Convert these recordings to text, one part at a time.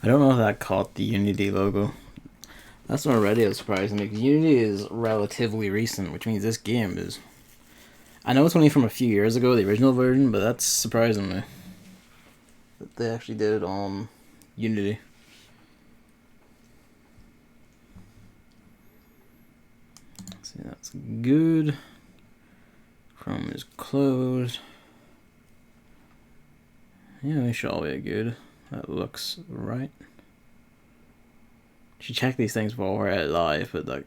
I don't know if that caught the Unity logo. That's already surprising me, because Unity is relatively recent, which means this game is... I know it's only from a few years ago, the original version, but that's surprising me. That they actually did it on Unity. See, that's good. Chrome is closed. Yeah, we should all be good. That looks right. Should check these things before we're at live, but like,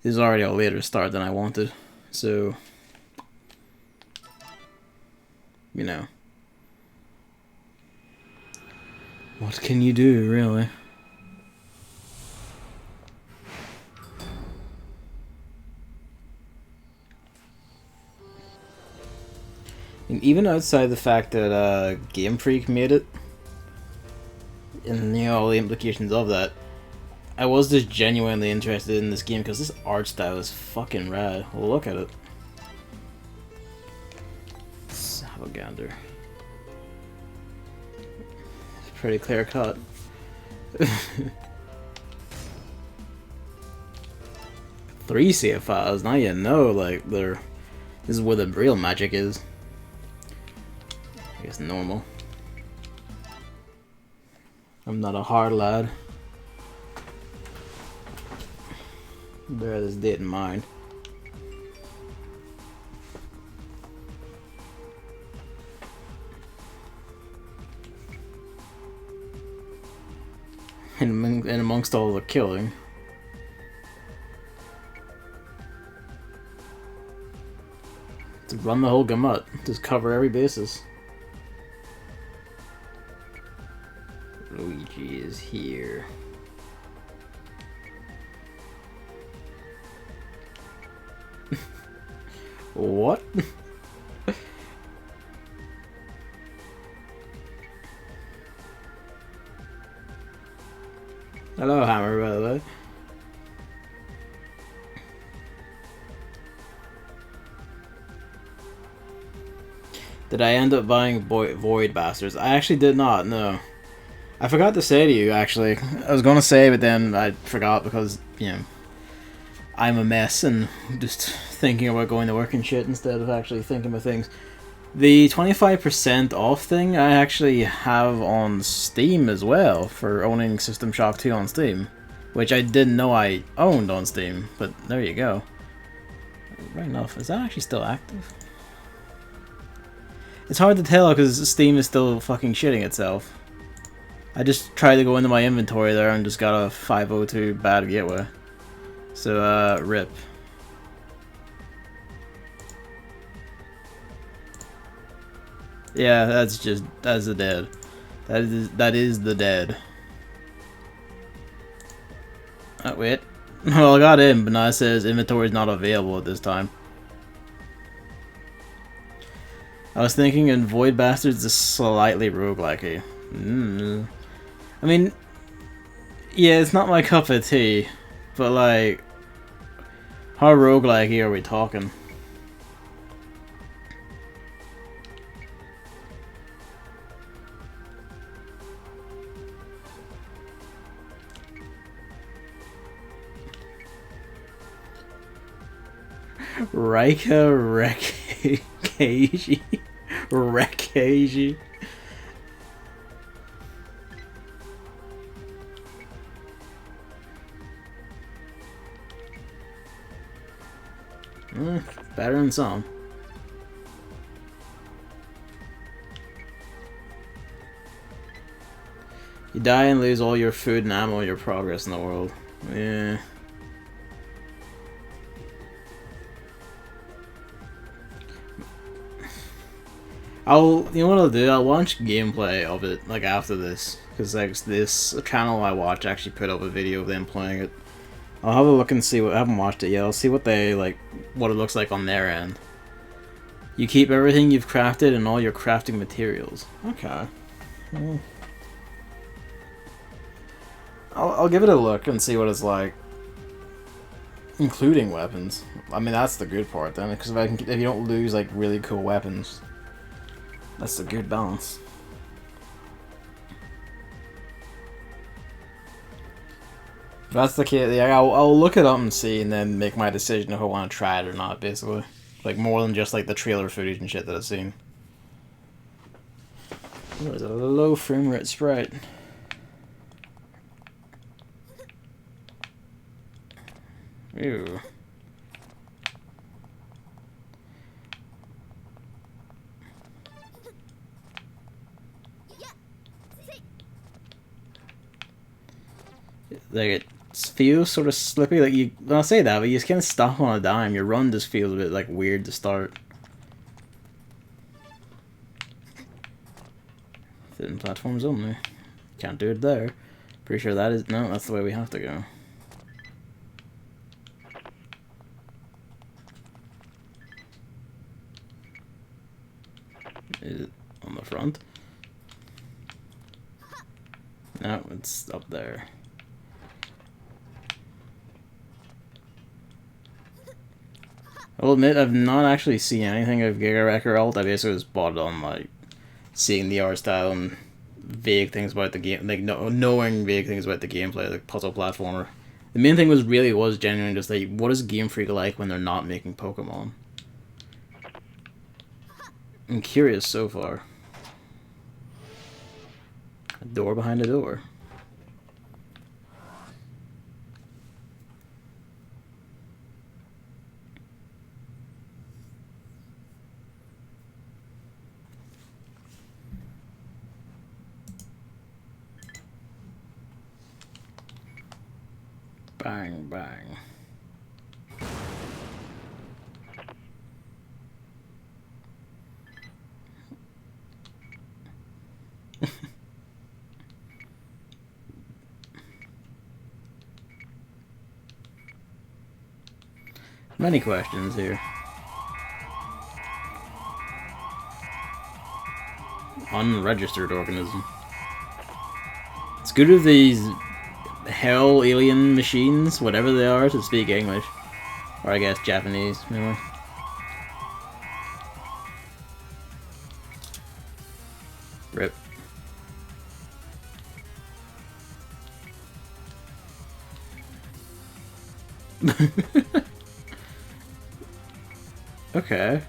this is already a later start than I wanted, so you know, what can you do, really? And even outside the fact that Game Freak made it, and you know all the implications of that, I was just genuinely interested in this game because this art style is fucking rad. Well, look at it. Let's have a gander. It's pretty clear cut. 3 save files. Now you know, like they're. This is where the real magic is. I guess normal. I'm not a hard lad. Bear this date in mind. And amongst all the killing. To run the whole gamut. Just cover every basis. Luigi is here. What? Hello, Hammer, by the way. Did I end up buying Void Bastards? I actually did not, no. I forgot to say to you, actually. I was gonna say, but then I forgot because, you know, I'm a mess and just thinking about going to work and shit instead of actually thinking about things. The 25% off thing I actually have on Steam as well for owning System Shock 2 on Steam, which I didn't know I owned on Steam, but there you go. Right enough, is that actually still active? It's hard to tell because Steam is still fucking shitting itself. I just tried to go into my inventory there and just got a 502 bad gateway. So, rip. Yeah, that's the dead. That is the dead. Oh, wait. Well, I got in, but now it says inventory is not available at this time. I was thinking in Void Bastards is slightly roguelike-y. I mean, yeah, it's not my cup of tea, but like, how roguelike-y are we talking? Raika Rekeiji. Rekeiji. Better than some. You die and lose all your food and ammo, your progress in the world. Yeah. You know what I'll do? I'll watch gameplay of it, like, after this. Because, like, this channel I watch actually put up a video of them playing it. I'll have a look and see what, I haven't watched it yet, I'll see what they, like, what it looks like on their end. You keep everything you've crafted and all your crafting materials. Okay. Well, I'll give it a look and see what it's like. Including weapons. I mean, that's the good part then, because if you don't lose, like, really cool weapons, that's a good balance. That's the case. Yeah, I'll look it up and see, and then make my decision if I want to try it or not. Basically, like more than just like the trailer footage and shit that I've seen. There's a low frame rate sprite. Ew. Like it feels sort of slippy. Like you, when I say that, but you just can't stop on a dime. Your run just feels a bit like weird to start. Thin platforms only. Can't do it there. Pretty sure that is no. That's the way we have to go. Is it on the front? No, it's up there. I'll admit I've not actually seen anything of Giga Wrecker Alt. I basically was bought on like seeing the art style and vague things about the game, like knowing vague things about the gameplay, like puzzle platformer. The main thing was genuinely just like, what is Game Freak like when they're not making Pokemon? I'm curious so far. A door behind a door. Bang, bang. Many questions here. Unregistered organism. It's good of these hell alien machines, whatever they are, to speak English. Or I guess Japanese, maybe. Rip. Okay.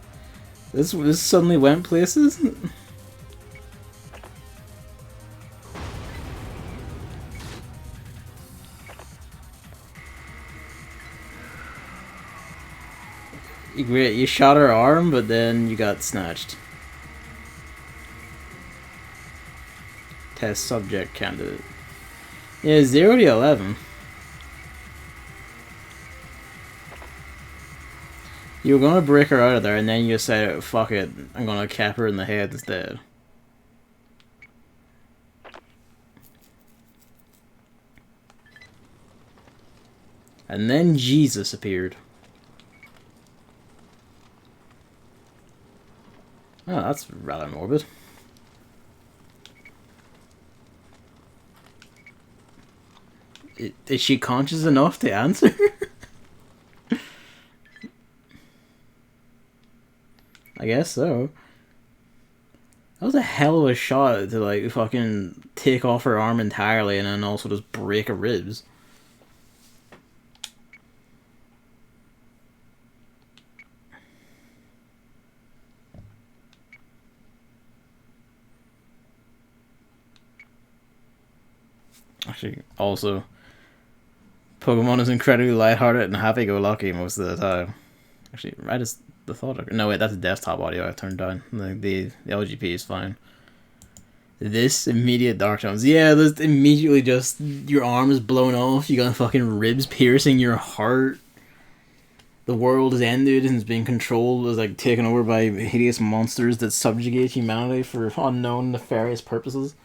This suddenly went places? You shot her arm, but then you got snatched. Test subject candidate. Yeah, 0 to 11. You were gonna break her out of there, and then you said, fuck it, I'm gonna cap her in the head instead. And then Jesus appeared. Oh, that's rather morbid. Is she conscious enough to answer? I guess so. That was a hell of a shot to like fucking take off her arm entirely and then also just break her ribs. Actually, also, Pokemon is incredibly lighthearted and happy-go-lucky most of the time. Actually, right as the thought of... No, wait, that's desktop audio I turned down. The LGP is fine. This immediate dark tones. Yeah, this immediately just... Your arm is blown off, you got fucking ribs piercing your heart. The world is ended and is being controlled, is like taken over by hideous monsters that subjugate humanity for unknown nefarious purposes.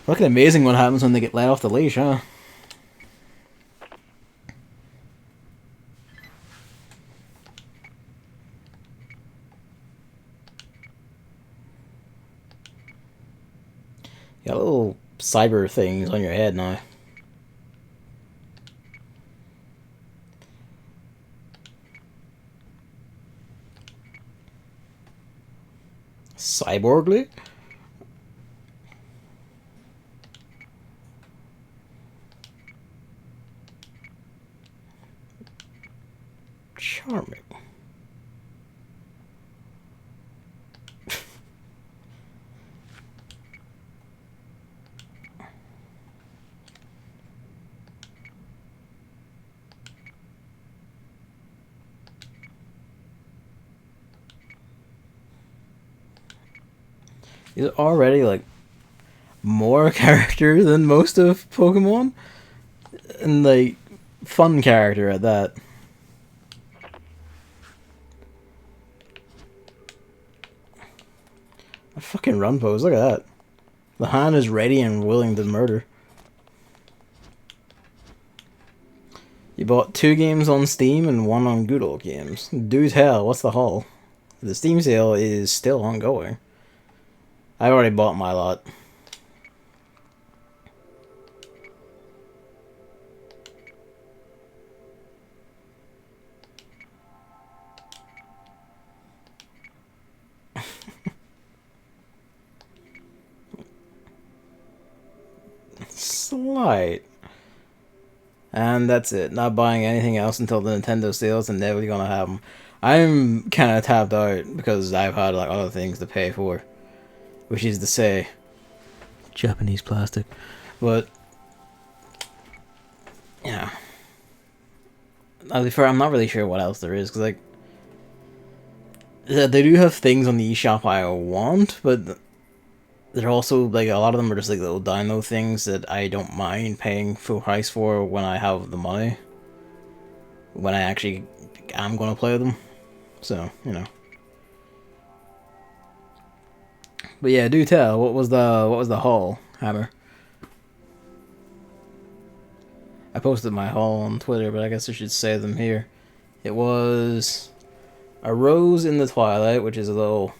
Fucking amazing what happens when they get let off the leash, huh? You got little cyber things on your head now. Cyborgly? charming. He's already like more character than most of Pokemon, and like fun character at that. A fucking run pose, look at that. The hand is ready and willing to murder. You bought 2 games on Steam and 1 on Good Old Games. Do tell, what's the haul? The Steam sale is still ongoing. I already bought my lot. Slight. And that's it. Not buying anything else until the Nintendo sales, and never gonna have them. I'm kind of tapped out because I've had like other things to pay for, which is to say, Japanese plastic. But yeah, I'm not really sure what else there is, because like they do have things on the eShop I want, but they're also like a lot of them are just like little dino things that I don't mind paying full price for when I have the money, when I actually am gonna play them. So, you know. But yeah, do tell, what was the haul, Hammer? I posted my haul on Twitter, but I guess I should say them here. It was A Rose in the Twilight, which is a little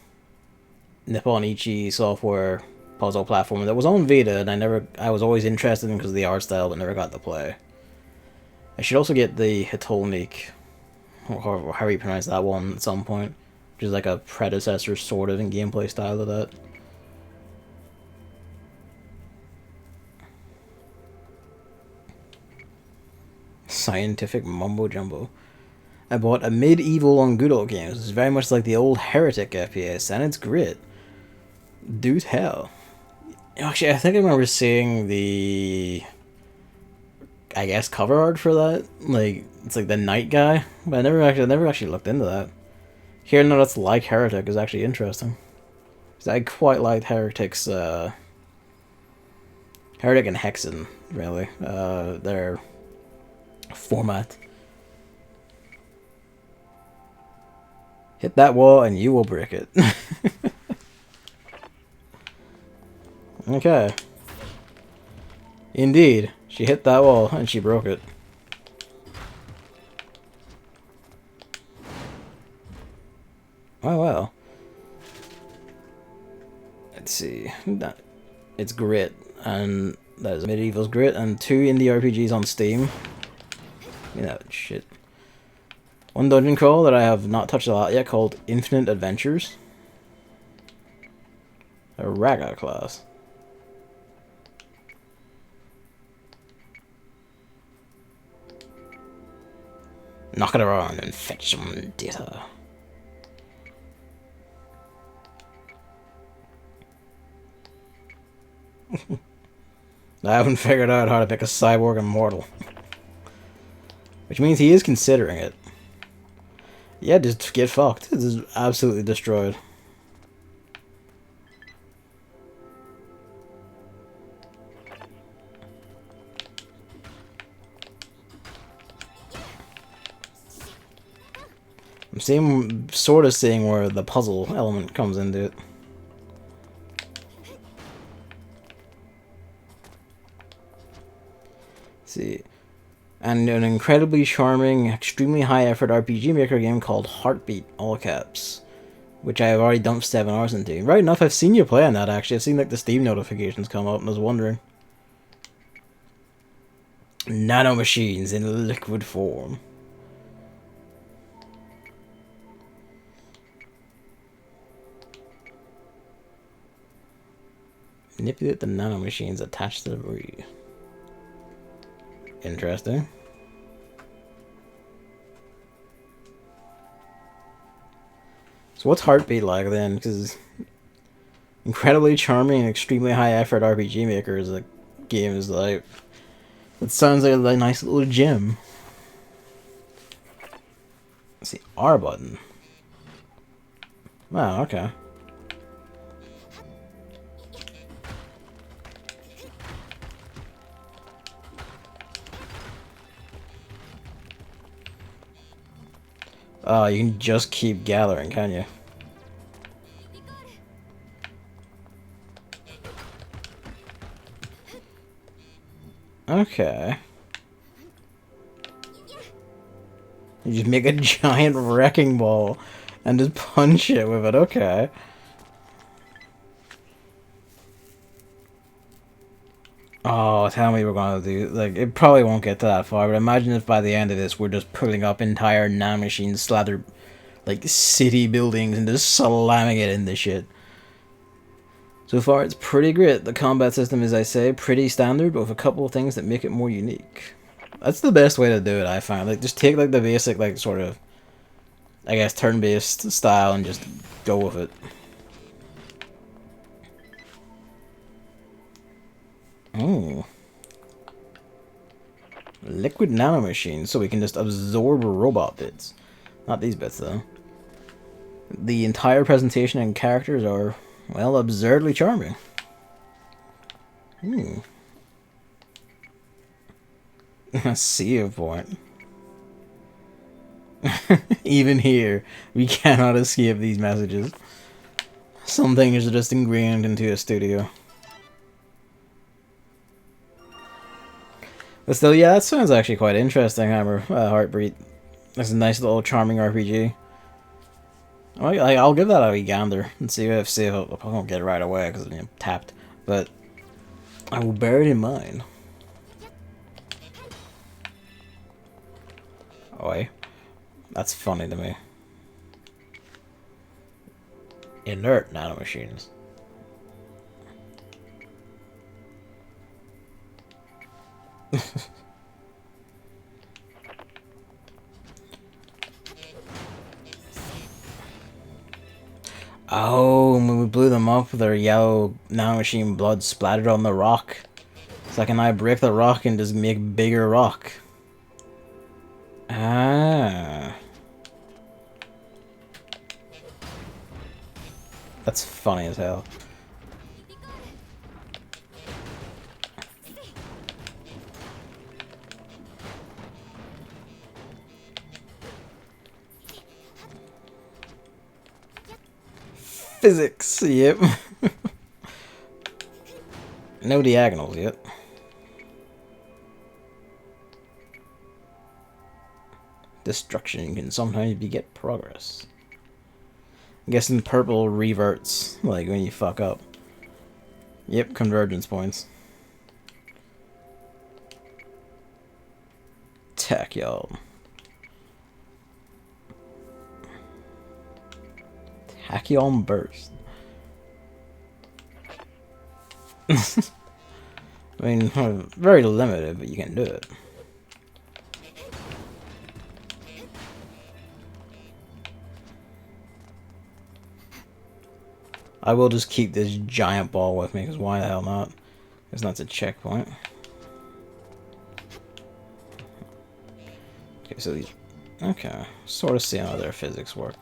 Nippon Ichi software puzzle platformer that was on Vita, and I was always interested in because of the art style, but never got to play. I should also get the Hitolnik, or how you pronounce that one, at some point, which is like a predecessor sort of in gameplay style of that. Scientific mumbo jumbo. I bought a medieval on Good Old Games. It's very much like the old Heretic FPS, and it's great. Do tell. Actually, I think I remember seeing the, I guess, cover art for that. Like, it's like the knight guy, but I never actually looked into that. Hearing that it's like Heretic is actually interesting, because I quite liked Heretic's Heretic and Hexen, really, their format. Hit that wall and you will break it. Okay. Indeed, she hit that wall and she broke it. Oh well. Let's see. It's Grit, and that is Medieval's Grit, and 2 indie RPGs on Steam. You know, shit. 1 dungeon crawl that I have not touched a lot yet, called Infinite Adventures. A Raga class. Knock it around and fetch some data. I haven't figured out how to pick a cyborg immortal. Which means he is considering it. Yeah, just get fucked. This is absolutely destroyed. I'm sort of seeing where the puzzle element comes into it. Let's see. And an incredibly charming, extremely high-effort RPG maker game called Heartbeat, all caps, which I have already dumped 7 hours into. Right enough, I've seen you playing that, actually. I've seen like the Steam notifications come up, and I was wondering. Nanomachines in liquid form. Manipulate the nanomachines attached to the breed. Interesting. So what's Heartbeat like then? Because incredibly charming and extremely high effort RPG maker is a game is like. It sounds like a nice little gem. Let's see, R button. Oh, okay. Oh, you can just keep gathering, can you? Okay. You just make a giant wrecking ball and just punch it with it, okay. Oh, tell me we're gonna do, like, it probably won't get to that far, but imagine if by the end of this we're just pulling up entire nanomachines slathered, like, city buildings and just slamming it into shit. So far it's pretty great. The combat system is, I say, pretty standard, but with a couple of things that make it more unique. That's the best way to do it, I find. Like, just take, like, the basic, like, sort of, I guess, turn-based style and just go with it. Oh. Liquid nanomachines, so we can just absorb robot bits. Not these bits, though. The entire presentation and characters are, well, absurdly charming. A sea of point. Even here, we cannot escape these messages. Some things are just ingrained into a studio. But still, yeah, that sounds actually quite interesting, Hammer. Heartbeat. That's a nice little charming RPG. I'll give that a wee gander and see if I won't get it right away because I'm tapped. But I will bear it in mind. Oi. That's funny to me. Inert nanomachines. Oh, when we blew them up, their yellow nanomachine blood splattered on the rock. So can I break the rock and just make bigger rock? Ah. That's funny as hell. Physics, yep. No diagonals yet. Destruction can sometimes beget progress. I'm guessing purple reverts, like when you fuck up. Yep, convergence points. Tachyon. Tachyon burst. I mean, very limited, but you can do it. I will just keep this giant ball with me, because why the hell not? Because that's a checkpoint. Okay, so these... Okay, sort of seeing how their physics work.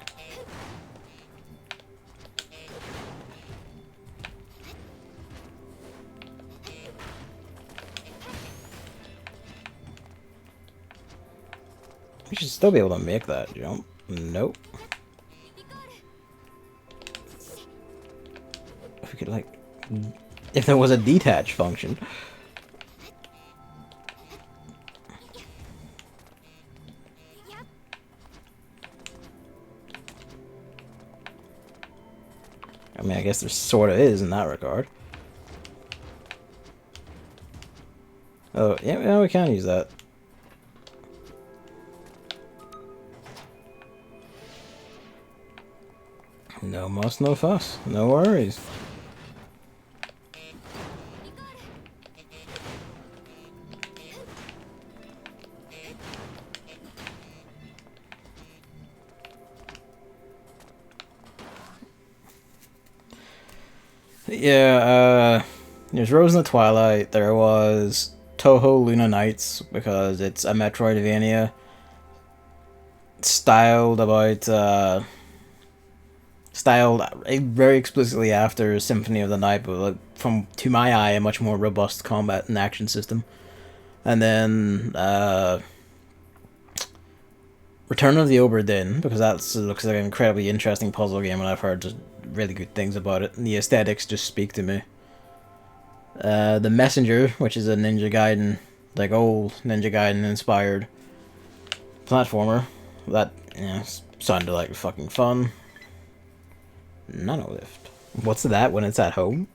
We should still be able to make that jump. Nope. If we could, like... If there was a detach function. I mean, I guess there sort of is in that regard. Oh, yeah, we can use that. No muss, no fuss. No worries. Yeah, there's Rose in the Twilight. There was Toho Luna Nights, because it's a Metroidvania styled about, styled very explicitly after Symphony of the Night, but like, from, to my eye, a much more robust combat and action system. And then, Return of the Obra Dinn, because that looks like an incredibly interesting puzzle game, and I've heard just really good things about it. And the aesthetics just speak to me. The Messenger, which is a Ninja Gaiden, like old Ninja Gaiden inspired platformer. That, sounded like fucking fun. Nanolift. What's that when it's at home?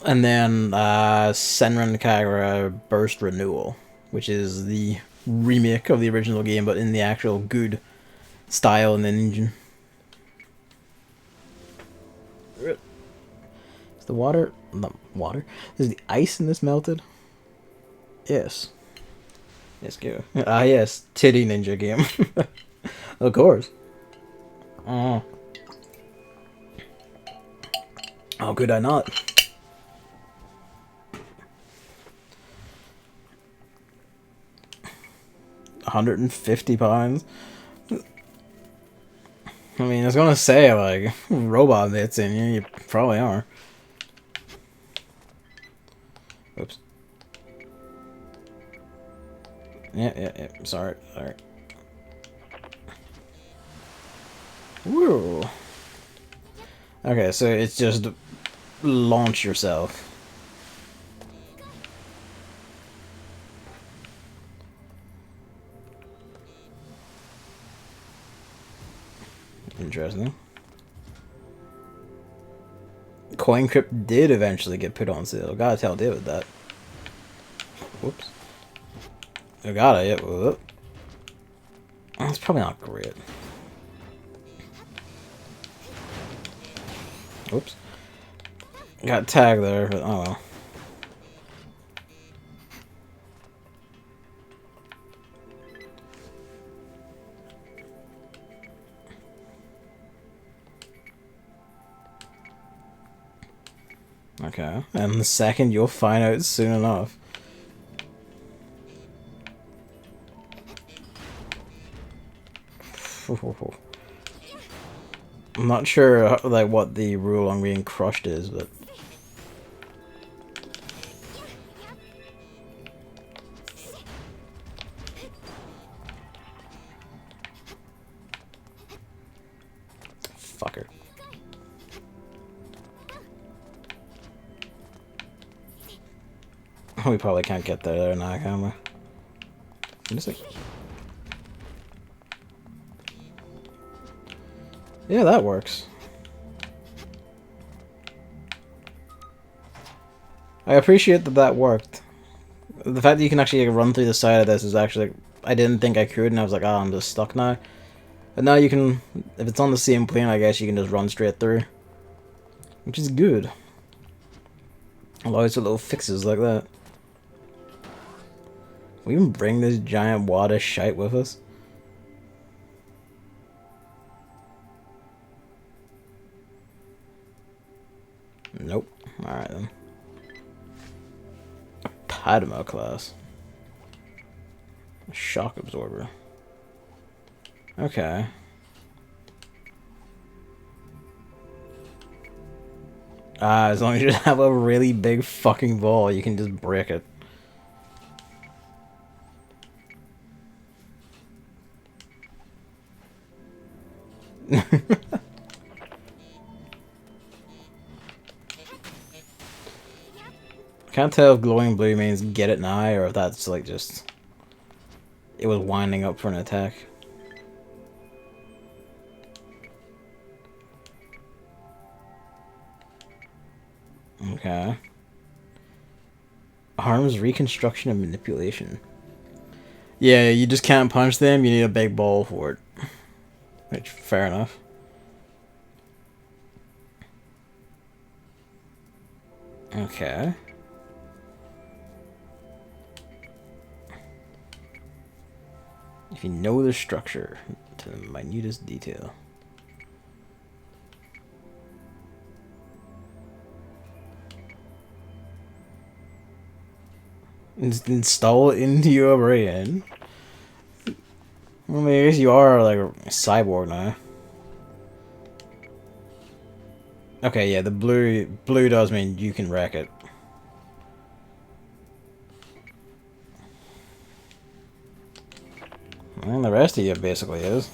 And then Senran Kagura Burst Renewal, which is the remake of the original game, but in the actual good style and the engine. Is the water... not water? Is the ice in this melted? Yes. Yes, go. Ah, yes. Titty Ninja game. Of course. Oh, could I not? 150 pounds. I mean, I was gonna say, like, robot bits in you. You probably are. Oops. Yeah. Sorry. Woo. Okay, so it's just launch yourself. Interesting. Coin Crypt did eventually get put on sale. Gotta tell David that. Whoops. I got it. Whoop. That's probably not great. Oops. Got tagged there, but oh well. Okay, and the second you'll find out soon enough. I'm not sure like what the rule on being crushed is, but fucker. We probably can't get there now, can we? Just like... yeah, that works. I appreciate that that worked. The fact that you can actually run through the side of this is actually... I didn't think I could, and I was like, oh, I'm just stuck now. But now you can... if it's on the same plane, I guess you can just run straight through. Which is good. Allows for little fixes like that. We even bring this giant wad of shite with us? Nope. Alright then. A Padma class. A shock absorber. Okay. As long as you have a really big fucking ball, you can just break it. Can't tell if glowing blue means get it now, or if that's like just... it was winding up for an attack. Okay. Arms reconstruction and manipulation. Yeah, you just can't punch them, you need a big ball for it. Which, fair enough. Okay. If you know the structure to the minutest detail. Install it into your brain. Well, I guess you are like a cyborg now. Okay, yeah, the blue does mean you can wreck it. And the rest of you basically is.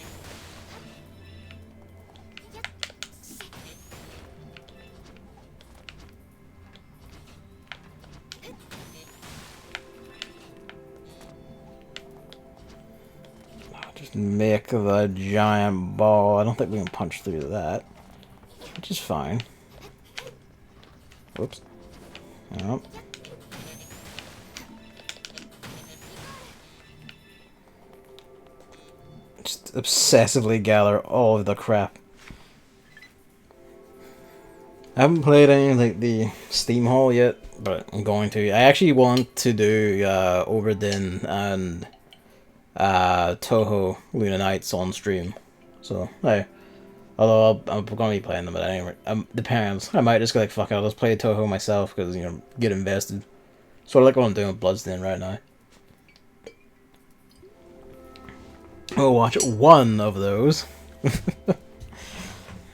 Just make the giant ball. I don't think we can punch through that, which is fine. Whoops. Yep. Just obsessively gather all of the crap. I haven't played any like the Steam haul yet, but I'm going to. I actually want to do Overdin and Toho Luna Nights on stream. So hey, although I'm gonna be playing them, but anyway, depends. I might just go like fuck it, I'll just play Toho myself because you know get invested. Sort of like what I'm doing with Bloodstain right now. We'll watch one of those.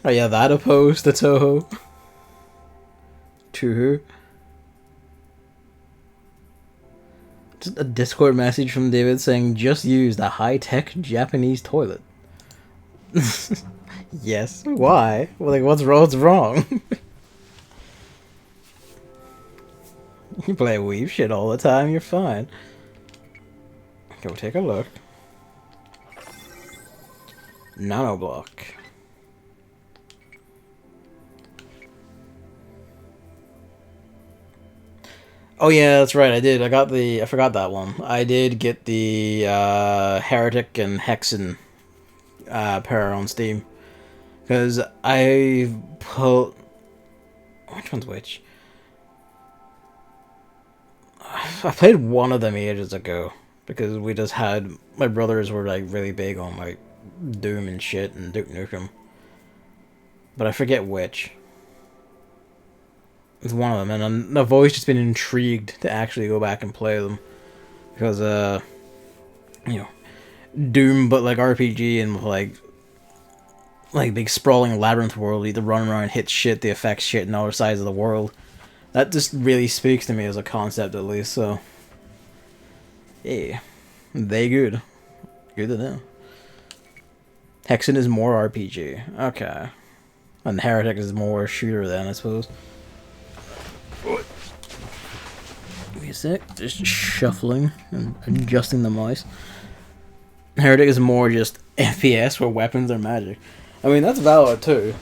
Oh yeah, that opposed to Toho. To just a Discord message from David saying just use the high-tech Japanese toilet. Yes. Why? Well, like what's wrong? You play weave shit all the time, you're fine. Go take a look. Nano block. Oh yeah, that's right. I did. I forgot that one. I did get the Heretic and Hexen pair on Steam because I pulled. Which one's which? I played one of them ages ago because we just had my brothers were like really big on like Doom and shit and Duke Nukem, but I forget which. It's one of them, and I've always just been intrigued to actually go back and play them because you know, Doom but like RPG and like big sprawling labyrinth world. You have to run around, hit shit, the effects shit, and other sides of the world. That just really speaks to me as a concept, at least. So, yeah, they good. Good to know. Hexen is more RPG. Okay, and Heretic is more shooter then, I suppose. Give me a sec. Just shuffling and adjusting the mice. Heretic is more just FPS where weapons are magic. I mean, that's valid too.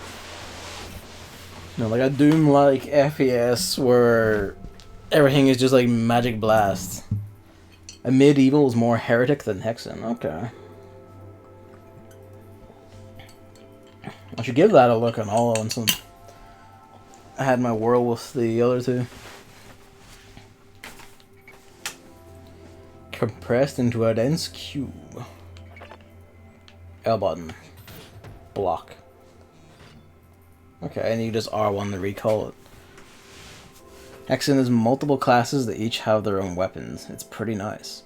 You know, like a Doom-like FPS where everything is just like magic blast. A medieval is more Heretic than Hexen. Okay. I should give that a look on all of them since I had my whirl with the other two. Compressed into a dense cube. L button. Block. Okay, and you just R1 to recall it. Hexen is multiple classes that each have their own weapons. It's pretty nice.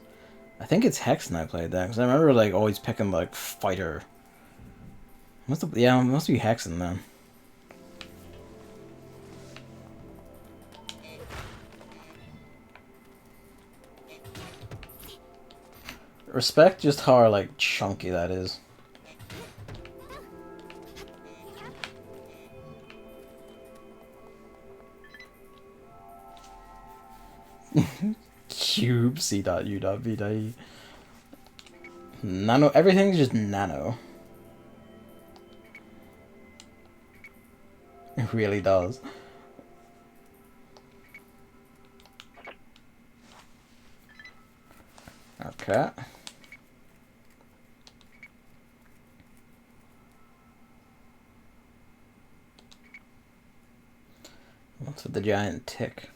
I think it's Hexen I played that, because I remember like always picking like fighter. Yeah, it must be Hexen then. Respect just how like chunky that is. Cube C.U.V.E. Nano, everything's just nano. It really does. Okay. What's with the giant tick?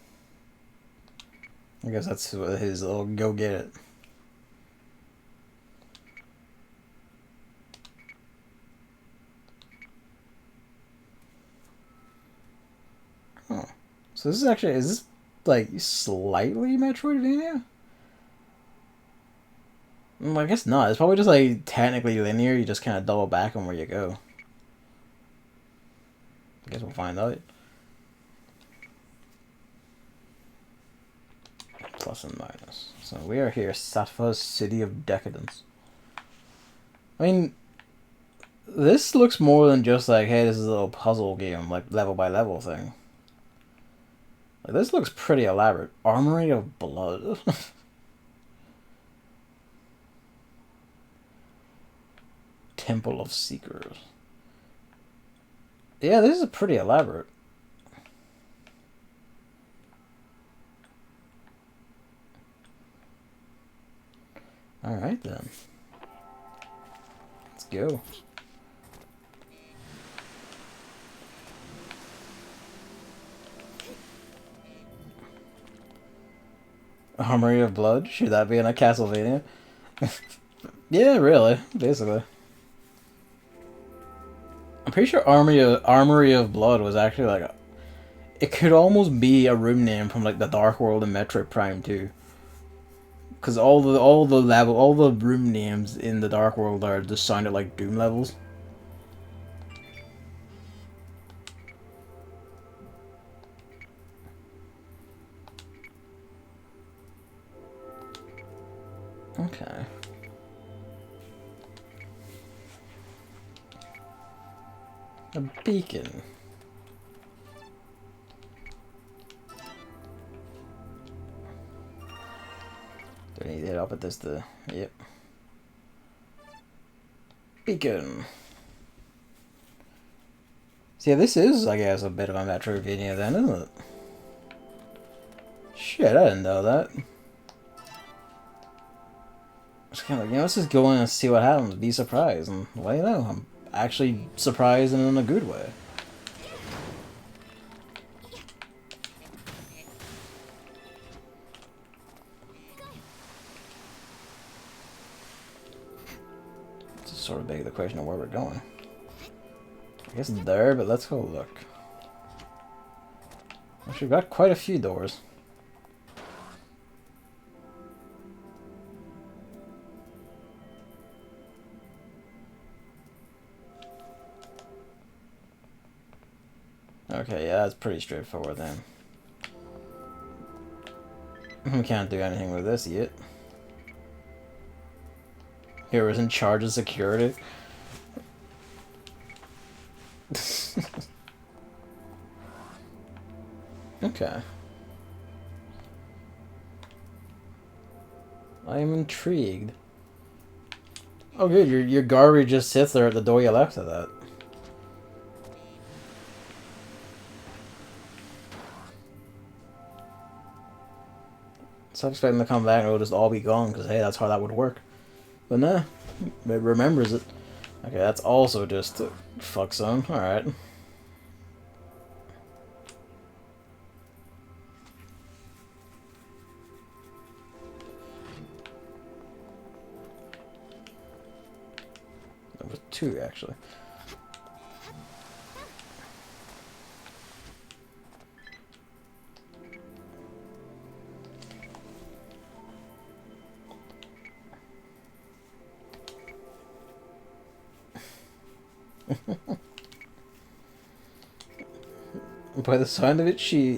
I guess that's his little go get it. Oh. So this is actually, is this like slightly Metroidvania? I guess not. It's probably just like technically linear. You just kind of double back on where you go. I guess we'll find out. Plus and minus. So we are here, Sappho's City of Decadence. I mean, this looks more than just like, hey, this is a little puzzle game, like level by level thing. Like, this looks pretty elaborate. Armory of Blood. Temple of Seekers. Yeah, this is pretty elaborate. Alright then. Let's go. Armory of Blood? Should that be in a Castlevania? Yeah, really. Basically. I'm pretty sure Armory of Blood was actually like it could almost be a room name from like the Dark World and Metroid Prime 2. Cause all the room names in the Dark World are just sounded like Doom levels. Okay. A beacon. Do I need to hit up at this to... Yep. Beacon. See, this is, I guess, a bit of a Metroidvania then, isn't it? Shit, I didn't know that. Just kind of like, let's just go in and see what happens, be surprised, and well, I'm actually surprised and in a good way. Just sort of beg the question of where we're going. I guess there, but let's go look. Actually, we've got quite a few doors. Okay, yeah, that's pretty straightforward then. We can't do anything with this yet. Here is in charge of security. Okay. I am intrigued. Oh good, your garbage just sits there at the door you left it at. So I expect them to come back and it'll just all be gone, because hey, that's how that would work. But nah, it remembers it. Okay, that's also just a fuck zone. Alright. There was two, actually. By the sound of it, she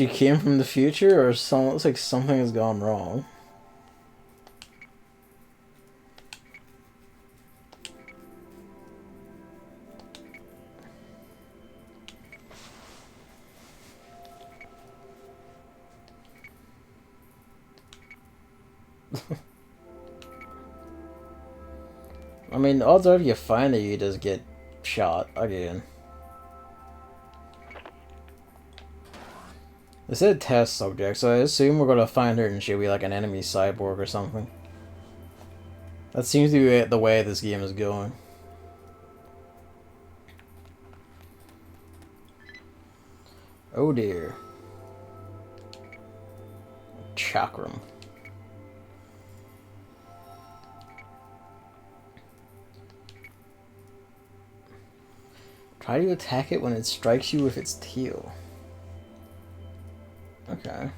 came from the future, or looks like something has gone wrong. I mean, odds are if you find it, you just get shot again. It said test subject, so I assume we're gonna find her and she'll be like an enemy cyborg or something. That seems to be the way this game is going. Oh dear. Chakram. Try to attack it when it strikes you with its tail. Okay.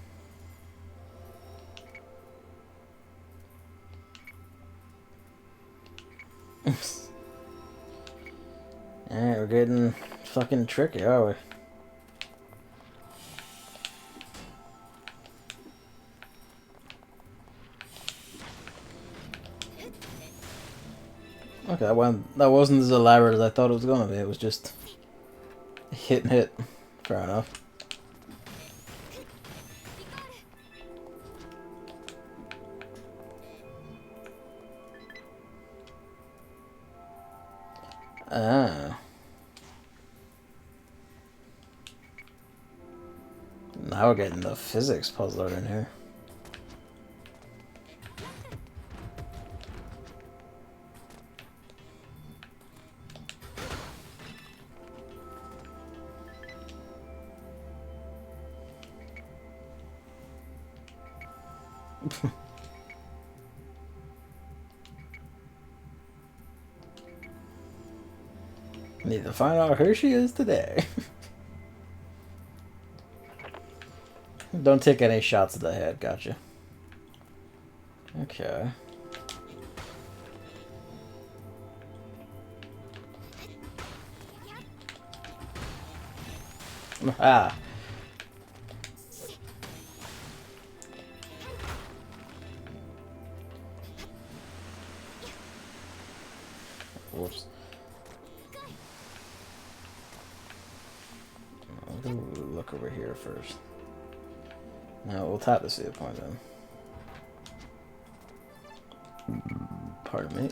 Alright, we're getting fucking tricky, are we? Okay, that wasn't as elaborate as I thought it was gonna be. It was just hit and hit. Fair enough. Ah. Now we're getting the physics puzzler in here. Need to find out who she is today. Don't take any shots at the head, gotcha. Okay. Ah. Whoops. I'll look over here first. No, we'll tap to see the point then. Pardon me.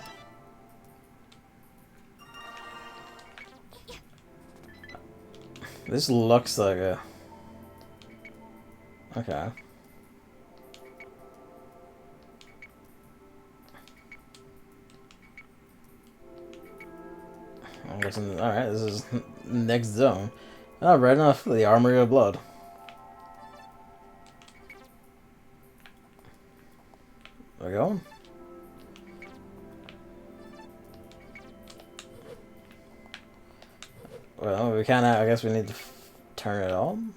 This looks like a... Okay. I'm guessing... Alright, this is next zone. Oh, right enough. The Armory of Blood. We're going. Well, we can't. I guess we need to turn it on.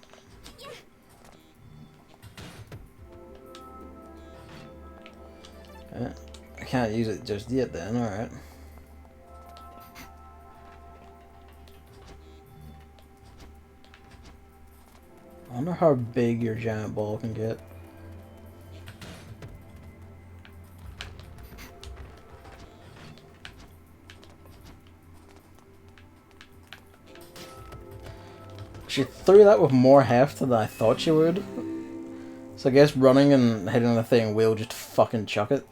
Okay. I can't use it just yet. Then, all right. I wonder how big your giant ball can get. She threw that with more heft than I thought she would. So I guess running and hitting the thing will just fucking chuck it.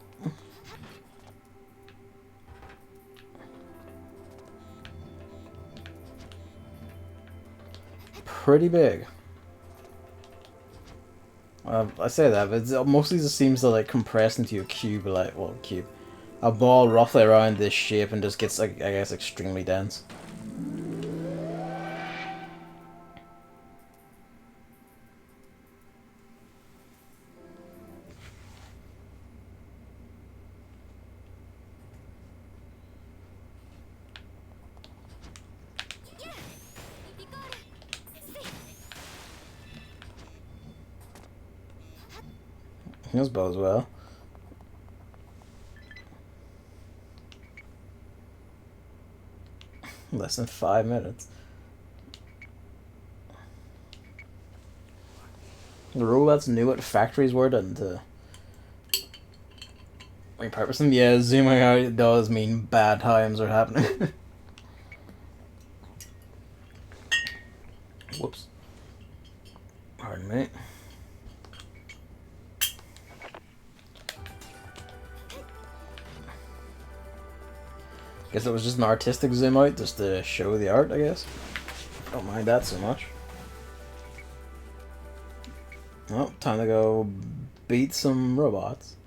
Pretty big. I say that, but it mostly just seems to like compress into a cube, like, well, cube. A ball roughly around this shape and just gets, like, I guess, extremely dense. This bows well. Less than 5 minutes. The robots knew what factories were done to repurpose them. Yeah, zooming out does mean bad times are happening. Whoops. Pardon me. Guess it was just an artistic zoom out just to show the art, I guess. Don't mind that so much. Well, time to go beat some robots.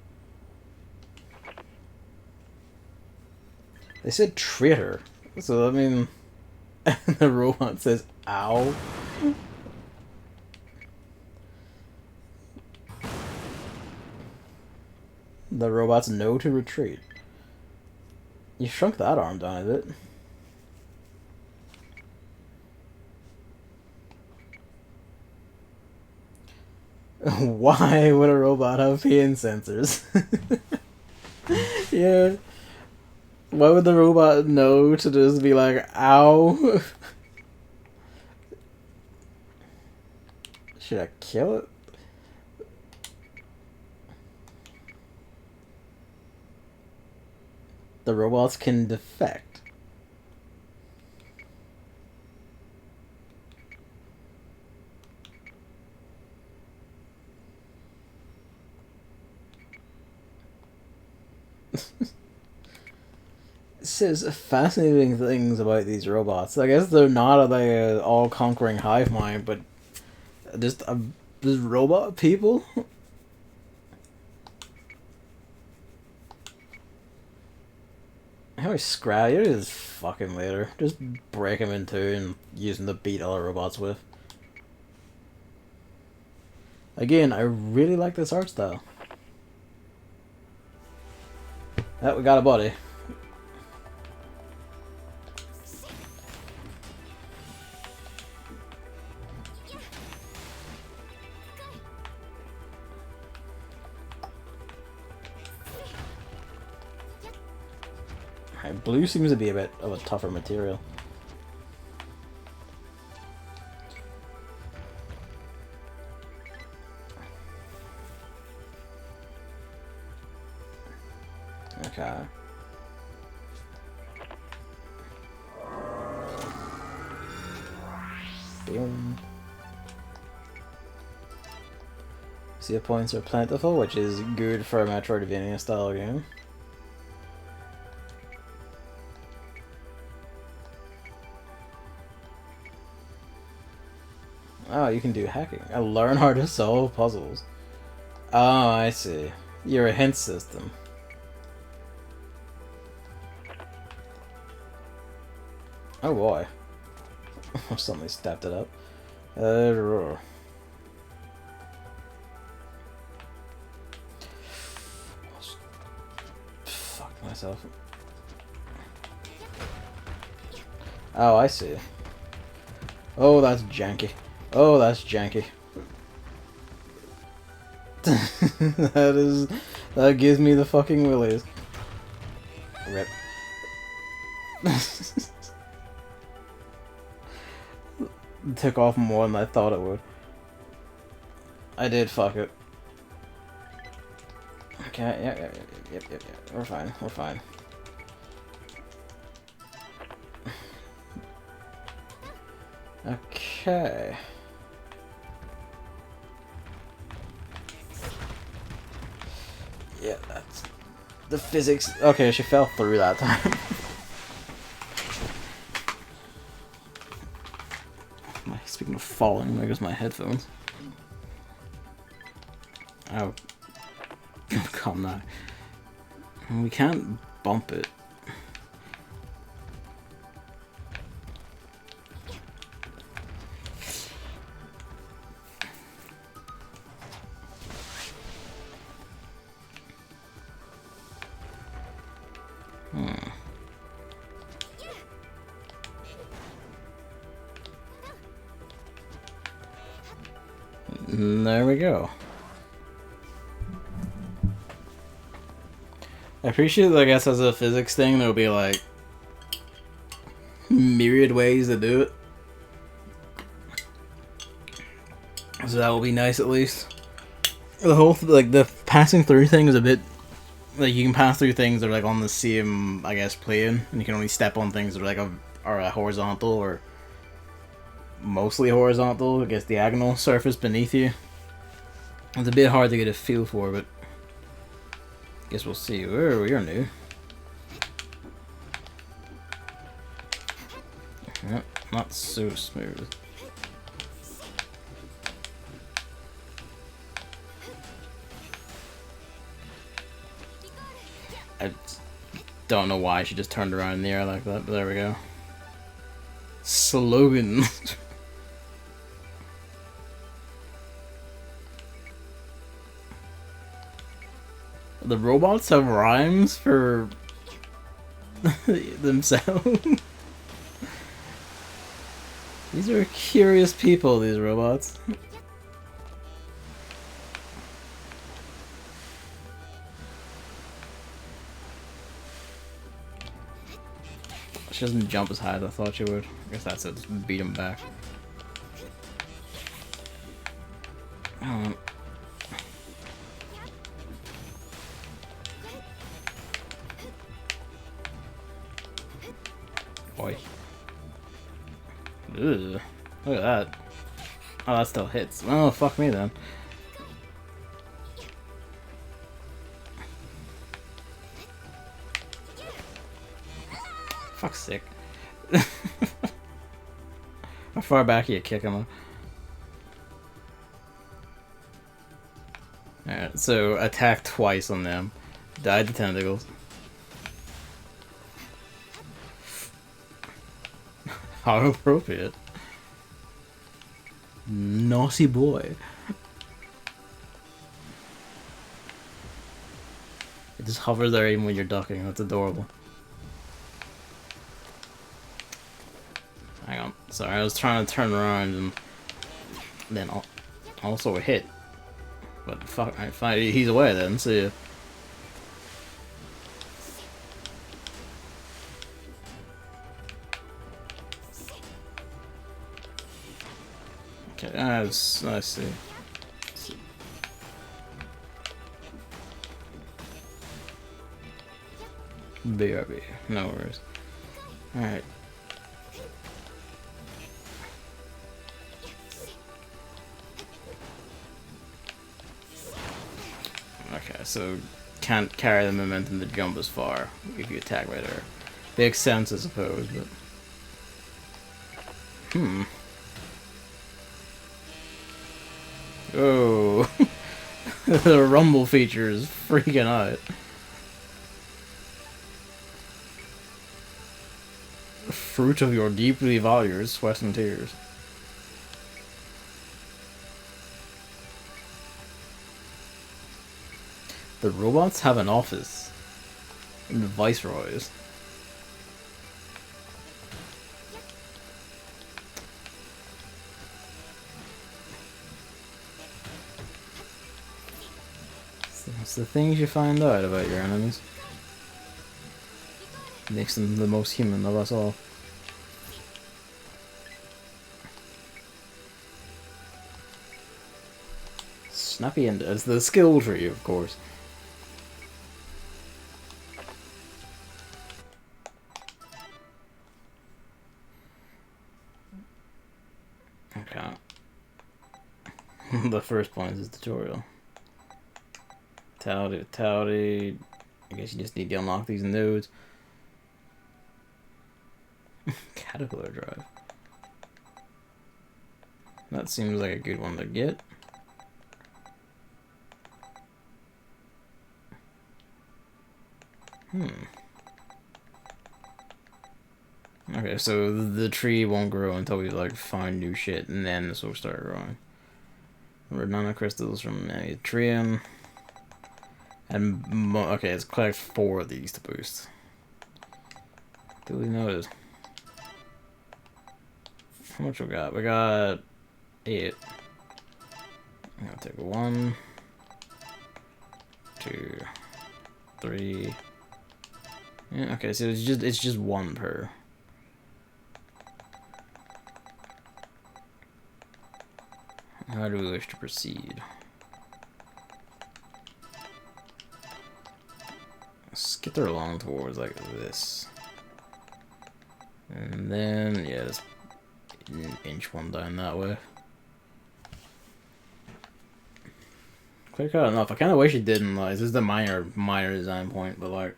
They said traitor. So, I mean, the robot says, ow. The robots know to retreat. You shrunk that arm down a bit. Why would a robot have pain sensors? Yeah. Why would the robot know to just be like, ow? Should I kill it? The robots can defect. It says fascinating things about these robots. I guess they're not like an all-conquering hive mind, but just robot people. How I scrap it is fucking later. Just break them in two and use them to beat other robots with. Again, I really like this art style. Oh, we got a body. Alright, blue seems to be a bit of a tougher material. Okay. Boom. Save points are plentiful, which is good for a Metroidvania style game. Oh, you can do hacking. I learn how to solve puzzles. Oh, I see. You're a hint system. Oh boy. Somebody stepped it up. Fuck myself. Oh, I see. Oh, that's janky. Oh, that's janky. That gives me the fucking willies. Rip. Took off more than I thought it would. I did fuck it. Okay, yep. We're fine. We're fine. Okay. Yeah, that's the physics. Okay, she fell through that time. Speaking of falling, there goes my headphones. Oh. Calm down. We can't bump it. There we go. I appreciate that, I guess, as a physics thing, there'll be like myriad ways to do it. So that will be nice at least. The whole, like, the passing through thing is a bit, like, you can pass through things that are like on the same, I guess, plane, and you can only step on things that are like a horizontal or mostly horizontal, I guess diagonal surface beneath you. It's a bit hard to get a feel for, but I guess we'll see. Oh, you're new. Yep, not so smooth. I don't know why she just turned around in the air like that, but there we go. Slogan. The robots have rhymes for themselves. These are curious people, these robots. She doesn't jump as high as I thought she would. I guess that's it. Just beat him back. Boy. Ugh. Look at that. Oh, that still hits. Oh, fuck me then. Fuck's sick. How far back you kick him? Alright, so attack twice on them. Died to tentacles. How appropriate. Naughty boy. It just hovers there even when you're ducking. That's adorable. Hang on. Sorry, I was trying to turn around and then also a hit. But fuck, I find he's away then. See ya. Okay, I see. BRB, no worries. Alright. Okay, so can't carry the momentum to jump as far if you attack right there. Makes sense, I suppose, but... Oh, the rumble feature is freaking out. Fruit of your deeply valued sweat and tears. The robots have an office in the Viceroys. It's the things you find out about your enemies. Makes them the most human of us all. Snappy and it's the skill tree, of course. Okay. The first point is tutorial. Touty. I guess you just need to unlock these nodes. Caterpillar drive. That seems like a good one to get. Okay, so the tree won't grow until we like find new shit, and then this will start growing. Nano crystals from Atrium. And okay, let's collect 4 of these to boost. Duly noted. How much we got? We got 8. I'm gonna take 1, 2, 3. Yeah, okay, so it's just 1 per. How do we wish to proceed? Skitter along towards like this. And then, yeah, just inch one down that way. Clear cut enough. I kind of wish it didn't, like, this is the minor design point, but like,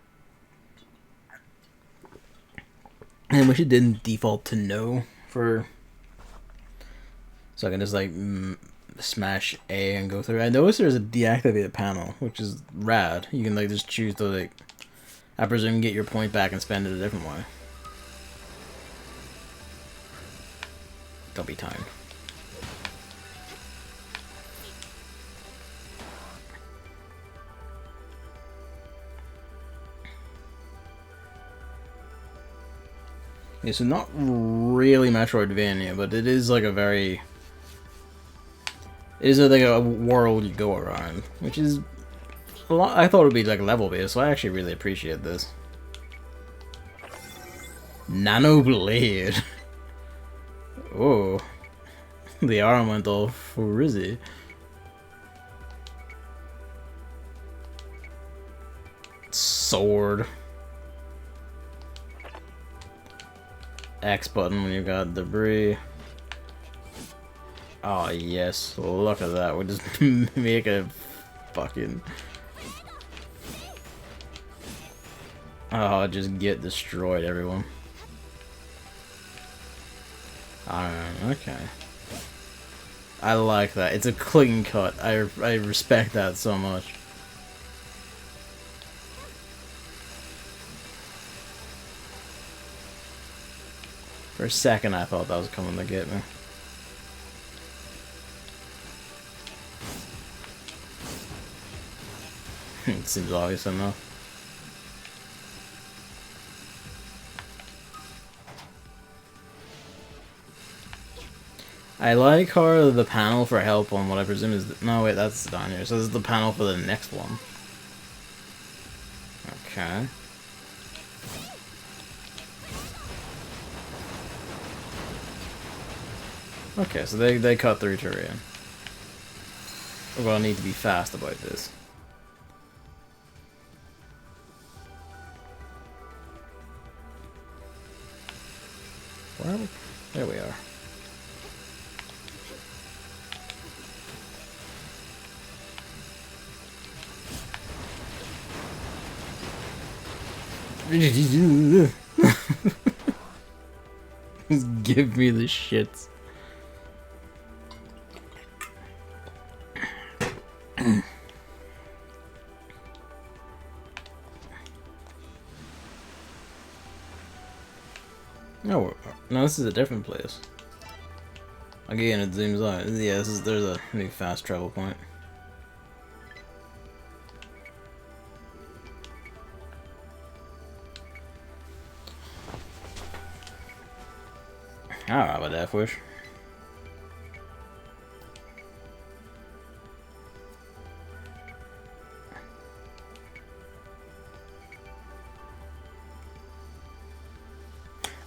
I wish it didn't default to no for, so I can just like smash A and go through. I noticed there's a deactivated panel, which is rad. You can like just choose to like, I presume, get your point back and spend it a different way. Don't be timed. Yeah, so not really Metroidvania, but it is like a very... It is like a world you go around, which is a lot. I thought it would be like level based, so I actually really appreciate this. Nano blade. Oh, the arm went all frizzy. Sword. X button when you got debris. Oh yes, look at that. We just make a fucking... Oh, just get destroyed, everyone. Okay. I like that. It's a clean cut. I respect that so much. For a second, I thought that was coming to get me. It seems obvious enough. I like how the panel for help on what I presume is... No, wait, that's down here. So this is the panel for the next one. Okay. Okay, so they cut through terrain. We're gonna need to be fast about this. Where are we? There we are. Just give me the shits. No, this is a different place. Again, it zooms out. Yeah, there's a new fast travel point. I don't have a death wish.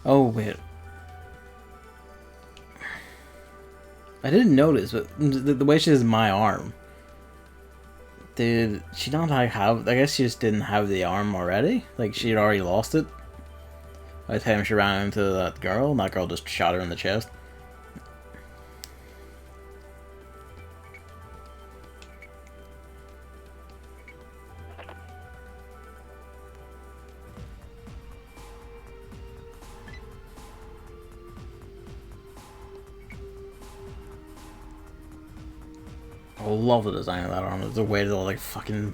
Oh wait, I didn't notice, but the way she has my arm. Did she not have? I guess she just didn't have the arm already. Like she had already lost it. By the time she ran into that girl, and that girl just shot her in the chest. I love the design of that arm. It's the way to like fucking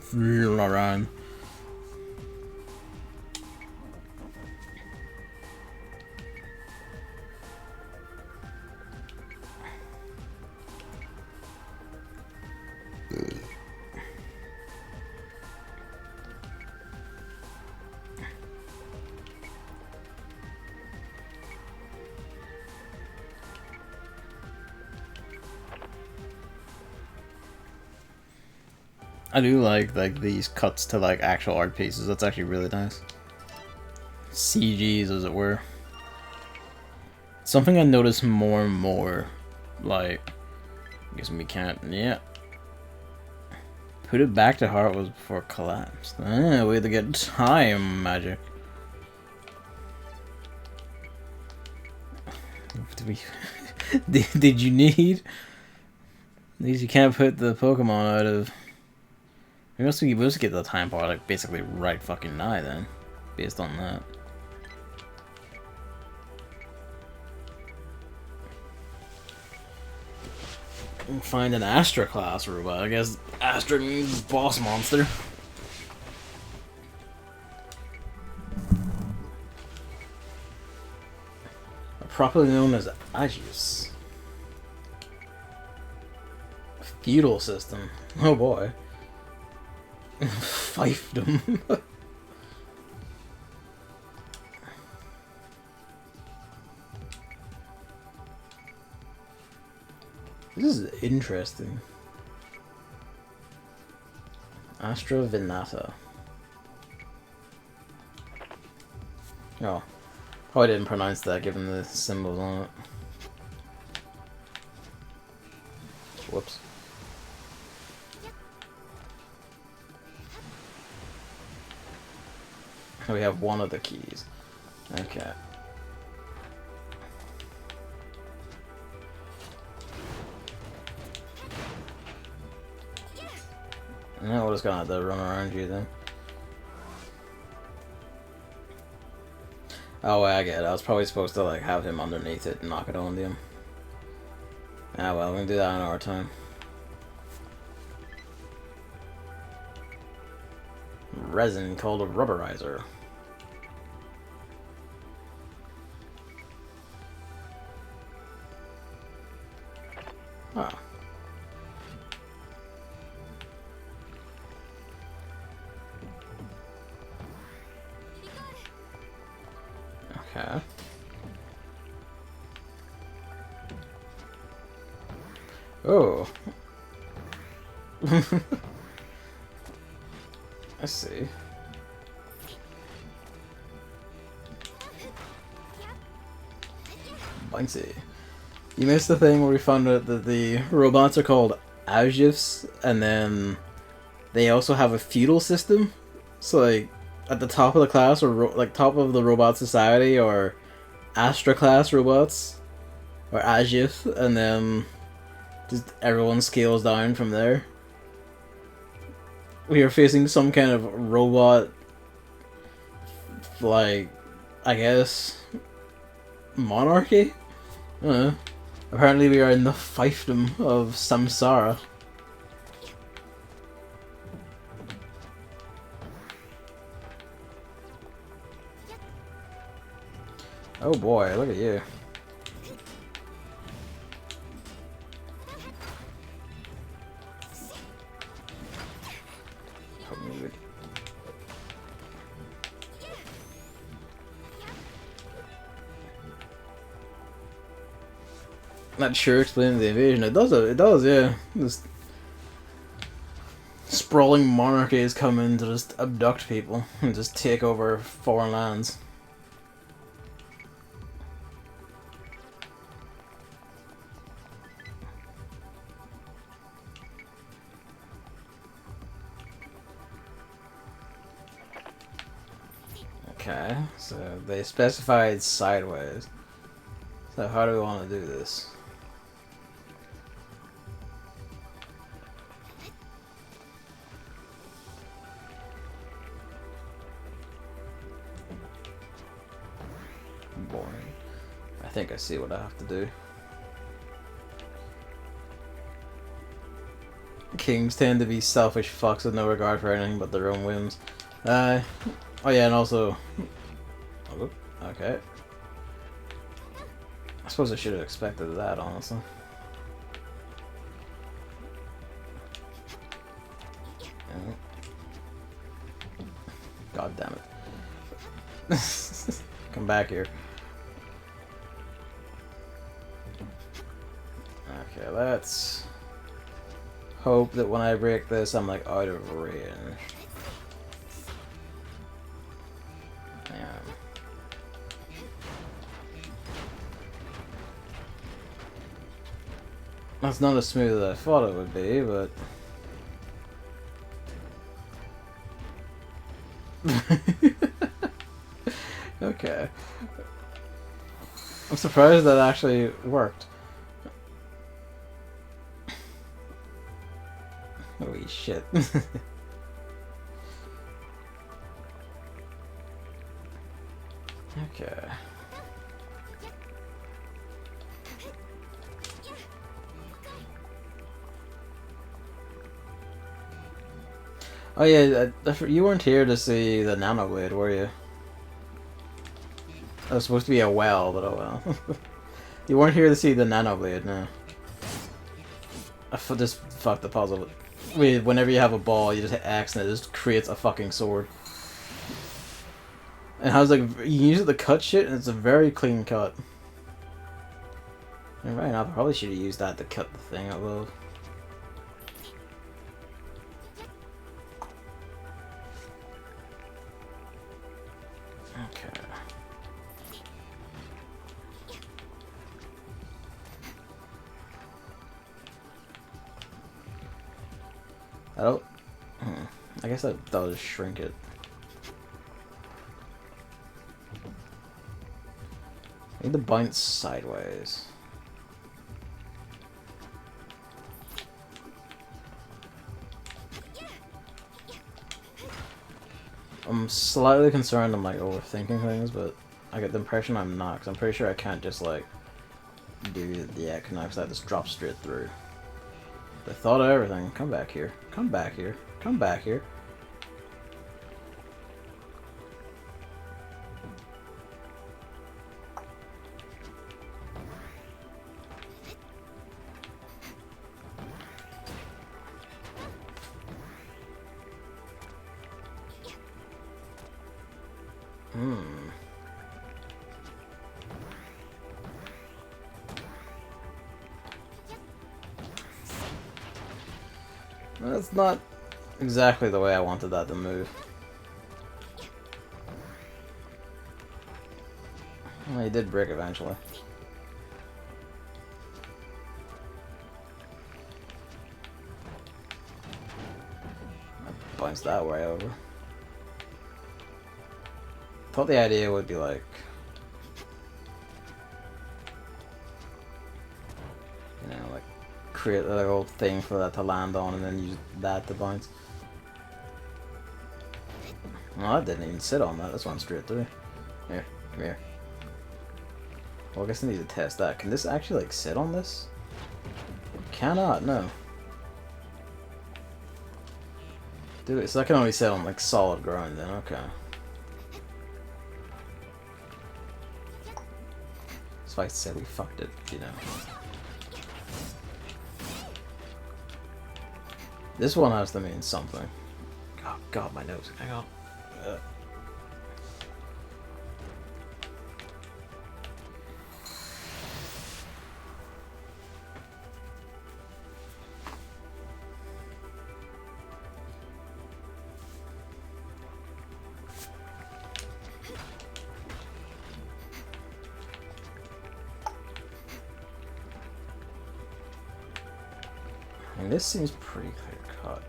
around. I do like these cuts to like actual art pieces. That's actually really nice. CGs, as it were. Something I notice more and more. Like, I guess we can't. Yeah. Put it back to how it was before it collapsed. Ah, we had to get time magic. Did you need? At least you can't put the Pokemon out of. We must get the time part like basically right fucking now then, based on that. Find an Astra class robot. I guess Astra means boss monster. Properly known as Agius. Feudal system. Oh boy. Fiefdom. This is interesting. Astra Venata. Oh. Oh, I didn't pronounce that given the symbols on it. Whoops. We have one of the keys. Okay. Now we're just gonna have to run around you then. Oh, wait, I get it. I was probably supposed to like have him underneath it and knock it onto him. Ah well, we can do that in our time. Resin called a rubberizer. Oh. Okay. Oh. I see. Bouncy. You missed the thing where we found out that the robots are called Ajifs, and then they also have a feudal system. So like at the top of the class, or like top of the robot society, or Astra class robots, or Ajif, and then just everyone scales down from there. We are facing some kind of robot, like, I guess, monarchy? I don't know. Apparently we are in the fiefdom of Samsara. Oh boy, look at you. Not sure explaining the invasion. It does, yeah. This sprawling monarchies come in to just abduct people and just take over foreign lands. Okay, so they specified sideways. So how do we want to do this? Boring. I think I see what I have to do. Kings tend to be selfish fucks with no regard for anything but their own whims. Oh yeah, and also... Oh, okay. I suppose I should have expected that, honestly. God damn it. Come back here. Okay, let's hope that when I break this, I'm like out of range. Yeah. That's not as smooth as I thought it would be, but... Okay. I'm surprised that actually worked. Holy shit. Okay. Oh yeah, you weren't here to see the nano blade, were you? That was supposed to be a well, but oh well. You weren't here to see the nano blade, no. I just fucked the puzzle. Whenever you have a ball, you just hit X and it just creates a fucking sword. And I was like, you use it to cut shit, and it's a very clean cut. And right now, I probably should have used that to cut the thing above. Okay. I don't... I guess that does shrink it. I need the bind sideways. I'm slightly concerned I'm like overthinking things, but I get the impression I'm not, because I'm pretty sure I can't just like do the knives that just drop straight through. They thought of everything. Come back here. Come back here. Come back here. That's not exactly the way I wanted that to move. Well, he did break eventually. That points that way over. Thought the idea would be like, you know, like create a little thing for that to land on and then use that to bounce. Well, that didn't even sit on that. That's one straight through. Here, come here. Well, I guess I need to test that. Can this actually like sit on this? It cannot, no. Dude, so that can only sit on like solid ground then, okay. So I said we fucked it, you know. This one has to mean something. Oh god, my nose. Hang on. And this seems pretty clear cut.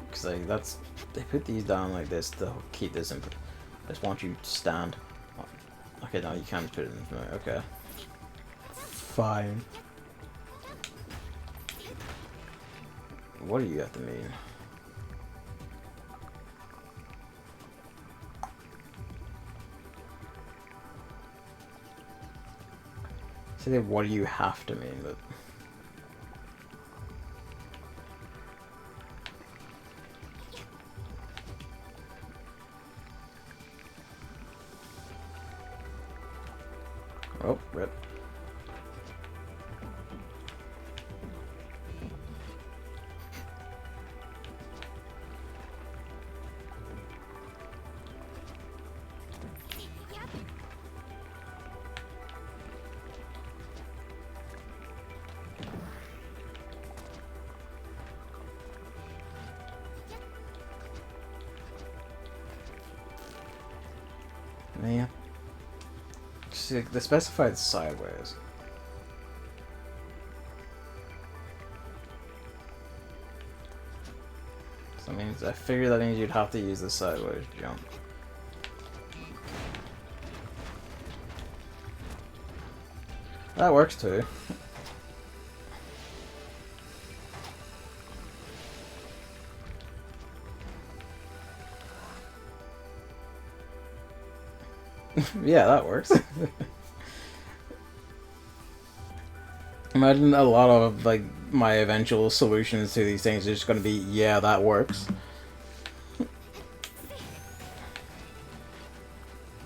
Because like, that's, they put these down like this to keep this in. I just want you to stand. Okay, no, you can't put it in. Okay. Fine. What do you have to mean? Say what do you have to mean, but oh, rip. Man. See, they specified sideways. So that means, I figured that means you'd have to use the sideways jump. That works too. Yeah, that works. Imagine a lot of like my eventual solutions to these things are just going to be, yeah, that works.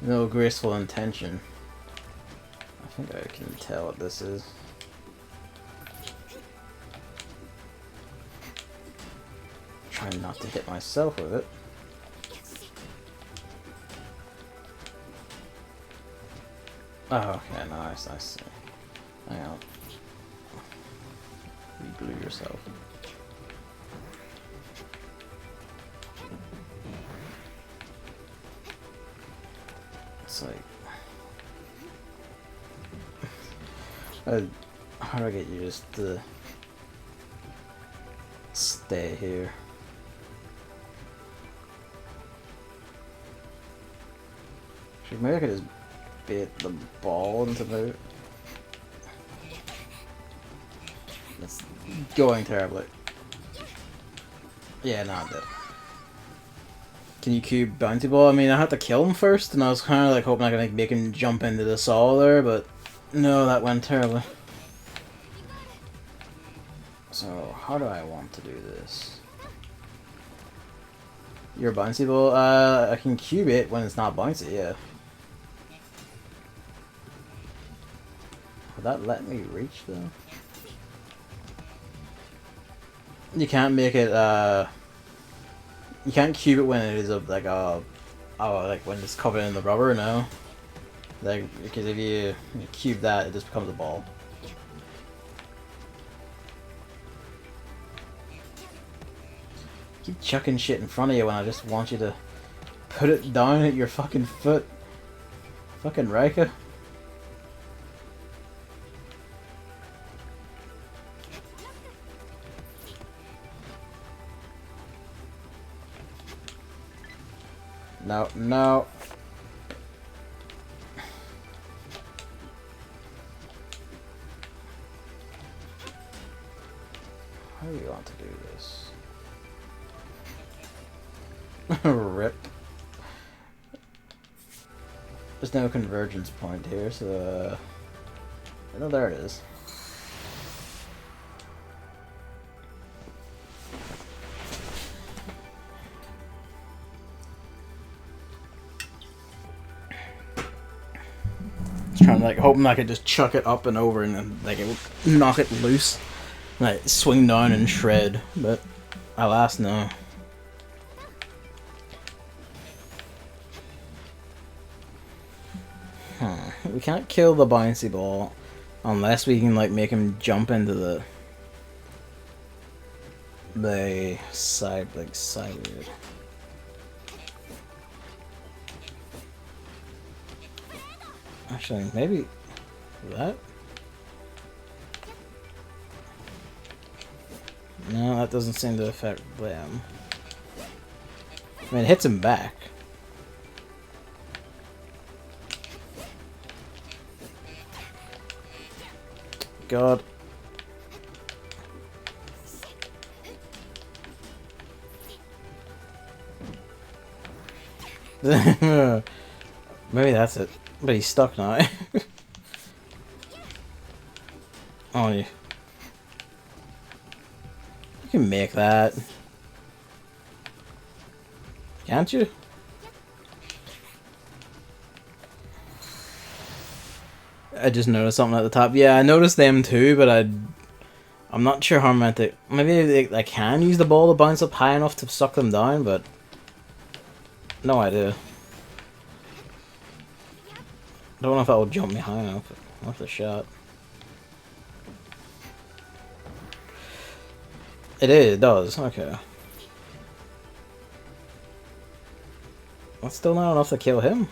No graceful intention. I think I can tell what this is. Trying not to hit myself with it. Oh, okay, nice, I see. Hang on. You glue yourself. It's like... how do I get you just to stay here. Maybe I could just bait the ball into the... That's going terribly. Yeah, no, I'm dead. Can you cube bounty ball? I mean, I had to kill him first, and I was kind of like hoping I could like, make him jump into the saw there, but no, that went terribly. So, how do I want to do this? Your bouncy ball? I can cube it when it's not bouncy, yeah. Would that let me reach, though? You can't make it, you can't cube it when it is like when it's covered in the rubber, no. Like, because if you cube that, it just becomes a ball. Keep chucking shit in front of you when I just want you to put it down at your fucking foot. Fucking Rika. No, no. How do you want to do this? Rip. There's no convergence point here, so no, there it is. Trying to like hoping I could just chuck it up and over and then like it would knock it loose, like swing down and shred, but alas no. We can't kill the bouncy ball unless we can like make him jump into the side weird. Actually, maybe that? No, that doesn't seem to affect them. I mean, it hits him back. God. Maybe that's it. But he's stuck now. Oh, you can make that. Can't you? I just noticed something at the top. Yeah, I noticed them too, but I'm not sure how I'm meant to... Maybe I can use the ball to bounce up high enough to suck them down, but... No idea. Don't know if that will jump me high enough. Worth a shot. It does. Okay. That's still not enough to kill him.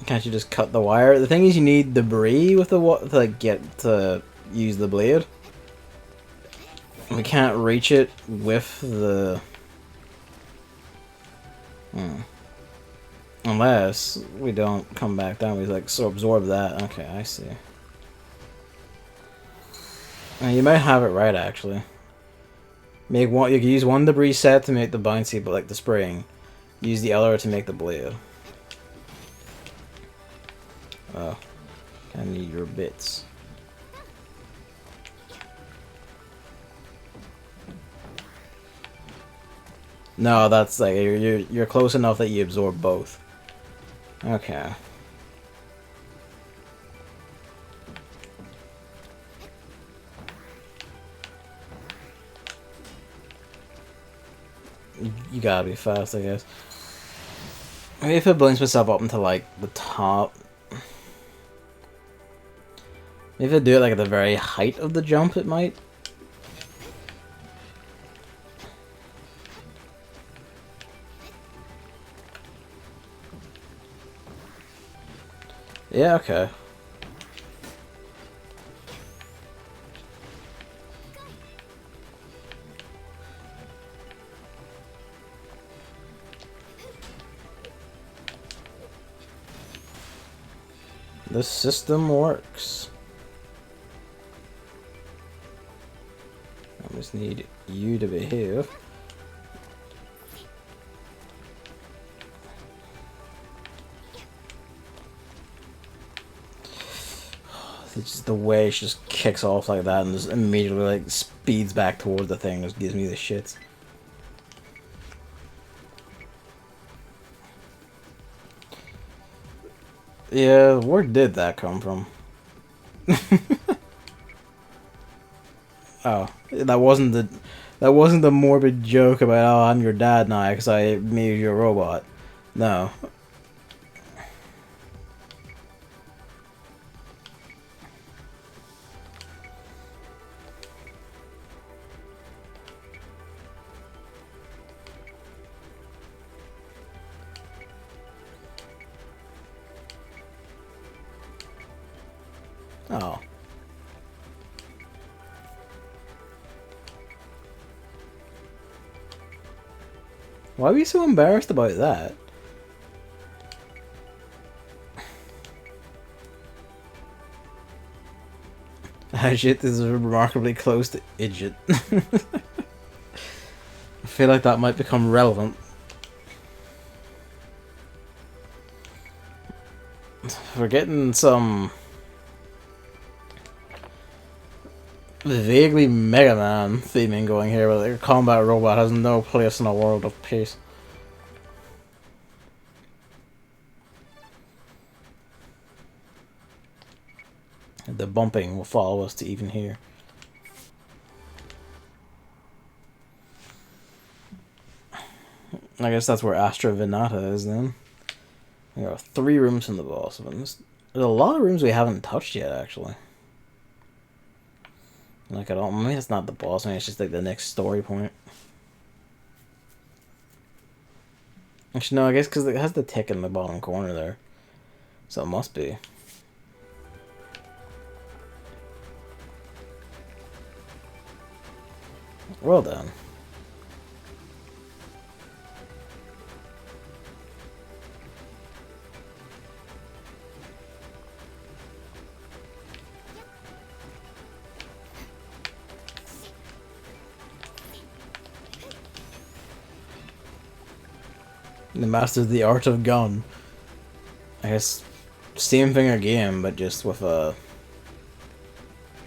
Can't you just cut the wire? The thing is, you need debris with the to like get to use the blade. We can't reach it with the. Unless we don't come back down, we like so absorb that. Okay, I see. You might have it right actually. Make one. You can use one debris set to make the bouncy, but like the spring. Use the other to make the blade. Oh, I need your bits. No, that's like you're close enough that you absorb both. Okay. You gotta be fast, I guess. Maybe if it blinks myself up into like the top. Maybe if I do it like at the very height of the jump, it might. Yeah, okay. This system works. I just need you to be here. It's just the way she just kicks off like that and just immediately like speeds back toward the thing just gives me the shits. Yeah, where did that come from? Oh, that wasn't the morbid joke about oh I'm your dad now because I made you a robot. No. Oh. Why are you so embarrassed about that? Shit, this is remarkably close to idiot. I feel like that might become relevant. We're getting some vaguely Mega Man theming going here, but a combat robot has no place in a world of peace. The bumping will follow us to even here. I guess that's where Astra Venata is then. There are 3 rooms in the boss. There's a lot of rooms we haven't touched yet, actually. Like, I don't. Maybe it's not the boss. Maybe it's just like the next story point. Actually, no. I guess because it has the tick in the bottom corner there, so it must be. Well done. The masters the art of gun. I guess same thing again, but just with a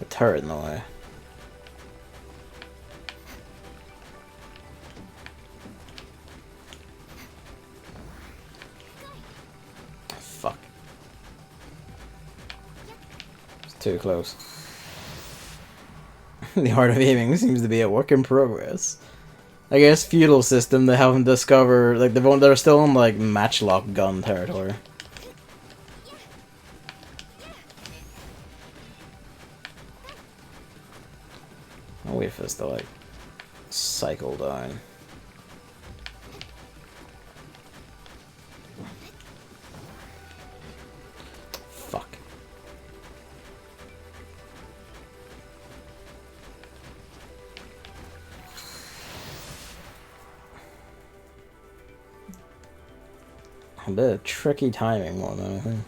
turret in the way. Fuck. It's too close. The art of aiming seems to be a work in progress. I guess feudal system they haven't discovered, like they're still in like matchlock gun territory. I'll wait for this to like cycle down. Fuck. A bit of tricky timing more than anything.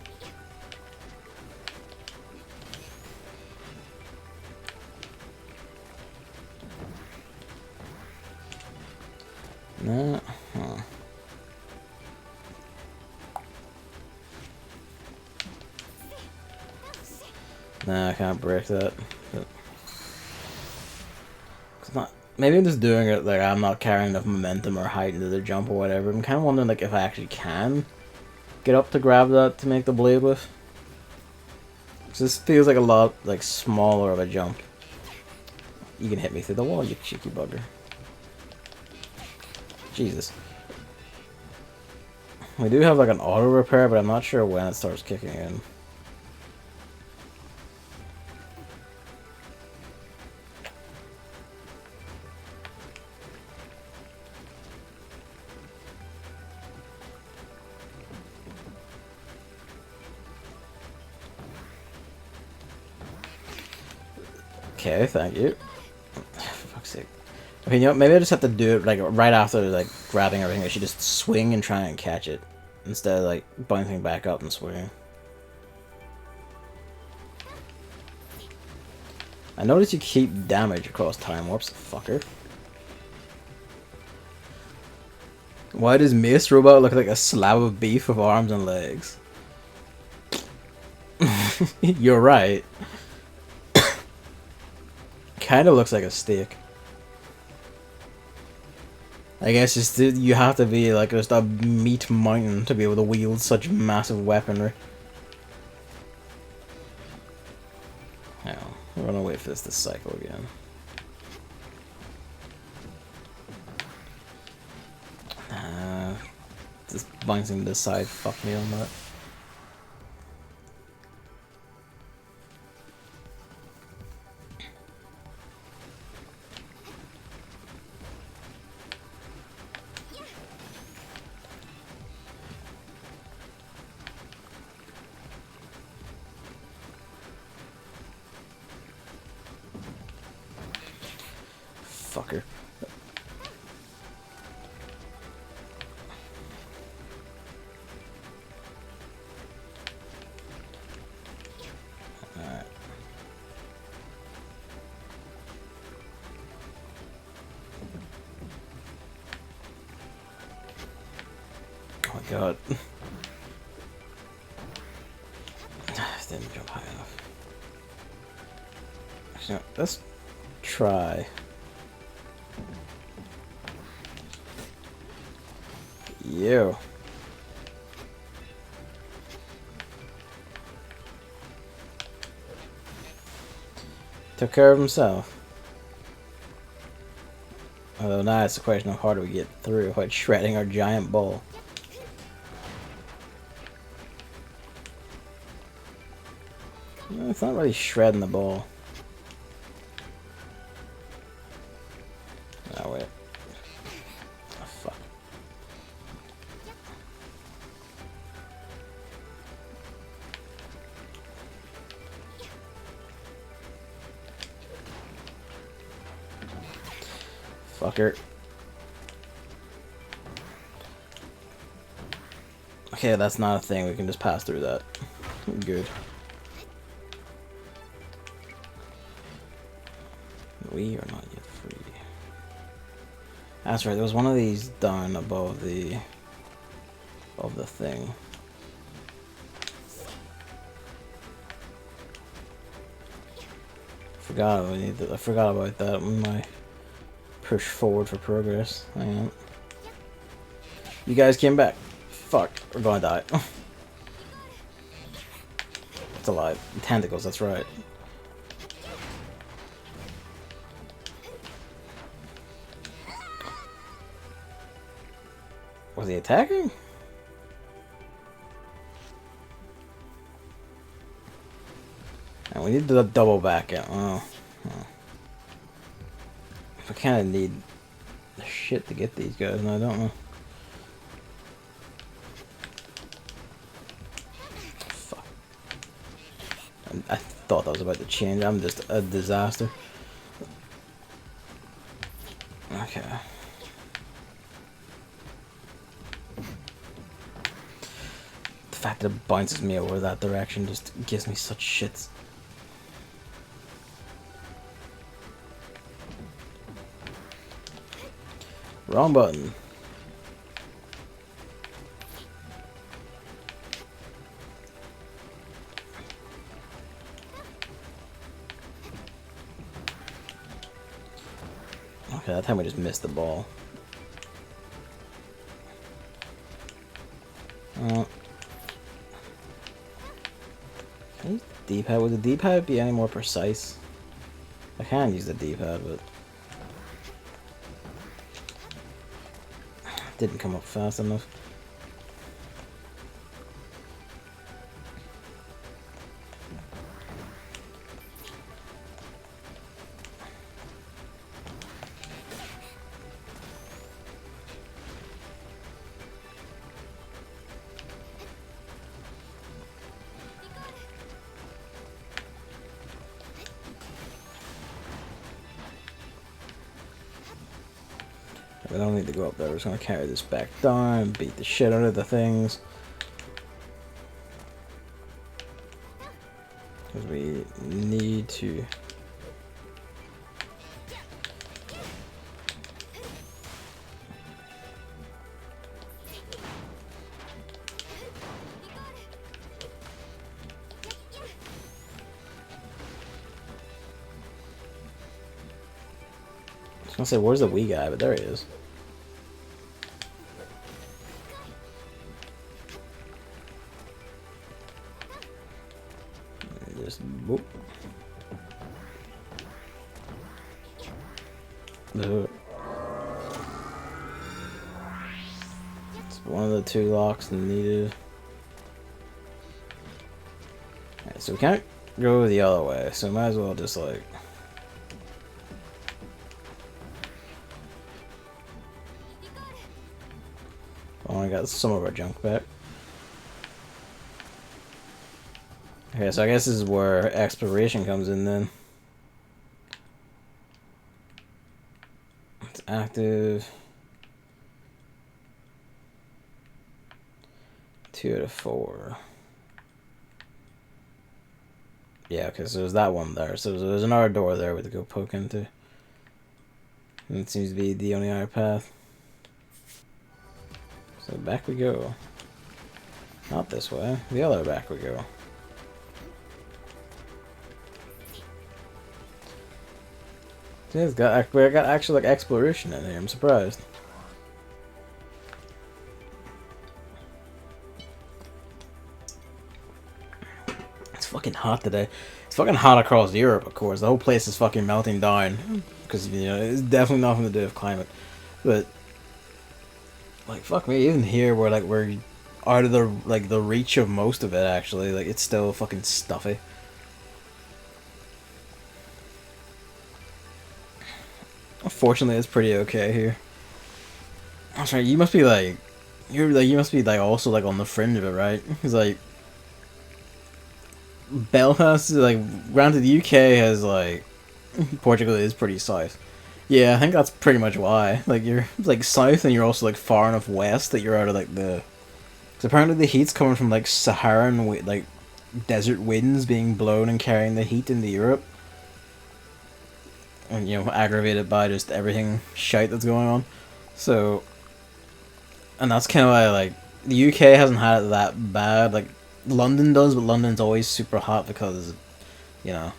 Nah. Huh. Nah, I can't break that. But it's not. Maybe I'm just doing it like I'm not carrying enough momentum or height into the jump or whatever. I'm kind of wondering like if I actually can get up to grab that to make the blade with. This feels like a lot like smaller of a jump. You can hit me through the wall, you cheeky bugger. Jesus. We do have like an auto repair, but I'm not sure when it starts kicking in. Okay, thank you. For fuck's sake. Okay, you know what? Maybe I just have to do it like right after like grabbing everything. I should just swing and try and catch it instead of like bouncing back up and swinging. I noticed you keep damage across time warps, fucker. Why does Mace Robot look like a slab of beef with arms and legs? You're right. Kinda looks like a steak. I guess just you have to be like just a meat mountain to be able to wield such massive weaponry. Hang on, we're gonna wait for this to cycle again. Just bouncing this side, fuck me on that. Fucker. Alright. Oh my god. Didn't jump high enough. Actually, no, let's try. You. Took care of himself. Although now it's a question of how do we get through without shredding our giant ball. No, it's not really shredding the ball. Oh wait. Oh, fuck. Fucker. Okay, that's not a thing. We can just pass through that. Good. We are not yet free. That's right. There was one of these down above the thing. I forgot about that in my push forward for progress. Hang on. You guys came back. Fuck, we're gonna die. It's alive. Tentacles, that's right. Was he attacking? And we need to double back out. Oh. I kind of need the shit to get these guys, and I don't know. Fuck. I thought that was about to change. I'm just a disaster. Okay. The fact that it bounces me over that direction just gives me such shits. Wrong button. Okay, that time we just missed the ball. Can I use the D-pad? Would the D-pad be any more precise? I can use the D-pad, but didn't come up fast enough. We don't need to go up there. We're just gonna carry this back down, beat the shit out of the things. Because we need to. I was gonna say, where's the wee guy? But there he is. Just whoop. It's one of the 2 locks needed. Alright, so we can't go the other way, so might as well just like. Oh, I got some of our junk back. Okay, so I guess this is where exploration comes in then. It's active. 2 out of 4. Yeah, okay, so there's that one there. So there's another door there we have to go poke into. And it seems to be the only other path. So back we go. Not this way. The other back we go. Yeah, we got actually like exploration in here. I'm surprised. It's fucking hot today. It's fucking hot across Europe, of course. The whole place is fucking melting down because you know it's definitely nothing to do with climate. But like fuck me, even here where like we're out of the reach of most of it, actually, like it's still fucking stuffy. Fortunately, it's pretty okay here. I'm sorry, you must be like, you must be like also like on the fringe of it, right? Because like Belfast is like, granted, the UK has like Portugal is pretty south. Yeah, I think that's pretty much why. Like you're like south, and you're also like far enough west that you're out of like the. Because apparently the heat's coming from like Saharan like desert winds being blown and carrying the heat into Europe. And you know, aggravated by just everything shite that's going on. So, and that's kind of why like the UK hasn't had it that bad. Like London does, but London's always super hot because, you know,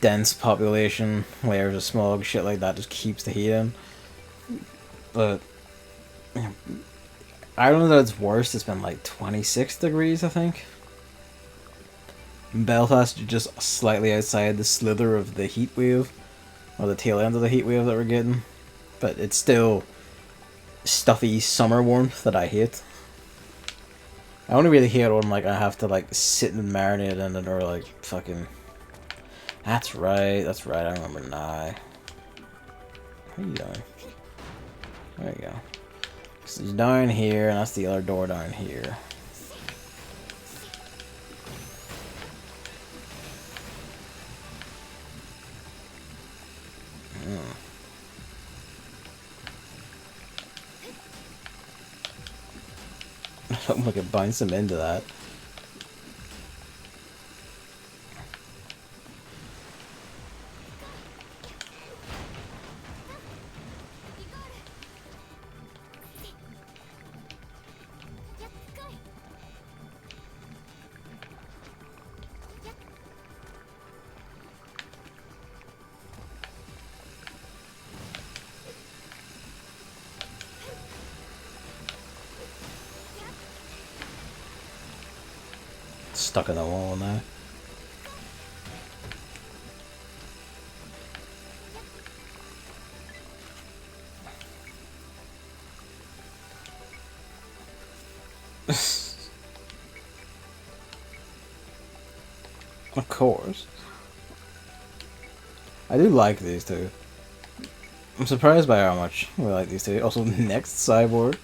dense population, layers of smog, shit like that just keeps the heat in. But you know, I don't know that it's worse. It's been like 26 degrees, I think. Belfast, just slightly outside the slither of the heat wave. Or the tail end of the heat wave that we're getting. But it's still stuffy summer warmth that I hate. I only really hate when like I have to like sit and marinate in it or like fucking. That's right, I remember now. How you doing? There you go. So he's down here, and that's the other door down here. I hope I can bounce him into that. Stuck in the wall now. Of course. I do like these two. I'm surprised by how much we like these two. Also, next cyborg.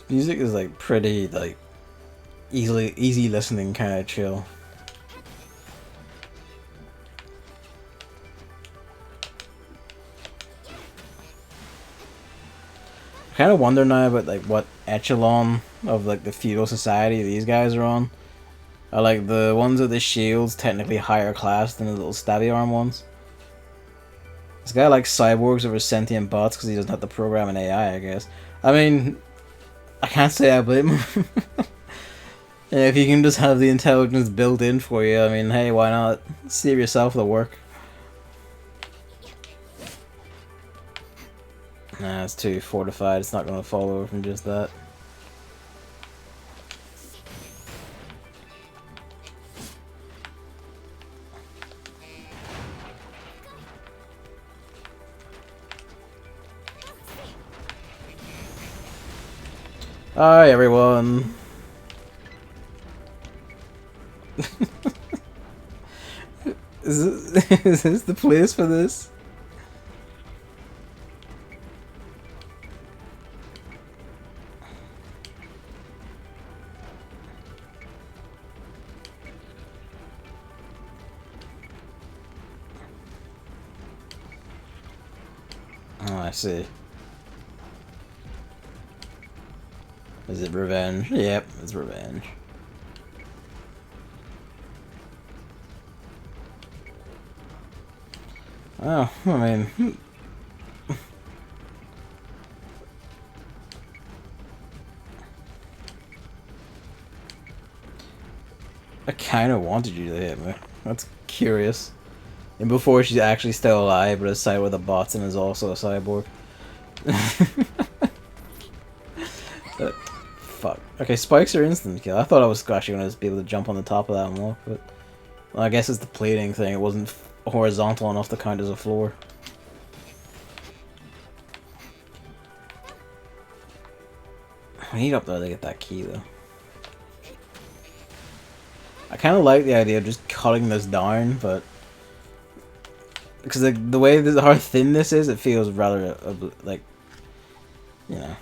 music is like pretty like easy listening, kind of chill. I kind of wonder now about like what echelon of like the feudal society these guys are on. Are like the ones with the shields technically higher class than the little stabby arm ones? This guy likes cyborgs over sentient bots because he doesn't have to program an AI, I guess. I mean, I can't say I blame him. Yeah, if you can just have the intelligence built in for you, I mean, hey, why not? Save yourself the work. Nah, it's too fortified. It's not going to fall over from just that. Hi, everyone. Is this the place for this? Oh, I see. Is it revenge? Yep, it's revenge. Oh, I mean... I kind of wanted you to hit me. That's curious. And before she's actually still alive, but aside with the bots and is also a cyborg. Fuck. Okay, spikes are instant kill. I thought I was actually going to be able to jump on the top of that and walk, but... Well, I guess it's the plating thing. It wasn't horizontal enough to count as a floor. I need up there to get that key, though. I kind of like the idea of just cutting this down, but... Because the way this, how thin this is, it feels rather, like... You know...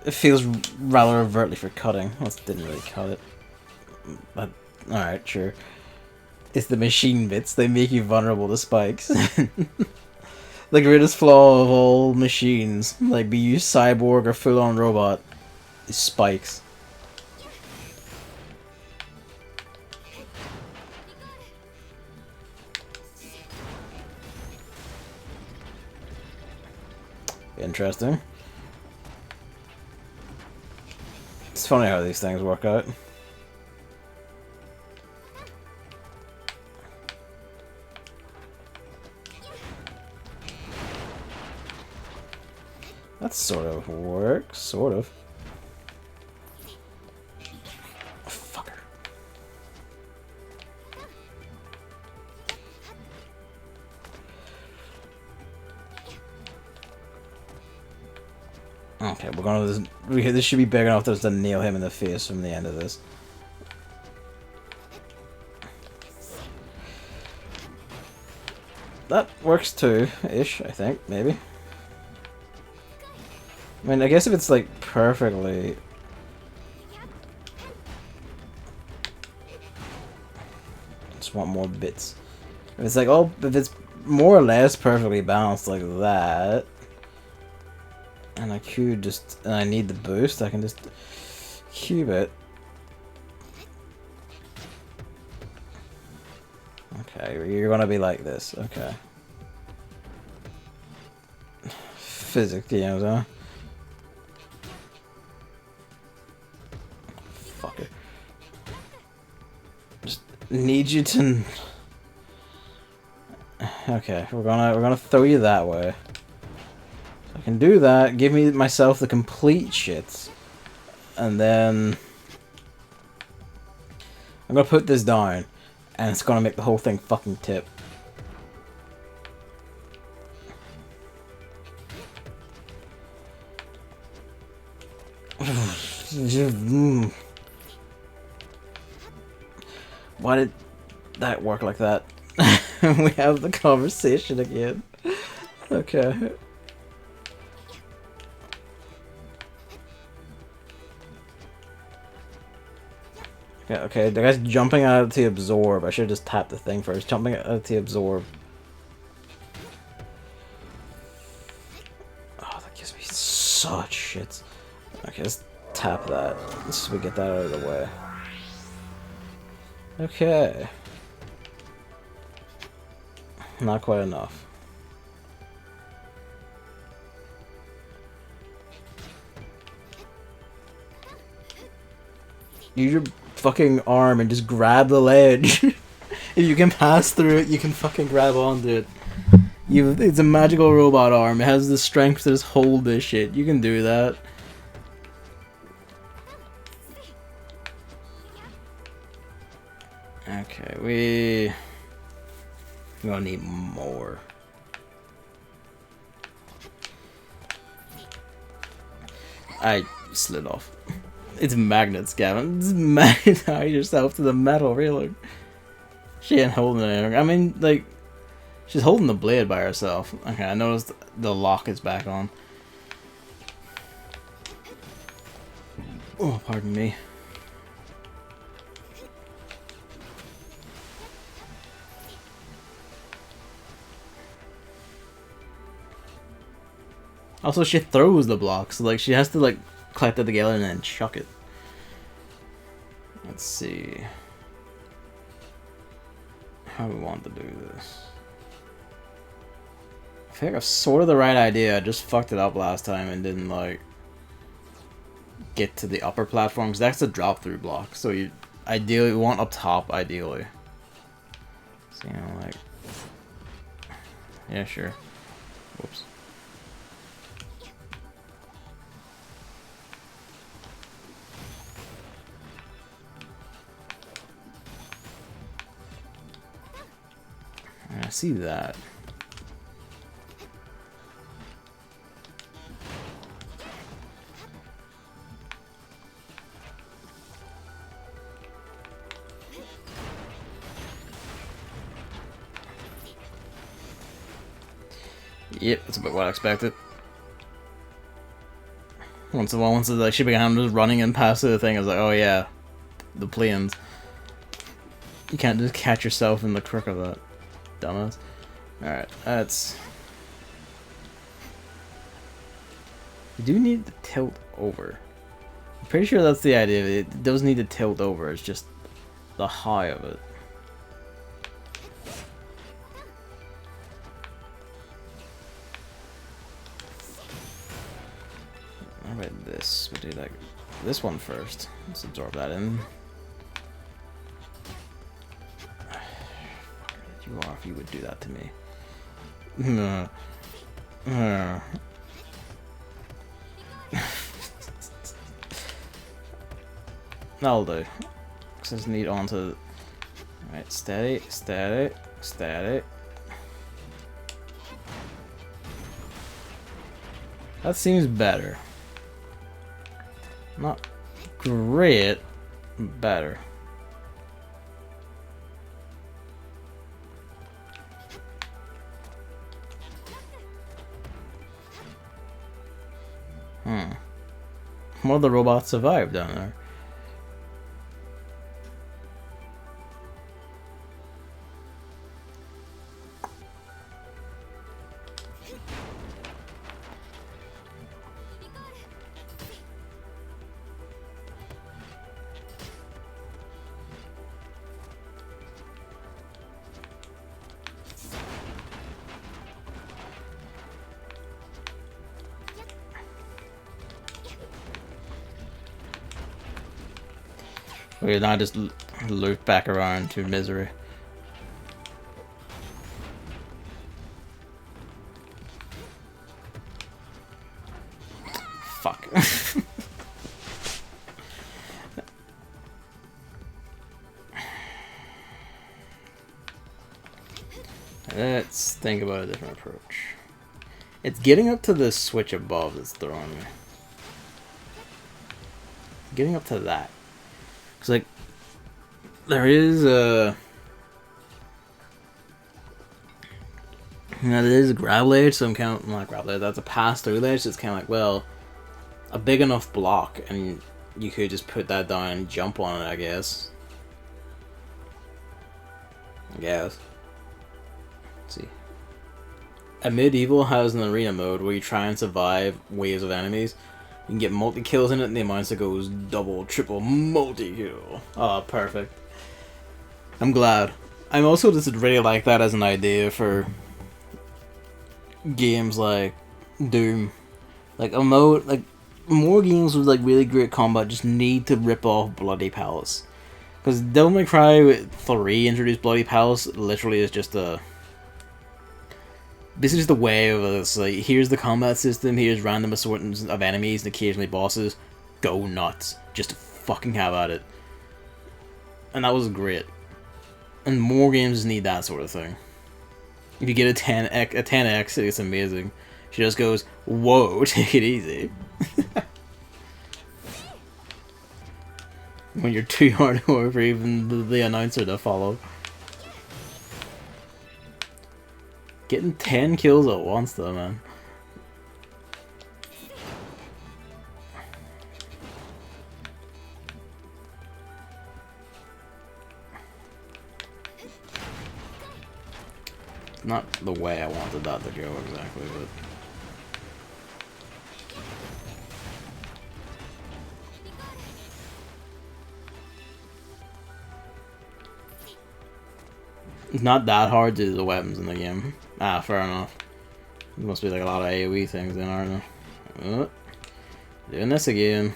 It feels rather overtly for cutting. Well, it didn't really cut it. But, alright, sure. It's the machine bits. They make you vulnerable to spikes. The greatest flaw of all machines, like be you cyborg or full-on robot, is spikes. Interesting. It's funny how these things work out. That sort of works, sort of. Fucker. Okay, we're gonna. This should be big enough just to nail him in the face from the end of this. That works too, ish. I think maybe. I mean, I guess if it's like perfectly. Just want more bits. If it's like if it's more or less perfectly balanced like that. And I could just, and I need the boost, I can just cube it. Okay, you're gonna be like this, okay. Physics, you know what I'm saying? Fuck it. Just need you to... Okay, we're gonna throw you that way. I can do that, give me myself the complete shits, and then I'm gonna put this down, and it's gonna make the whole thing fucking tip. Why did that work like that? We have the conversation again. Okay. Okay, the guy's jumping out of the absorb. I should have just tapped the thing first. Jumping out of the absorb. Oh, that gives me such shits. Okay, let's tap that. Let's just get that out of the way. Okay. Not quite enough. Use your fucking arm and just grab the ledge. If you can pass through it, you can fucking grab onto it. It's a magical robot arm. It has the strength to just hold this shit. You can do that. Okay, we're gonna need more. I slid off. It's magnets, Gavin. Just magnetize yourself to the metal, really. She ain't holding anything. I mean, like, she's holding the blade by herself. Okay, I noticed the lock is back on. Oh, pardon me. Also, she throws the blocks. So, like, she has to, like, collect it together and then chuck it. Let's see. How do we want to do this? I think I have sort of the right idea. I just fucked it up last time and didn't, like, get to the upper platform. Because that's a drop-through block. So, you ideally want up top, ideally. So, you know, like... Yeah, sure. Whoops. I see that. Yep, that's about what I expected. Once like she began just running and past the thing, I was like, oh yeah, the planes. You can't just catch yourself in the crook of that. Dumbass. Alright, that's... You do need to tilt over. I'm pretty sure that's the idea. It does need to tilt over. It's just the high of it. How about this? We'll do like this one first. Let's absorb that in. You are if you would do that to me. That'll do. Just need onto. Alright, steady, steady, steady. That seems better. Not great, better. Well, the robots survived down there. We now just loop back around to misery. Fuck. Let's think about a different approach. It's getting up to the switch above that's throwing me. Getting up to that. Cause like, there is a... You know, there is a grab ledge, so I'm kind of... Not grab ledge, that's a pass-through ledge, so it's kind of like, well, a big enough block, and you could just put that down and jump on it, I guess. I guess. Let's see. A medieval has an arena mode where you try and survive waves of enemies. You can get multi-kills in it, and the amounts that goes double, triple, multi-kill. Oh, perfect. I'm glad. I'm also just really like that as an idea for games like Doom. Like a mode, like more games with like really great combat just need to rip off Bloody Palace. Because Devil May Cry 3 introduced Bloody Palace literally is just a... This is just a way of us, like, here's the combat system, here's random assortments of enemies and occasionally bosses. Go nuts. Just fucking have at it. And that was great. And more games need that sort of thing. If you get a 10x, it's amazing. She just goes, whoa, take it easy. When you're too hardcore for even the announcer to follow. Getting 10 kills at once though, man. Not the way I wanted that to go exactly, but... It's not that hard to do the weapons in the game. Ah, fair enough. There must be like a lot of AoE things in, aren't there? Doing this again.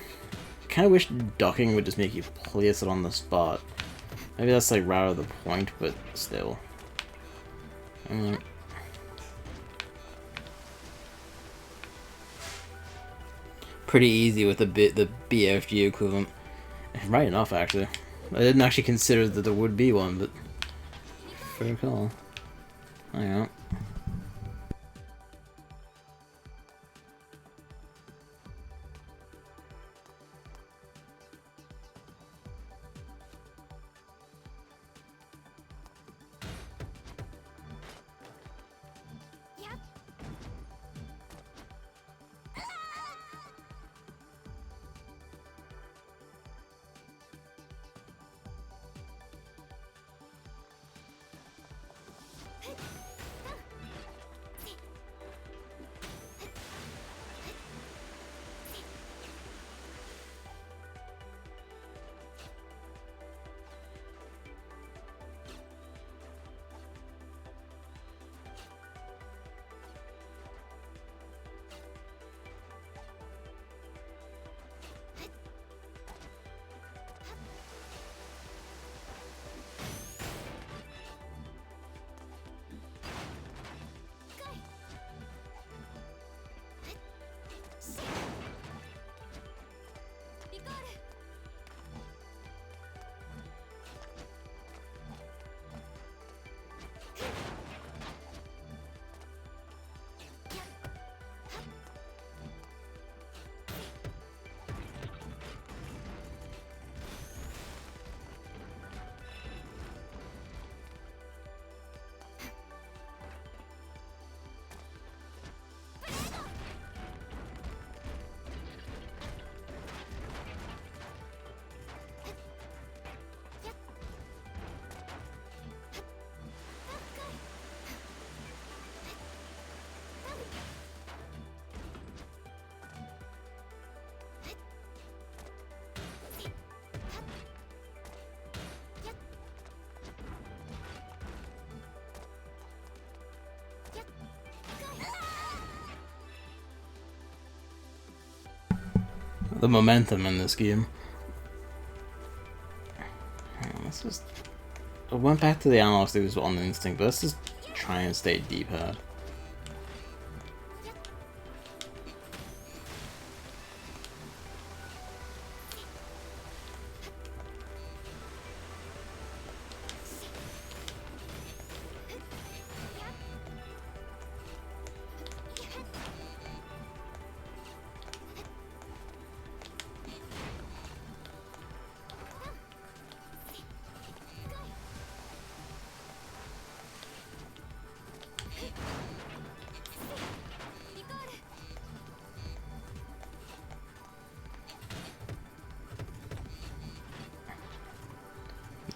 Kinda wish ducking would just make you place it on the spot. Maybe that's like rather the point, but still. Pretty easy with the BFG equivalent. Right enough, actually. I didn't actually consider that there would be one, but pretty cool. Hang on. The momentum in this game. Let's just... I went back to the analog sticks on the instinct, but let's just try and stay D-pad.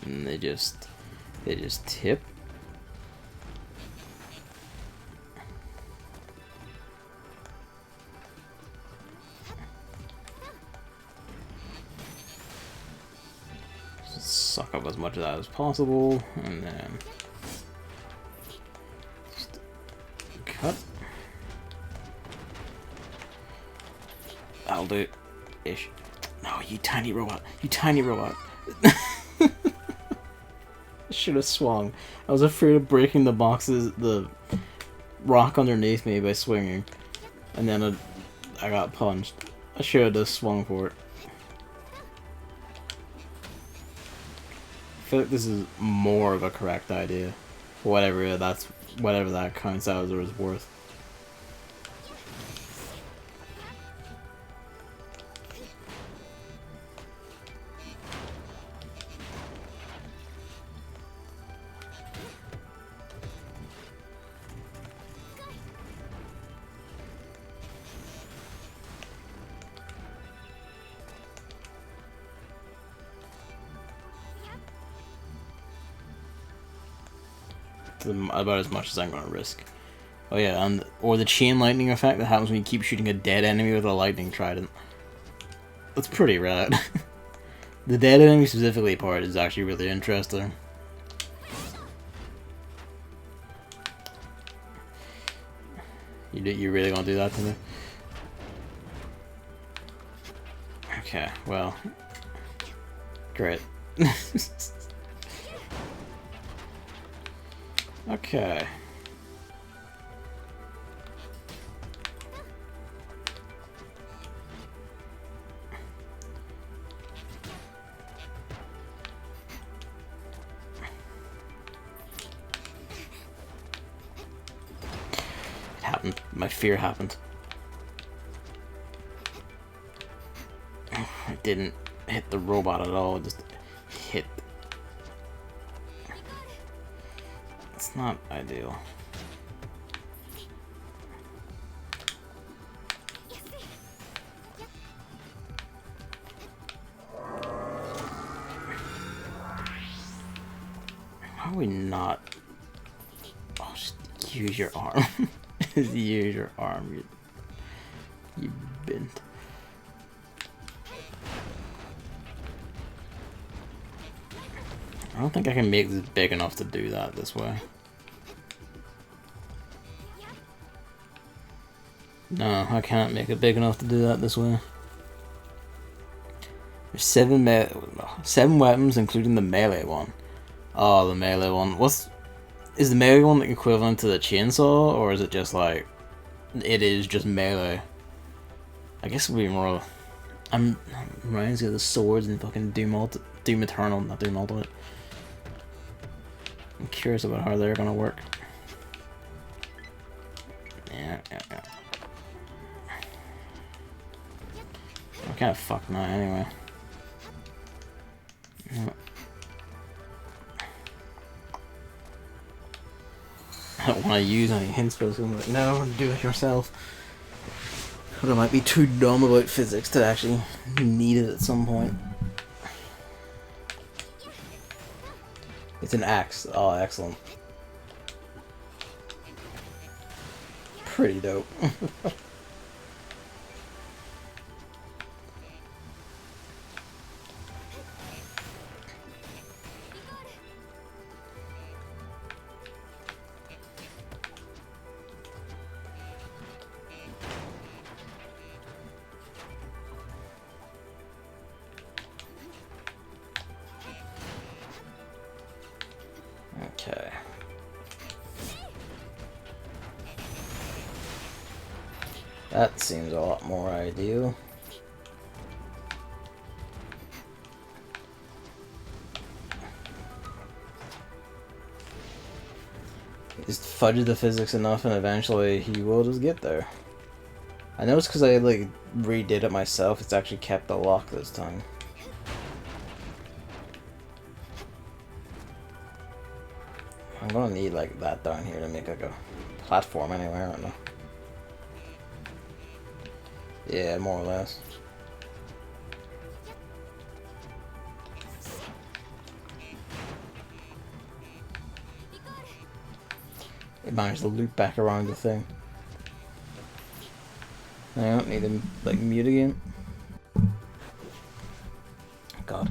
And they just They just tip. Just suck up as much of that as possible, and then just cut. I'll do it. Ish. No, you tiny robot. You tiny robot. I should have swung. I was afraid of breaking the boxes, the rock underneath me by swinging. And then I got punched. I should have just swung for it. I feel like this is more of a correct idea. Whatever that counts out as worth. About as much as I'm gonna risk. Oh yeah, and or the chain lightning effect that happens when you keep shooting a dead enemy with a lightning trident. That's pretty rad. The dead enemy specifically part is actually really interesting. You really gonna do that to me? Okay, well, great. Okay. It happened. My fear happened. It didn't hit the robot at all, it just hit. It's not ideal. How are we not? Oh, just use your arm. Just use your arm, you bent. I don't think I can make this big enough to do that this way. No, I can't make it big enough to do that this way. There's seven weapons, including the melee one. Oh, the melee one. Is the melee one equivalent to the chainsaw, or is it just like it is just melee? I guess it would be more. Reminds me of the swords and fucking Doom Eternal, not Doom Ultimate. I'm curious about how they're gonna work. Yeah. I'm kind of fucked now anyway. Yeah. I don't want to use any hints, but I'm like, no, do it yourself. But I might be too dumb about physics to actually need it at some point. It's an axe. Oh, excellent. Pretty dope. Okay. That seems a lot more ideal. Just fudge the physics enough and eventually he will just get there. I know it's because I like redid it myself, it's actually kept the lock this time. I'm gonna need like that down here to make like a platform anyway, I don't know. Yeah, more or less. It managed to loop back around the thing. I don't need to like mute again. God.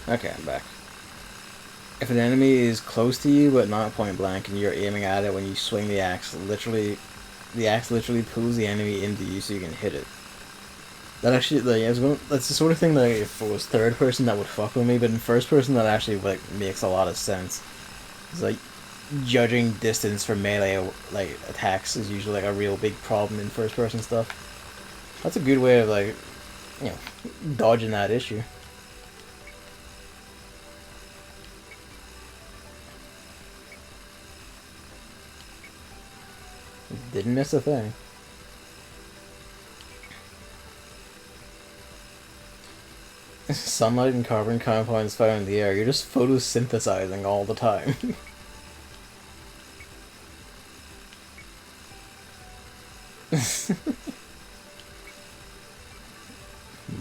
Okay, I'm back. If an enemy is close to you but not point blank and you're aiming at it when you swing the axe, the axe literally pulls the enemy into you so you can hit it. That actually, like, that's the sort of thing that if it was third person that would fuck with me, but in first person that actually like makes a lot of sense. It's like judging distance for melee like attacks is usually like a real big problem in first person stuff. That's a good way of like, you know, dodging that issue. Didn't miss a thing. Sunlight and carbon compounds found in the air. You're just photosynthesizing all the time.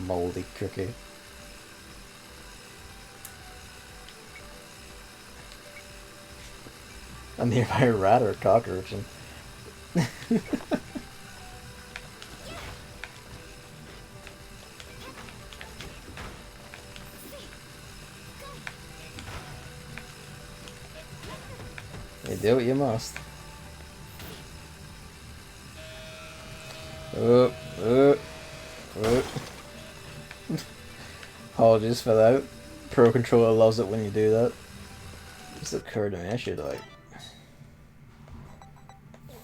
Moldy cookie. A nearby rat or cockroach. You do what you must. Apologies for that. Pro Controller loves it when you do that. Just occurred to me, I should like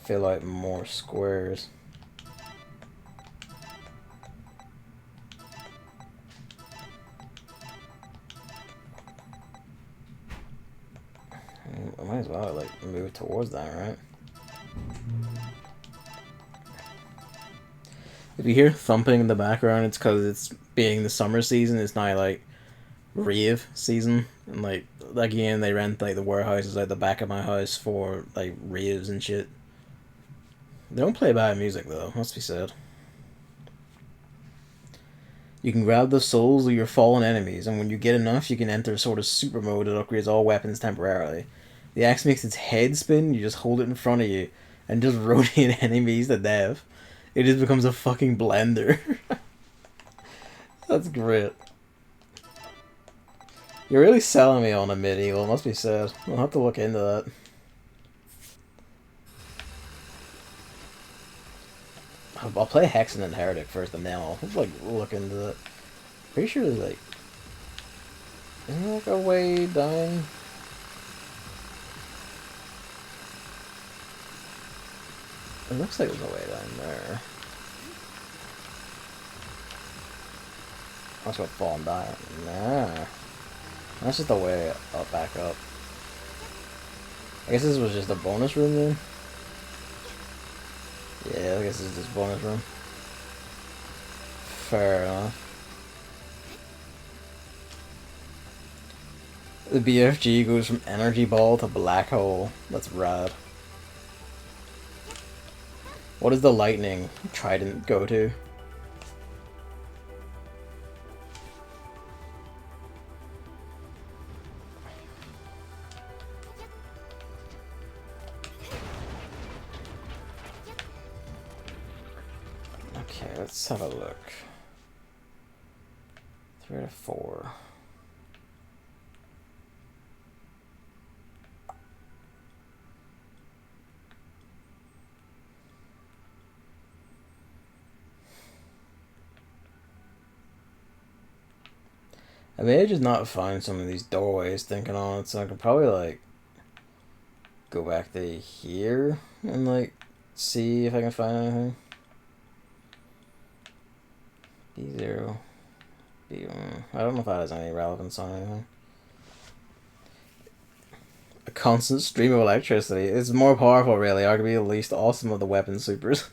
fill out more squares. I might as well like move towards that, right? If you hear thumping in the background, it's because it's being the summer season. It's now like rave season, and like again they rent like the warehouses out the back of my house for like raves and shit. They don't play bad music though, must be said. You can grab the souls of your fallen enemies, and when you get enough, you can enter sort of super mode that upgrades all weapons temporarily. The axe makes its head spin, you just hold it in front of you, and just rotate enemies to death. It just becomes a fucking blender. That's great. You're really selling me on a medieval, it must be said. I'll have to look into that. I'll play Hexen and Heretic first, and then I'll like look into that. Pretty sure there's like, isn't there like a way down? It looks like there's a way down there. That's what falling down. Nah, that's just the way up, back up. I guess this was just a bonus room then. Yeah, I guess this is just bonus room. Fair enough. The BFG goes from energy ball to black hole. That's rad. What does the lightning trident go to? Okay, let's have a look. 3 to 4. I may just not find some of these doorways thinking on it, so I could probably like go back to here and like see if I can find anything. B0, B1. I don't know if that has any relevance on anything. A constant stream of electricity. It's more powerful, really. Arguably the least awesome of the weapon supers.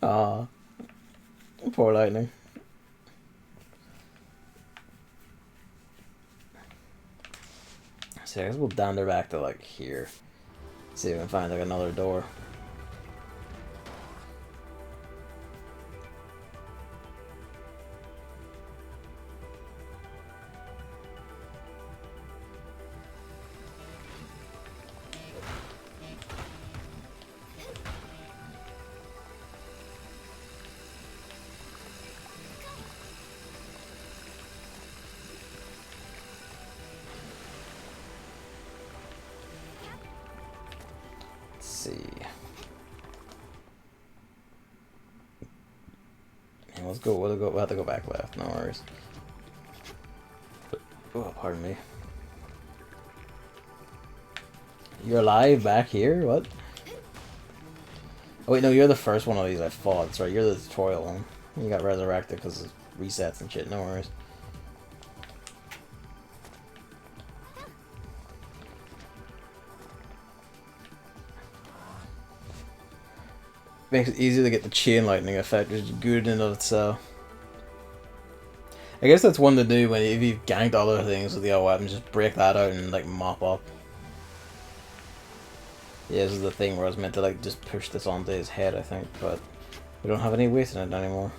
Ah, poor lightning. So I guess we'll dander back to like here. See if we can find like another door. See. And let's go. We'll have to go back left. No worries. Oh, pardon me. You're alive back here? What? Oh wait, no, you're the first one of these I fought. That's right. You're the tutorial one. You got resurrected because of resets and shit. No worries. Makes it easy to get the chain lightning effect, which is good in and of itself. I guess that's one to do when if you've ganked other things with the old weapons, just break that out and like mop up. Yeah, this is the thing where I was meant to like just push this onto his head, I think, but we don't have any weight in it anymore.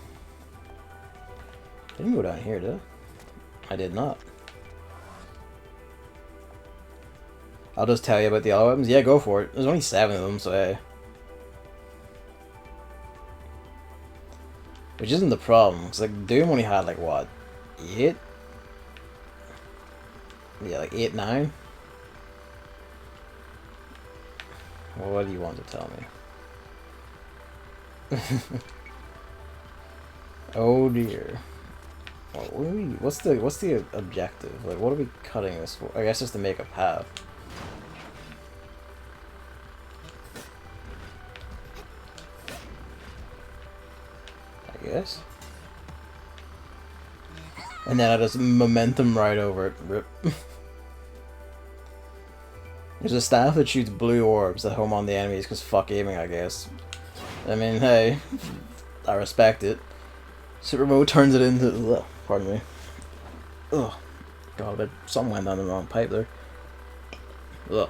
Didn't go down here, did I? I did not. I'll just tell you about the other weapons. Yeah, go for it. There's only 7 of them, so hey. Which isn't the problem, because like Doom only had like what, 8? Yeah, like 8, 9. Well, what do you want to tell me? Oh dear. Well, what's the objective? Like, what are we cutting this for? I guess just to make a path. Yes. And then I just momentum right over it. Rip. There's a staff that shoots blue orbs that home on the enemies because fuck aiming, I guess. I mean, hey, I respect it. Super mode turns it into. Ugh, pardon me. Ugh. God, something went down the wrong pipe there. Ugh.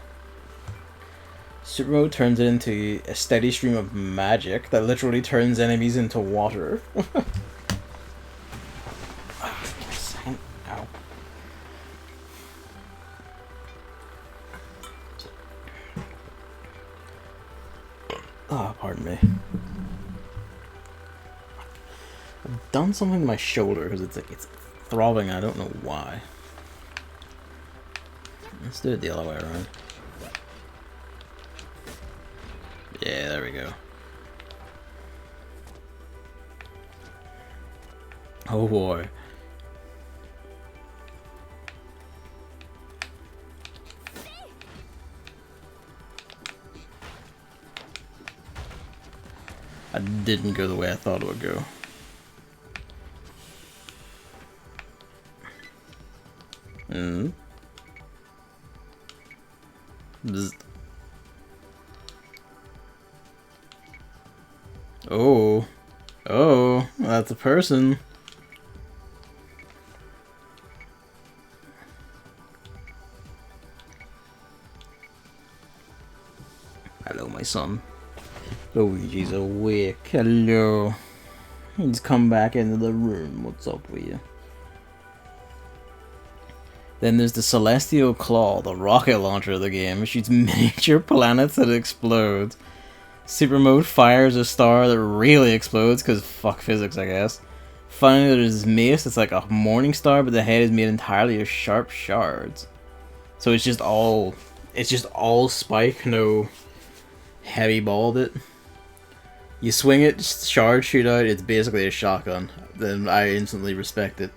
Super mode turns it into a steady stream of magic that literally turns enemies into water. Oh, pardon me. I've done something to my shoulder because it's throbbing. I don't know why. Let's do it the other way around. Yeah, there we go. Oh boy. I didn't go the way I thought it would go. Bzz. Oh. Oh, that's a person. Hello, my son. Luigi's awake. Hello. He's come back into the room. What's up with you? Then there's the Celestial Claw, the rocket launcher of the game. It shoots miniature planets that explode. Super Mode fires a star that really explodes, because fuck physics, I guess. Finally, there's this mace. It's like a morning star, but the head is made entirely of sharp shards. So it's just all spike, no heavy ball bit. You swing it, shards shoot out, it's basically a shotgun. Then I instantly respect it.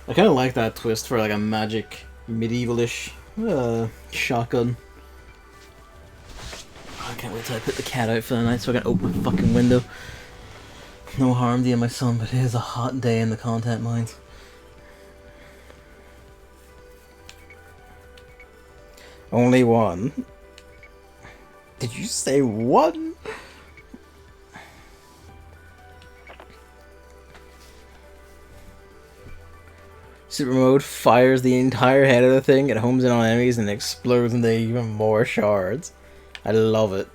I kind of like that twist for like a magic, medieval-ish shotgun. I can't wait till I put the cat out for the night so I can open the fucking window. No harm to you, my son, but it is a hot day in the content mines. Only one. Did you say one? Super Mode fires the entire head of the thing, it homes in on enemies and explodes into even more shards. I love it.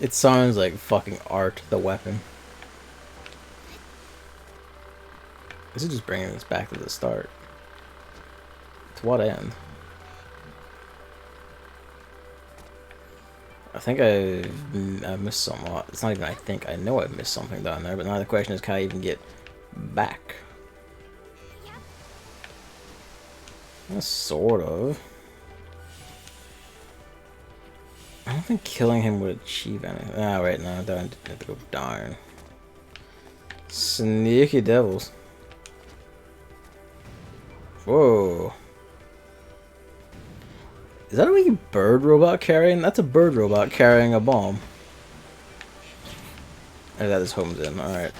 It sounds like fucking art, the weapon. This is just bringing us back to the start. To what end? I think I missed something. It's not even I think. I know I've missed something down there, but now the question is, can I even get back? Sort of. I don't think killing him would achieve anything. Ah, right now, I don't have to go down. Sneaky devils. Whoa. Is that a wee bird robot carrying? That's a bird robot carrying a bomb. Oh, that is homes in. Alright.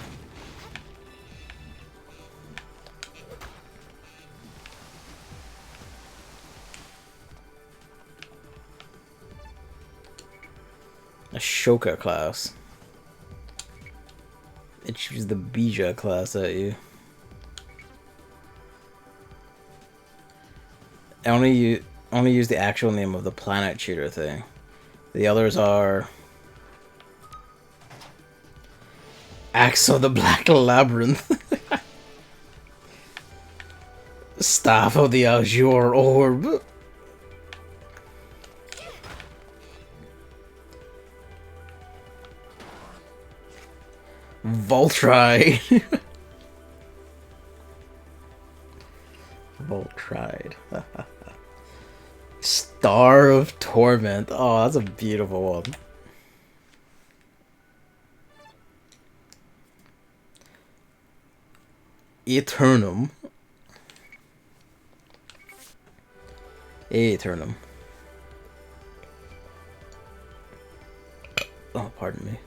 Ashoka class. It shoots the Bija class at you. I only use the actual name of the planet shooter thing. The others are Axe of the Black Labyrinth. Staff of the Azure Orb. Voltride. Voltride. Star of Torment. Oh, that's a beautiful one. Eternum. Eternum. Oh, pardon me.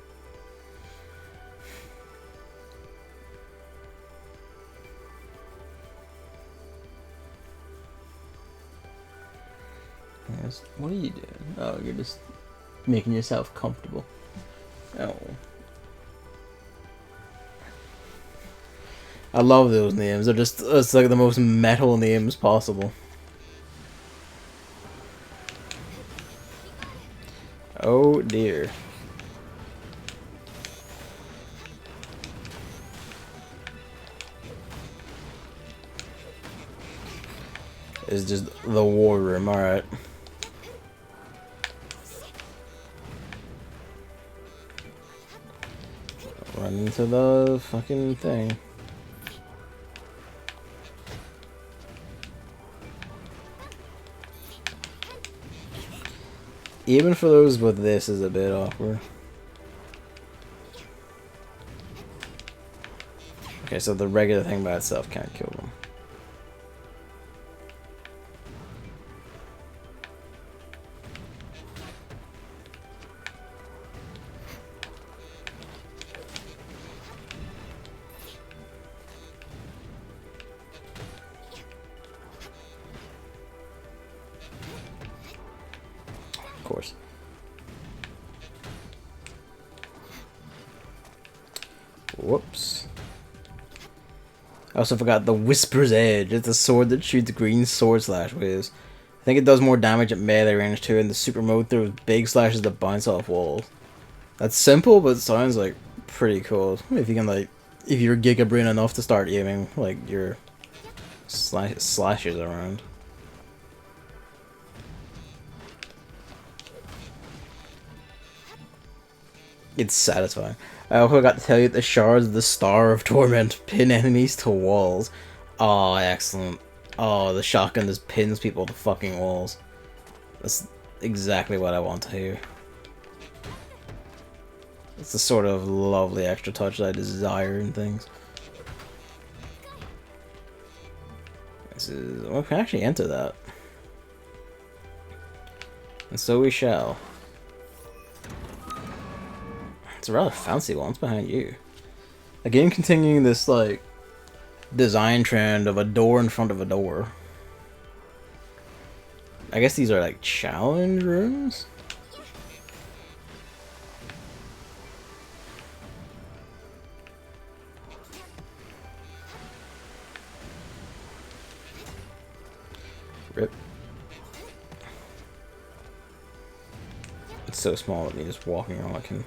What are you doing? Oh, you're just making yourself comfortable. Oh. I love those names. They're just, it's like the most metal names possible. Oh dear. It's just the war room, alright. Run into the fucking thing. Even for those with this is a bit awkward. Okay, so the regular thing by itself can't kill them. Of course. Whoops. I also forgot the Whisper's Edge. It's a sword that shoots green sword slash waves. I think it does more damage at melee range too, and the super mode throws big slashes that bounce off walls. That's simple, but it sounds like pretty cool. If you can like, if you're Giga brain enough to start aiming like your slashes around. It's satisfying. I also got to tell you that the shards of the Star of Torment pin enemies to walls. Oh, excellent. Oh, the shotgun just pins people to fucking walls. That's exactly what I want to hear. It's the sort of lovely extra touch that I desire in things. This is... well, we can actually enter that. And so we shall. It's a rather fancy one. It's behind you. Again, continuing this, like, design trend of a door in front of a door. I guess these are, like, challenge rooms? Rip. It's so small that me just walking around I can...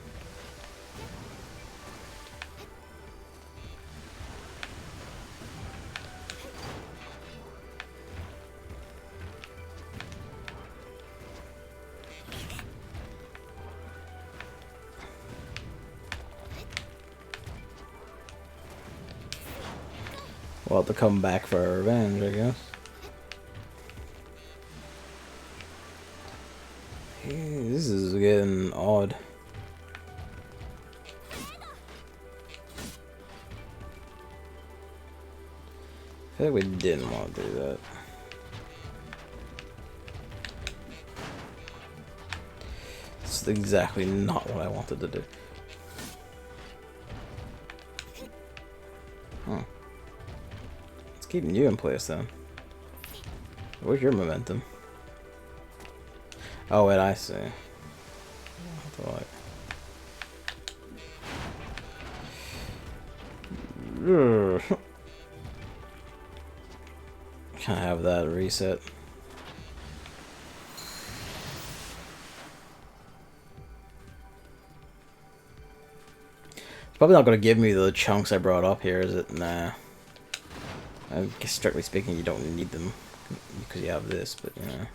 We'll have to come back for our revenge, I guess. Hey, this is getting odd. I feel like we didn't want to do that. It's exactly not what I wanted to do. Huh. It's keeping you in place then. Where's your momentum? Oh wait, I see. Can't have that reset. It's probably not going to give me the chunks I brought up here, is it? Nah. I guess strictly speaking, you don't need them because you have this, but you know.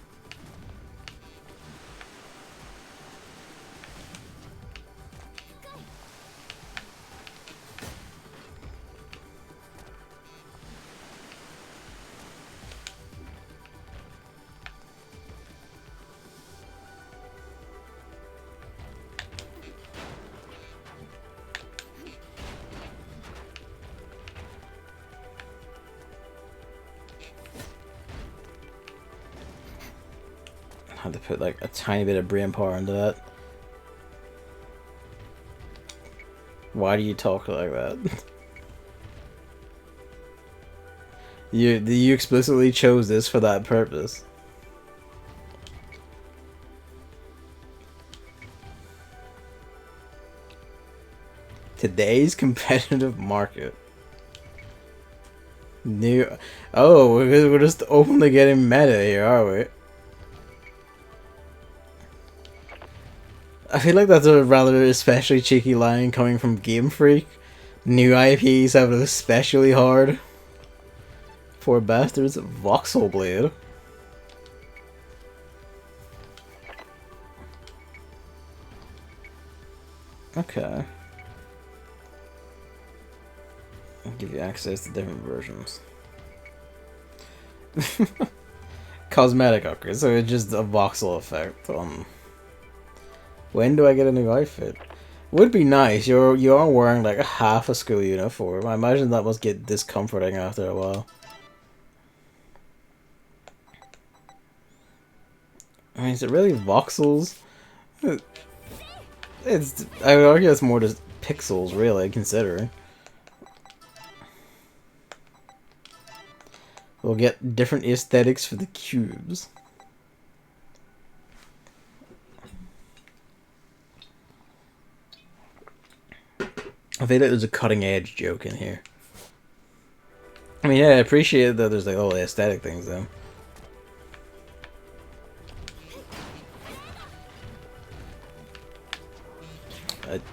I had to put like a tiny bit of brain power into that. Why do you talk like that? You explicitly chose this for that purpose. Today's competitive market. New. Oh, we're just openly getting meta here, are we? I feel like that's a rather especially cheeky line coming from Game Freak. New IPs have it especially hard. Poor bastards. Voxel Blade. Okay. give you access to different versions. Cosmetic upgrade, so it's just a voxel effect. When do I get a new outfit? Would be nice. You are wearing like half a school uniform. I imagine that must get discomforting after a while. I mean, is it really voxels? It's. I would argue it's more just pixels, really, considering. We'll get different aesthetics for the cubes. I think that there's a cutting edge joke in here. I mean, yeah, I appreciate that there's like all the aesthetic things though.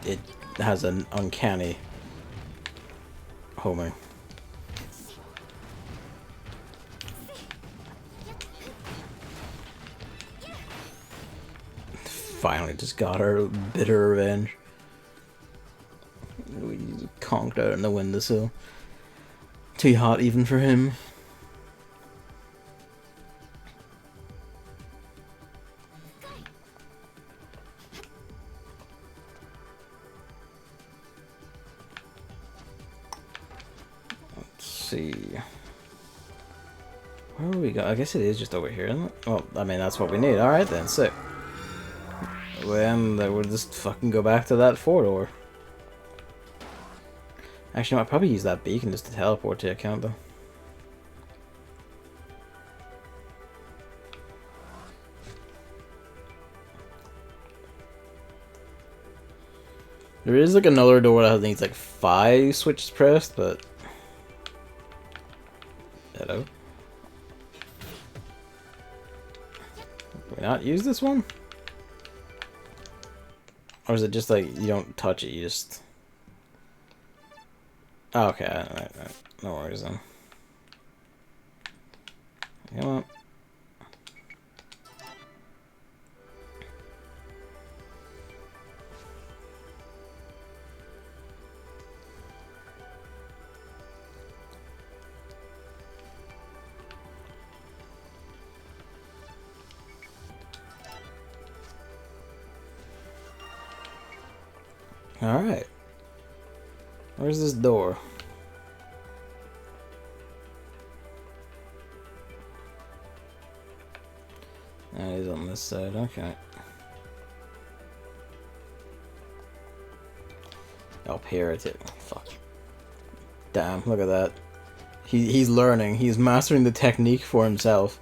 It has an uncanny homing. Finally just got her bitter revenge. We conked out on the windowsill. Too hot even for him. Let's see. Where do we go? I guess it is just over here, isn't it? Well, I mean, that's what we need. Alright then, sick. Then we'll just fucking go back to that 4-door. Actually, no, I'll probably use that beacon just to teleport to account though. There is like another door that needs like 5 switches pressed, but... Hello? Can we not use this one? Or is it just like, you don't touch it, you just... Oh, okay, alright. No worries then. Come on. Alright. Where's this door? That is on this side, okay. Up here it's it. Fuck. Damn, look at that. He's learning. He's mastering the technique for himself.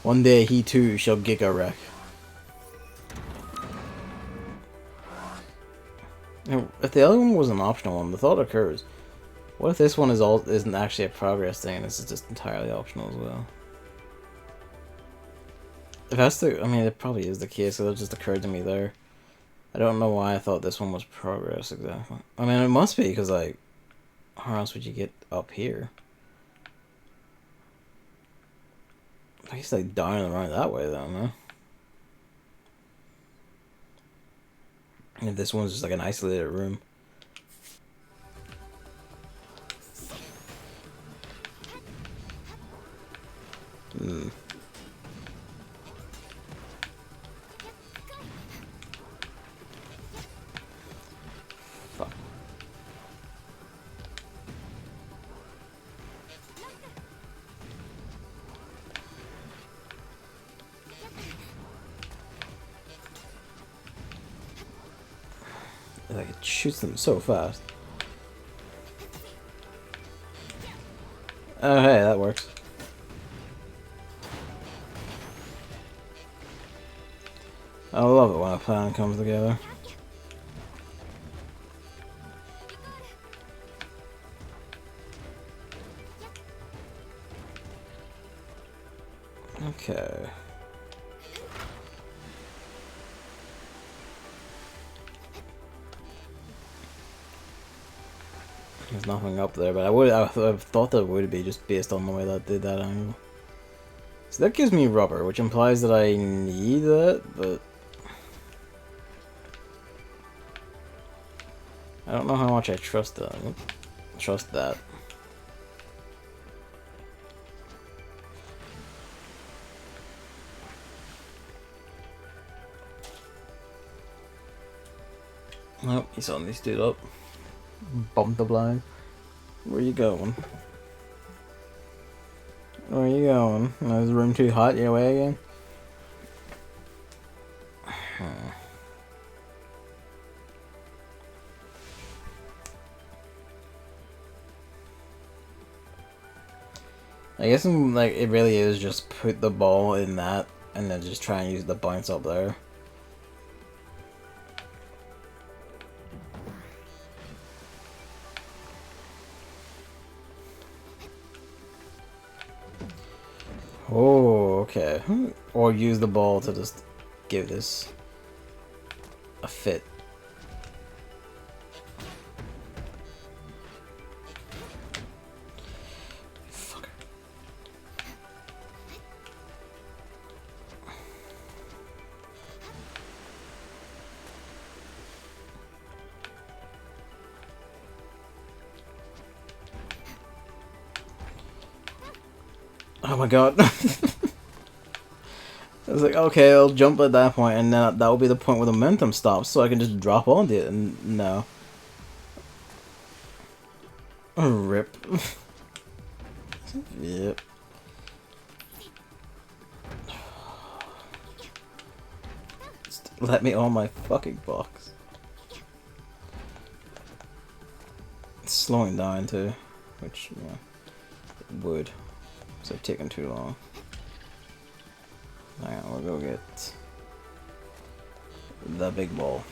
One day he too shall Giga wreck. Now, if the other one was an optional one, the thought occurs. What if this one isn't actually a progress thing and this is just entirely optional as well? If that's the, I mean, it probably is the case, so it just occurred to me there. I don't know why I thought this one was progress exactly. I mean, it must be, because, like, how else would you get up here? I guess, like, down and around that way, though, no? And if this one's just, like, an isolated room. Hmm. Like, it shoots them so fast. Oh, hey, that works. I love it when a plan comes together. Okay. There's nothing up there, but I thought there would be just based on the way that did that angle. So that gives me rubber, which implies that I need that, but I don't know how much I trust that. Trust that. Nope, he's on this dude up. Bump the blind. Where you going? Where you going? Is the room too hot? Your way again? I guess like it really is just put the ball in that and then just try and use the bounce up there. Oh, okay. Or use the ball to just give this a fit. Fucker. Oh my god. I was like, okay, I'll jump at that point, and then that will be the point where the momentum stops, so I can just drop onto it, and no. Rip. Yep. Just let me on my fucking box. It's slowing down too, which, yeah, it would. So it's taking too long. Hang on, we'll go get the big ball.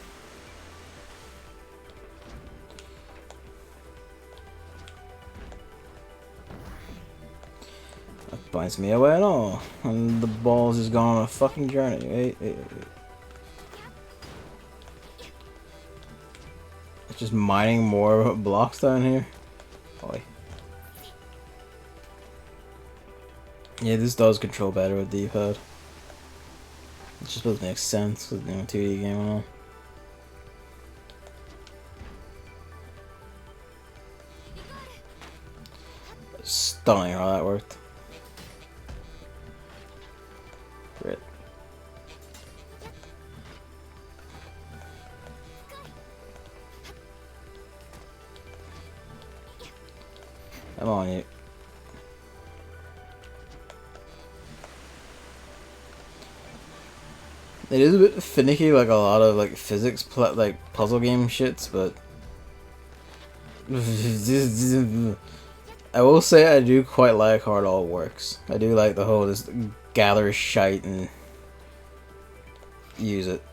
That binds me away at all. And the ball's just gone on a fucking journey. Hey. It's just mining more blocks down here. Boy. Yeah, this does control better with D-pad. It's just supposed to make sense with, 2D game and all. Stunning how that worked. Great. I'm on you. It is a bit finicky, like a lot of like physics, like puzzle game shits, but I will say I do quite like how it all works. I do like the whole just gather shite and use it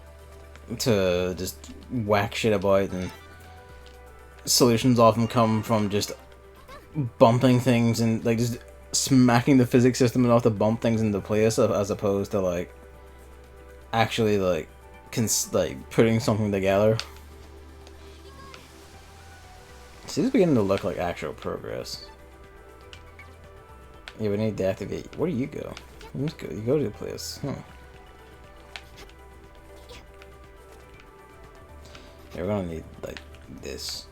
to just whack shit about, and solutions often come from just bumping things and like just smacking the physics system enough to bump things into place, as opposed to like actually like putting something together. See, this is beginning to look like actual progress. Yeah, we need to activate. Where do you go? You go to the place. Huh. Yeah, we're gonna need like this.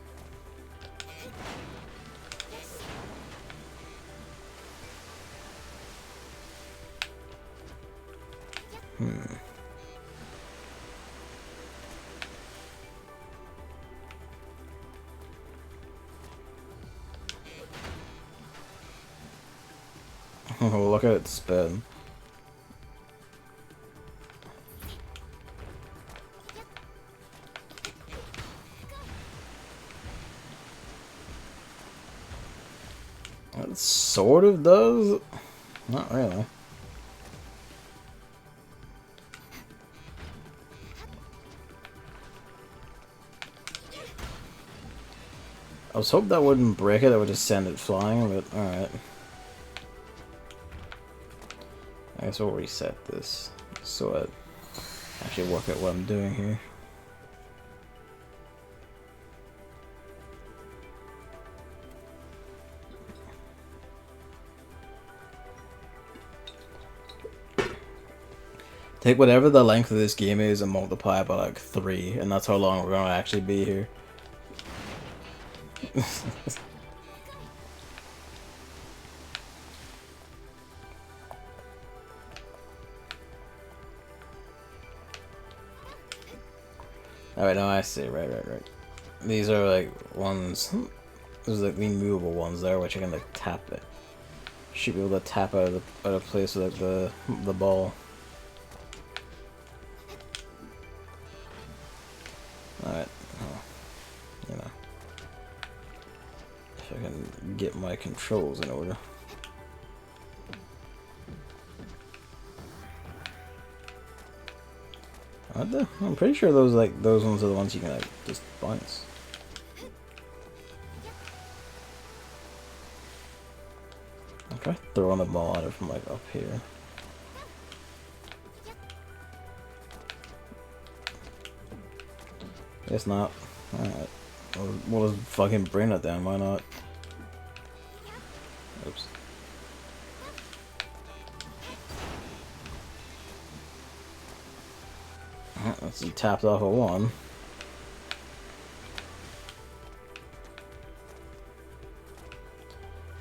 Oh, look at it spin. It sort of does. Not really. I was hoping that wouldn't break it, I would just send it flying, but alright. I guess we'll reset this so I actually work out what I'm doing here. Take whatever the length of this game is and multiply it by like 3, and that's how long we're gonna actually be here. Alright, now I see. Right. These are like ones. Those are like the movable ones there, which I can like tap it. Should be able to tap out of place with like the ball. Alright. Oh, you know. If I can get my controls in order. I'm pretty sure those ones are the ones you can like just bounce. I'll try throwing the ball at it from like up here. Guess not. Alright. We'll just fucking bring it down, why not? Oops. That's tapped off of one.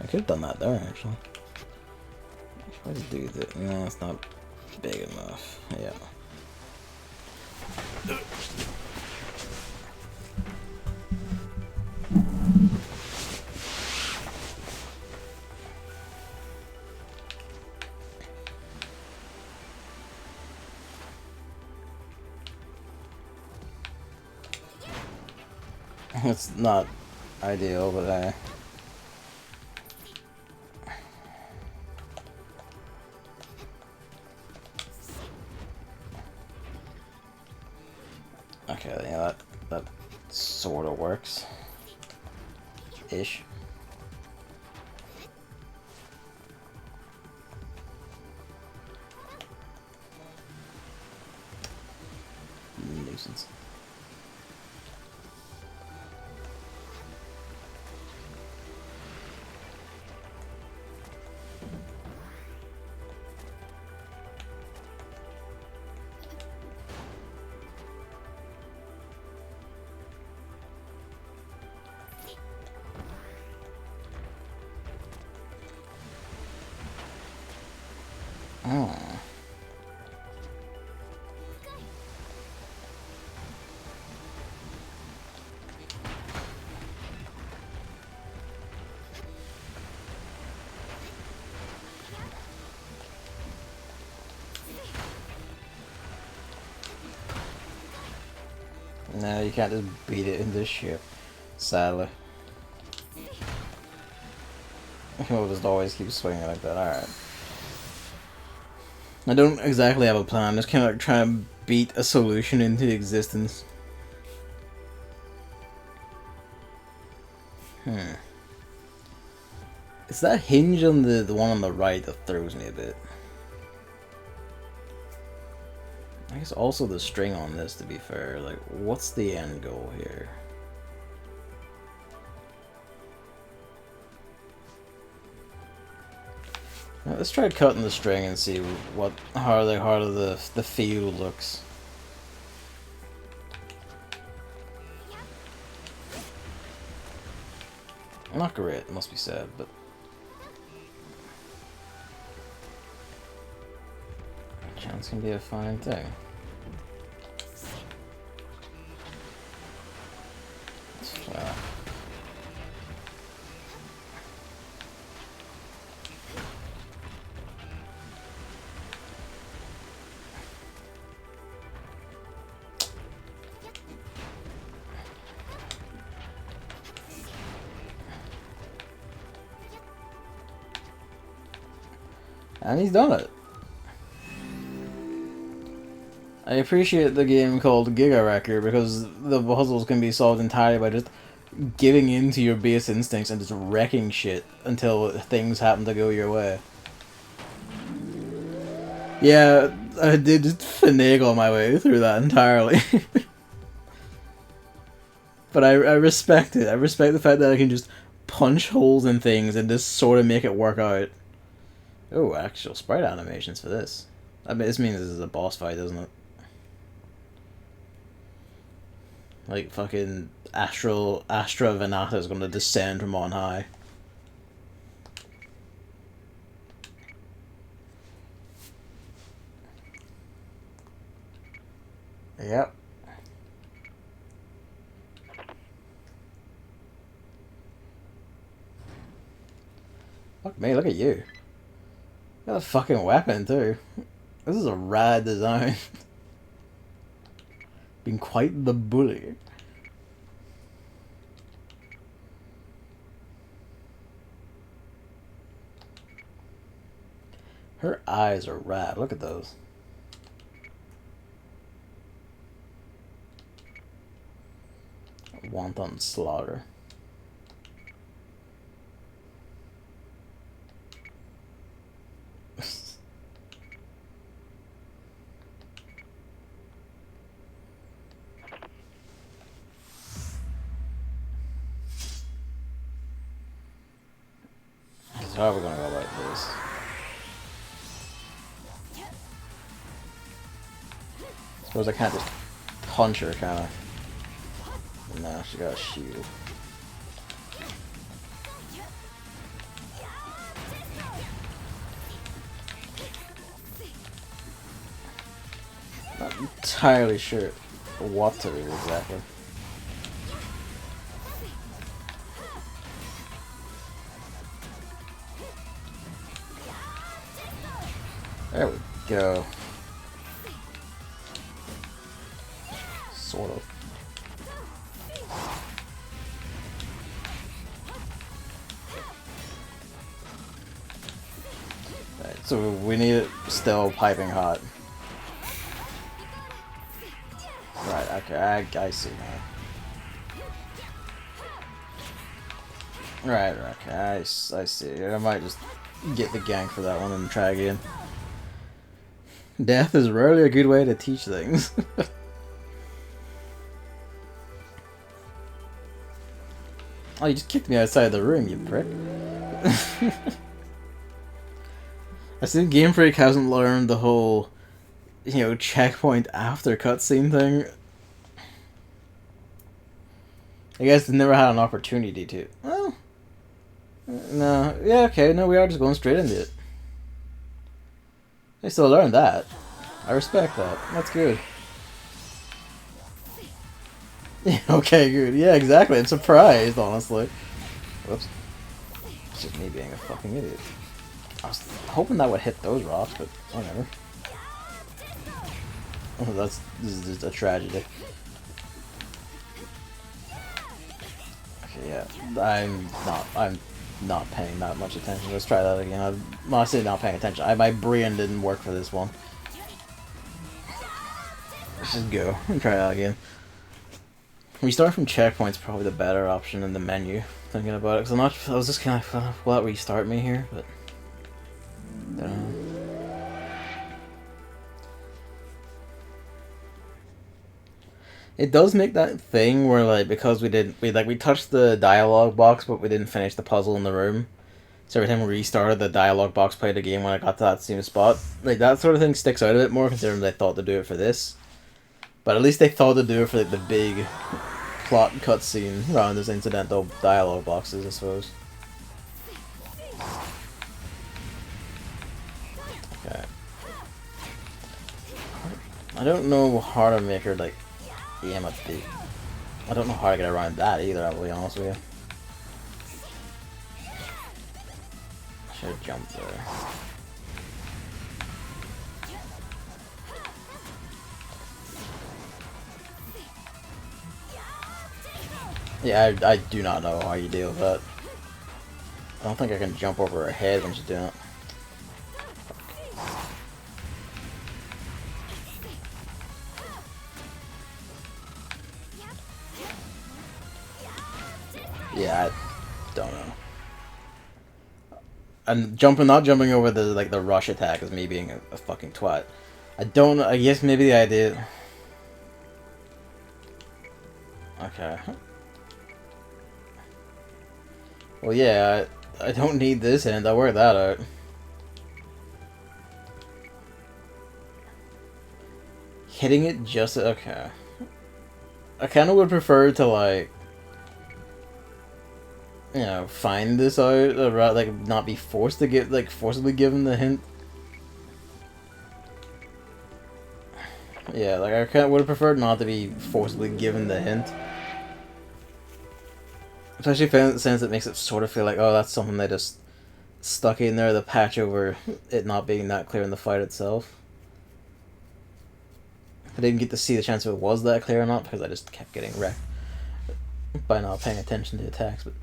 I could have done that there, actually. Try to do that. No, it's not big enough. Yeah. It's not ideal, but okay, yeah, that sort of works. Ish. Nuisance. Oh. No, you can't just beat it in this ship, sadly. We'll just always keep swinging like that, alright. I don't exactly have a plan, I'm just kind of like trying to beat a solution into existence. It's that hinge on the one on the right that throws me a bit. I guess also the string on this, to be fair. Like, what's the end goal here? Now, let's try cutting the string and see how the field looks. Not great, must be said, but chance can be a fine thing. And he's done it. I appreciate the game called Giga because the puzzles can be solved entirely by just giving in to your base instincts and just wrecking shit until things happen to go your way. Yeah, I did just finagle my way through that entirely. But I respect it. I respect the fact that I can just punch holes in things and just sort of make it work out. Oh, actual sprite animations for this. I mean, this means this is a boss fight, doesn't it? Like, fucking Astra Venata is going to descend from on high. Yep. Fuck me, look at you. You got a fucking weapon too. This is a rad design. Been quite the bully. Her eyes are rad. Look at those. Wanton slaughter. So how are we gonna go like this? Suppose I can't just punch her, kinda. No, she got a shield. Not entirely sure what to do exactly. There we go. Sort of. Right, so we need it still piping hot. Right, okay, I see now. Right, okay, I see. I might just get the gank for that one and try again. Death is rarely a good way to teach things. Oh, you just kicked me outside the room, you prick. I think Game Freak hasn't learned the whole, you know, checkpoint after cutscene thing. I guess they never had an opportunity to. Well, no, yeah, okay, no, we are just going straight into it. They still learned that. I respect that. That's good. Okay, good. Yeah, exactly. I'm surprised, honestly. Whoops. It's just me being a fucking idiot. I was hoping that would hit those rocks, but whatever. Oh, this is just a tragedy. Okay, yeah. I'm not paying that much attention. Let's try that again. I'm honestly not paying attention. My brain didn't work for this one. Let's just go and try that again. Restart from checkpoint's probably the better option in the menu. Thinking about it, because I was just kind of, will that restart me here? But I don't know. It does make that thing where, like, because we touched the dialogue box, but we didn't finish the puzzle in the room. So every time we restarted, the dialogue box played a game when I got to that same spot. Like, that sort of thing sticks out a bit more, considering they thought to do it for this. But at least they thought to do it for, like, the big plot cutscene rather than this incidental dialogue boxes, I suppose. Okay. I don't know how to make her, like, aim at the... I don't know how to get around that either, I'll be honest with you. I should have jumped there. Yeah, I do not know how you deal with that. I don't think I can jump over her head when she's doing it. Yeah, I don't know. And not jumping over the rush attack is me being a fucking twat. I don't know, I guess maybe the idea... Okay. Well, yeah, I don't need this end. I'll work that out. Hitting it just... Okay. I kind of would prefer to, like... you know, find this out, or like not be forced to get like forcibly given the hint. Yeah, like I kind of would have preferred not to be forcibly given the hint. Especially since it makes it sort of feel like, oh, that's something they just stuck in there to patch over it not being that clear in the fight itself. I didn't get to see the chance if it was that clear or not because I just kept getting wrecked by not paying attention to attacks. But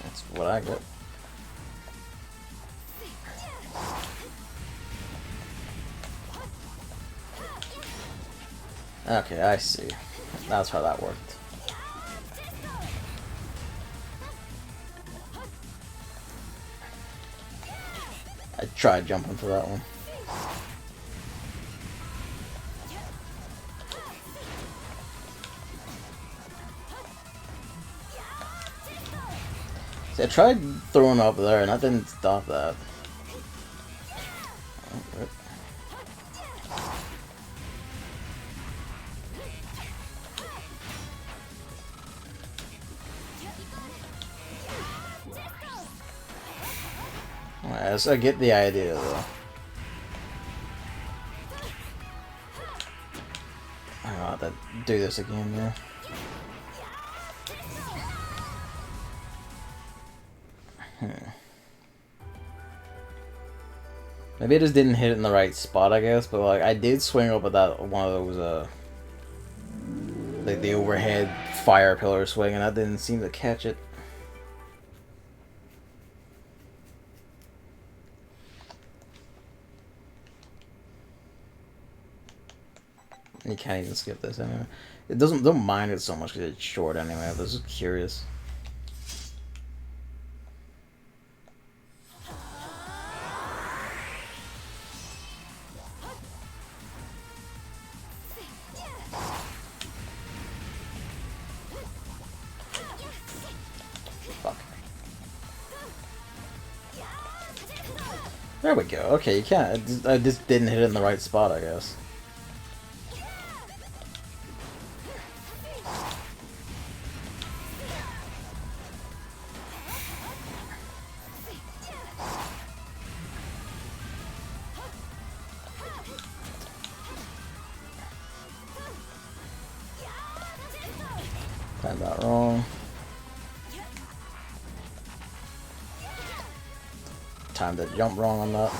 that's what I got. Okay, I see. That's how that worked. I tried jumping for that one. See, I tried throwing up there and that didn't stop that. Oh, I get the idea though. I don't have to do this again, yeah. Maybe I just didn't hit it in the right spot, I guess, but like I did swing up with that one of those like the overhead fire pillar swing and I didn't seem to catch it. You can't even skip this anyway. It don't mind it so much because it's short anyway. I was just curious. Fuck. There we go. Okay, you can't. I just didn't hit it in the right spot, I guess. Timed that wrong. Timed the jump wrong on that.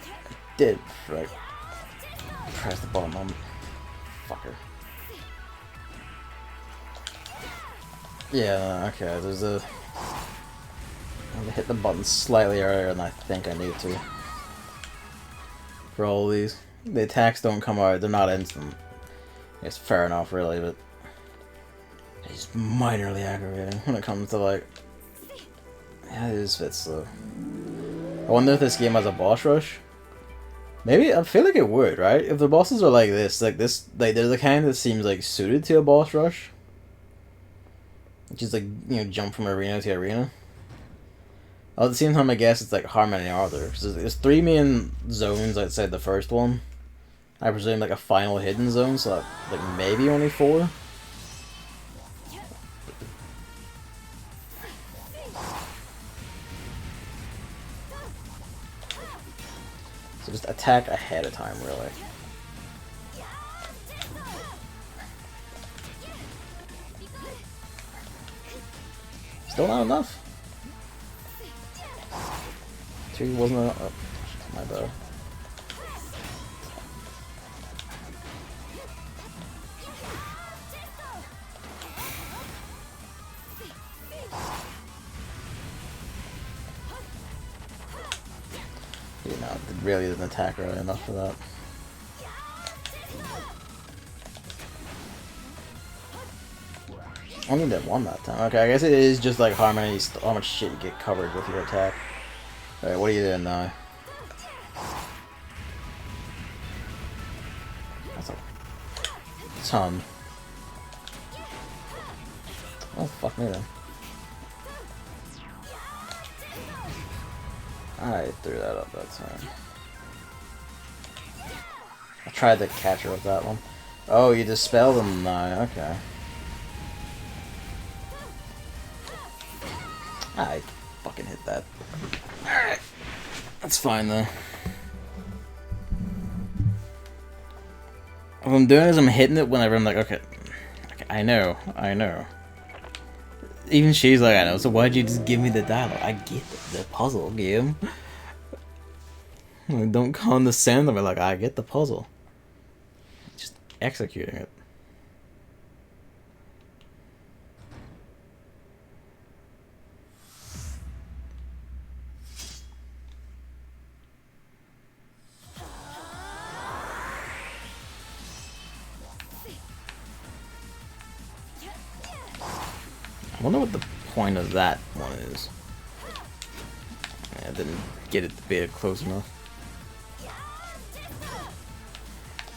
I did, right. Press the button on. Fucker. Yeah, okay, there's a... I'm gonna hit the button slightly earlier than I think I need to. For all these. The attacks don't come out, they're not instant. It's fair enough, really, but... It's minorly aggravating when it comes to, like... Yeah, it is a bit slow. I wonder if this game has a boss rush? Maybe, I feel like it would, right? If the bosses are like this, like, they're the kind that seems, like, suited to a boss rush. Which is, like, you know, jump from arena to arena. At the same time, I guess it's, like, how many are there? Because there's 3 main zones outside the first one. I presume, like, a final hidden zone, so, like, maybe only 4? So just attack ahead of time, really. Still not enough. 3 wasn't enough. Oh, my bad. You know, it really didn't attack early enough for that. Only did 1 that time. Okay, I guess it is just like how much shit you get covered with your attack. Alright, what are you doing now? That's a ton. Oh, fuck me then. I threw that up that time. I tried to catch her with that one. Oh, you dispelled them now. Okay. I fucking hit that. Alright. That's fine though. What I'm doing is I'm hitting it whenever I'm like, okay, I know. Even she's like, I know, so why'd you just give me the dialogue? I get the puzzle game. Like, don't condescend to me, like, I get the puzzle. Just executing it. I wonder what the point of that one is. I didn't get it to be close enough.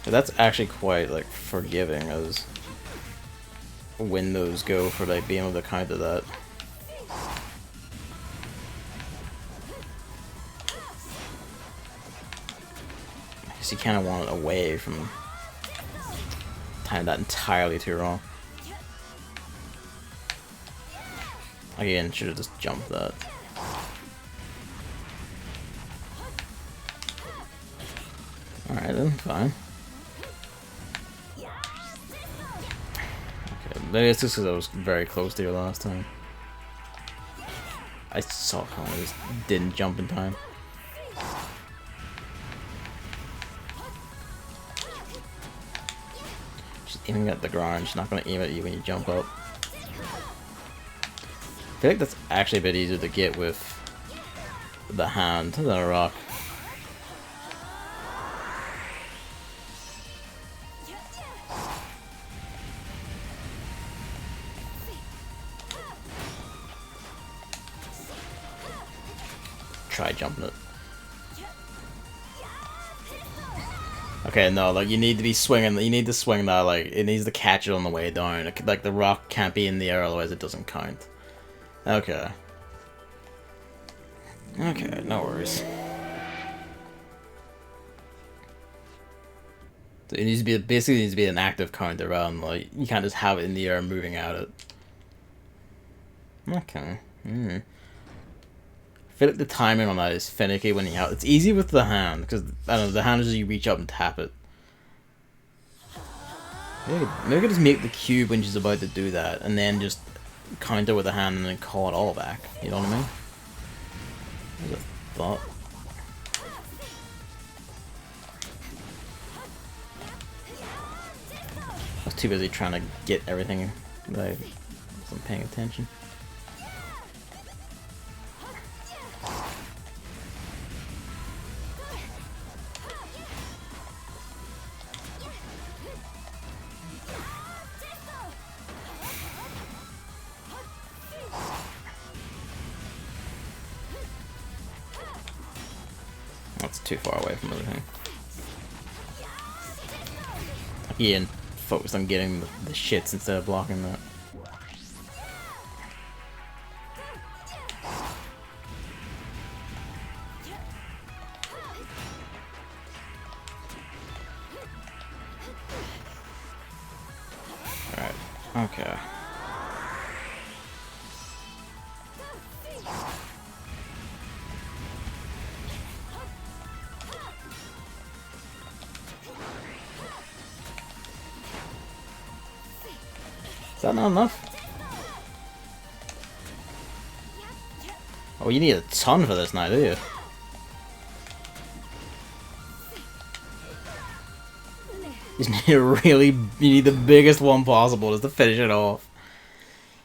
But that's actually quite like forgiving as when those go for like being able to counter that. I guess you kind of want it away from timing that entirely too wrong. Again, should have just jumped that. Alright then, fine. Okay, maybe it's just because I was very close to you last time. I saw how I just didn't jump in time. She's aiming at the ground, she's not going to aim at you when you jump up. I feel like that's actually a bit easier to get with the hand than a rock. Try jumping it. Okay, no, like you need to be swinging. You need to swing that. Like it needs to catch it on the way down. Like the rock can't be in the air, otherwise it doesn't count. Okay. Okay, no worries. So it needs to be basically needs to be an active counter around. Like you can't just have it in the air moving at it. Okay. I feel like the timing on that is finicky when you have. It's easy with the hand because I don't know, the hand is just you reach up and tap it. Maybe I could just make the cube when she's about to do that, and then just counter with the hand and then call it all back. You know what I mean? There's a thought. I was too busy trying to get everything that I wasn't paying attention. That's too far away from everything. Ian focused on getting the shits instead of blocking that. Alright, okay. Is that not enough? Oh, you need a ton for this now, do you? You just need a really, you need the biggest one possible just to finish it off.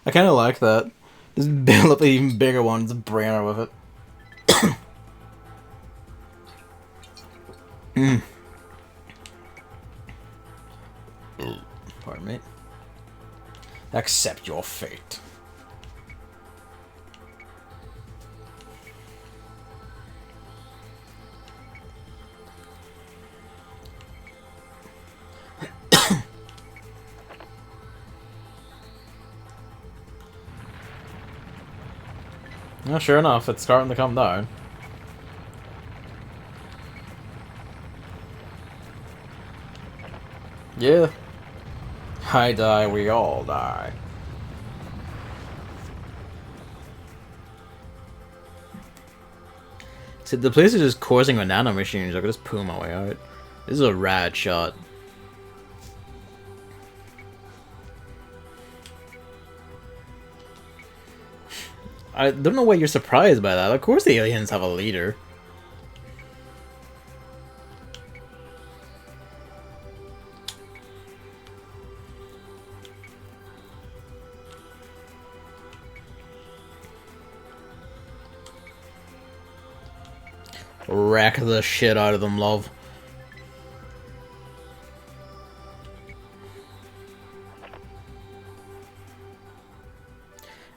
I kind of like that. Just build up an even bigger one, just bring her with it. Pardon me. Accept your fate. Well, sure enough, it's starting to come down. Yeah. I die, we all die. See, the place is just coursing with nano machines. I could just poo my way out. This is a rad shot. I don't know why you're surprised by that. Of course the aliens have a leader. Wreck the shit out of them, love.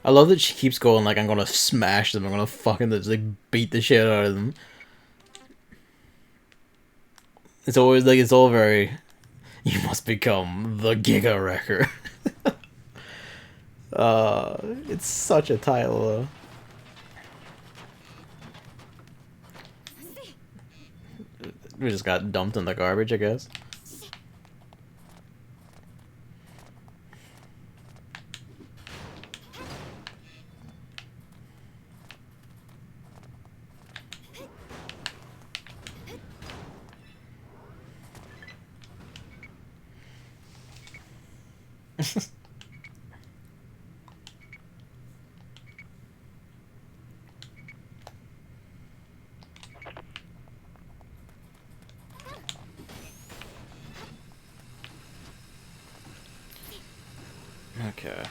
I love that she keeps going like, I'm gonna smash them, I'm gonna fucking just, like, beat the shit out of them. It's always like, it's all very, you must become the Giga Wrecker. It's such a title though. We just got dumped in the garbage, I guess. Okay.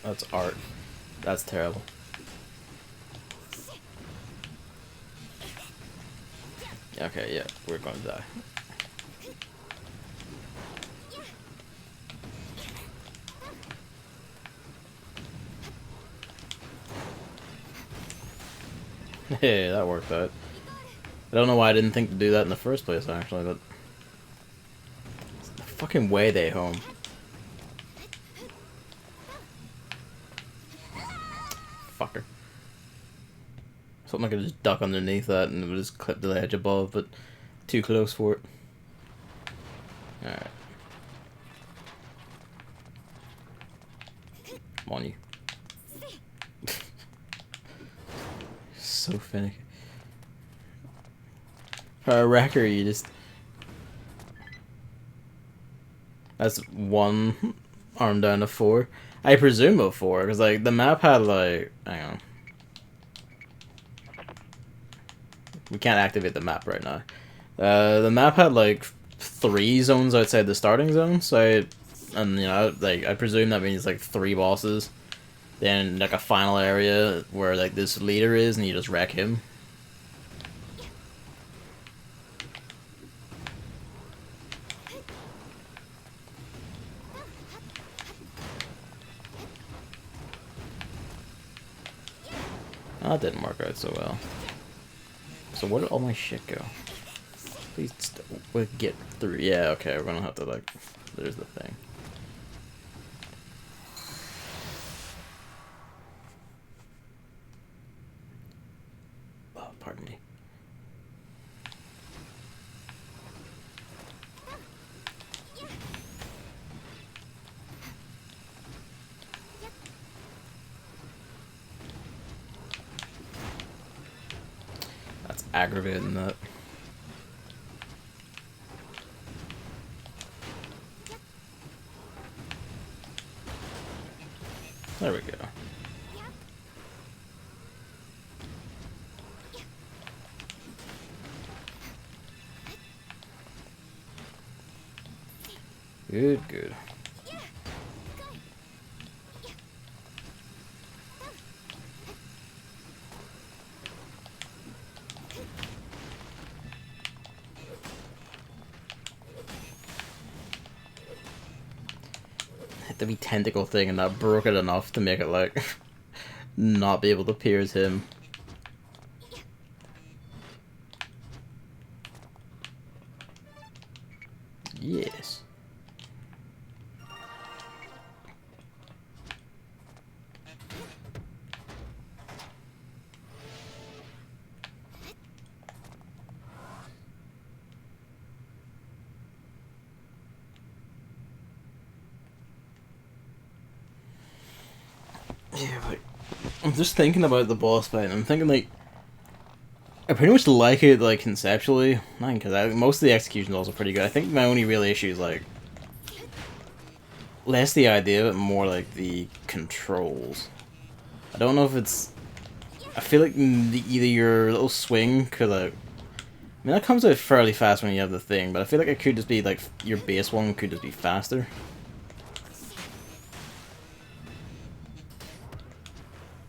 That's art. That's terrible. Okay, yeah, we're gonna die. Hey, that worked out. I don't know why I didn't think to do that in the first place, actually, but... It's the fucking way they home. Fucker. Something I could just duck underneath that and it would just clip to the edge above, but too close for it. Alright. Come on, you. So finicky. For a wrecker, you just... That's one arm down to 4. I presume of 4, because like the map had like... Hang on. We can't activate the map right now. The map had like 3 zones outside the starting zone, so and you know, like I presume that means like 3 bosses. Then like a final area where like this leader is, and you just wreck him. Oh, that didn't work out so well. So where did all my shit go? Please get through. Yeah, okay, we're gonna have to like... There's the thing. Oh, pardon me. That's aggravating, that. There we go. Good, good. Hit the wee tentacle thing and that broke it enough to make it like not be able to pierce him. Yeah, like, I'm just thinking about the boss fight, and I'm thinking, like, I pretty much like it, like, conceptually. Not because most of the execution is also pretty good. I think my only real issue is, like, less the idea, but more, like, the controls. I don't know if it's... I feel like either your little swing could, like... I mean, that comes out fairly fast when you have the thing, but I feel like it could just be, like, your base one could just be faster.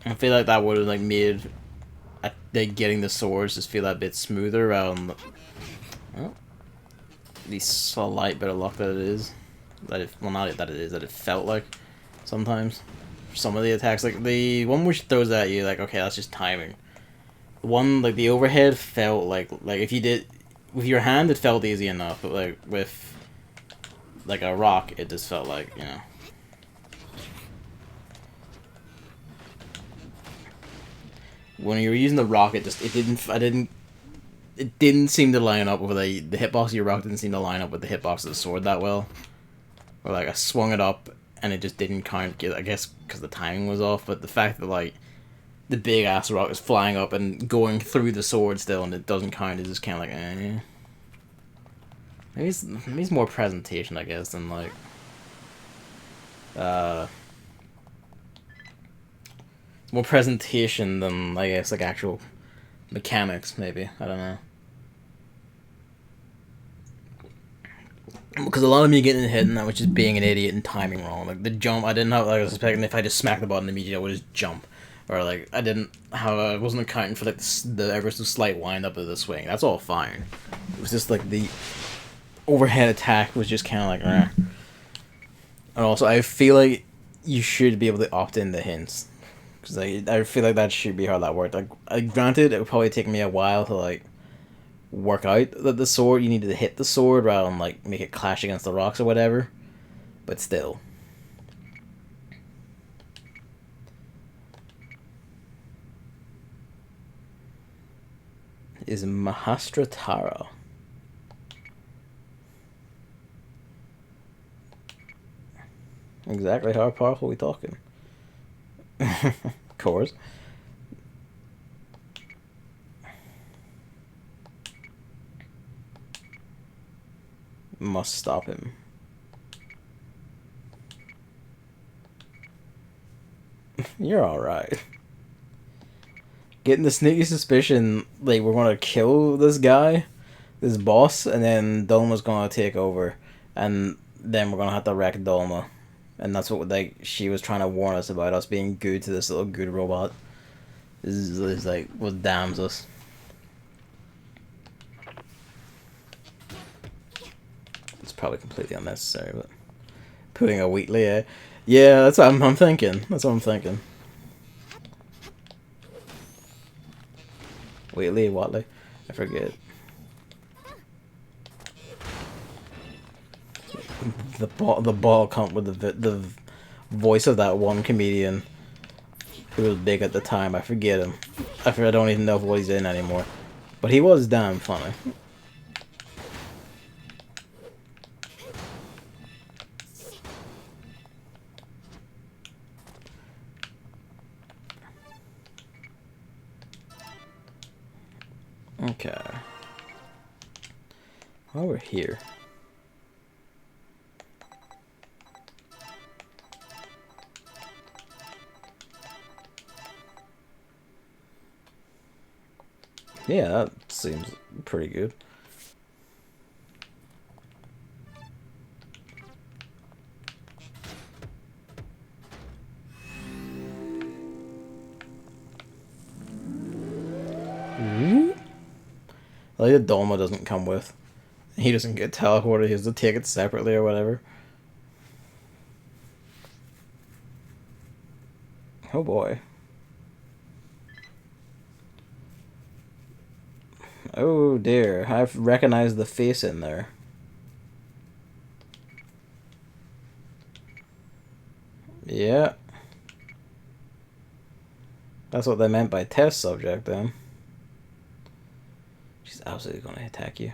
I feel like that would have, like, made like, getting the swords just feel that bit smoother around the... Well, the slight bit of luck that it is. That it, well, not that it is, that it felt like sometimes. Some of the attacks, like, the one which throws at you, like, okay, that's just timing. The one, like, the overhead felt like if you did... With your hand, it felt easy enough, but, like, with, like, a rock, it just felt like, you know... When you were using the rock, it didn't seem to line up with the hitbox of your rock didn't seem to line up with the hitbox of the sword that well. Or, like, I swung it up, and it just didn't kind of get, I guess, because the timing was off, but the fact that, like, the big ass rock is flying up and going through the sword still, and it doesn't kind of just kind of like, eh. Maybe it's more presentation, I guess, than, like, it's more presentation than, I guess, like, actual mechanics, maybe. I don't know. Because a lot of me getting hit and that was just being an idiot and timing wrong. Like, the jump, I didn't have, like, I was expecting if I just smacked the button immediately, I would just jump. Or, like, I wasn't accounting for, like, the ever so slight wind up of the swing. That's all fine. It was just, like, the overhead attack was just kind of like, eh. And also, I feel like you should be able to opt in the hints. Because I feel like that should be how that worked. Like, granted, it would probably take me a while to, like, work out that the sword, you needed to hit the sword rather than, like, make it clash against the rocks or whatever. But still. Is Mahastra Tara. Exactly how powerful are we talking? Of course. Must stop him. You're alright. Getting the sneaky suspicion, like, we're gonna kill this guy, this boss, and then Dolma's gonna take over. And then we're gonna have to wreck Dolma. And that's what, like, she was trying to warn us about, us being good to this little good robot. This is like, what damns us. It's probably completely unnecessary, but... Putting a Wheatley, eh? Yeah, that's what I'm thinking. That's what I'm thinking. Wheatley, Watley? I forget. The ball comp with the voice of that one comedian who was big at the time. I forget him. I don't even know what he's in anymore. But he was damn funny. Okay. While we're here. Yeah, that seems pretty good. Like, the Dolma doesn't come with. He doesn't get teleported, he has to take it separately or whatever. Oh boy. Oh dear, I've recognized the face in there. Yeah. That's what they meant by test subject then. She's absolutely gonna attack you.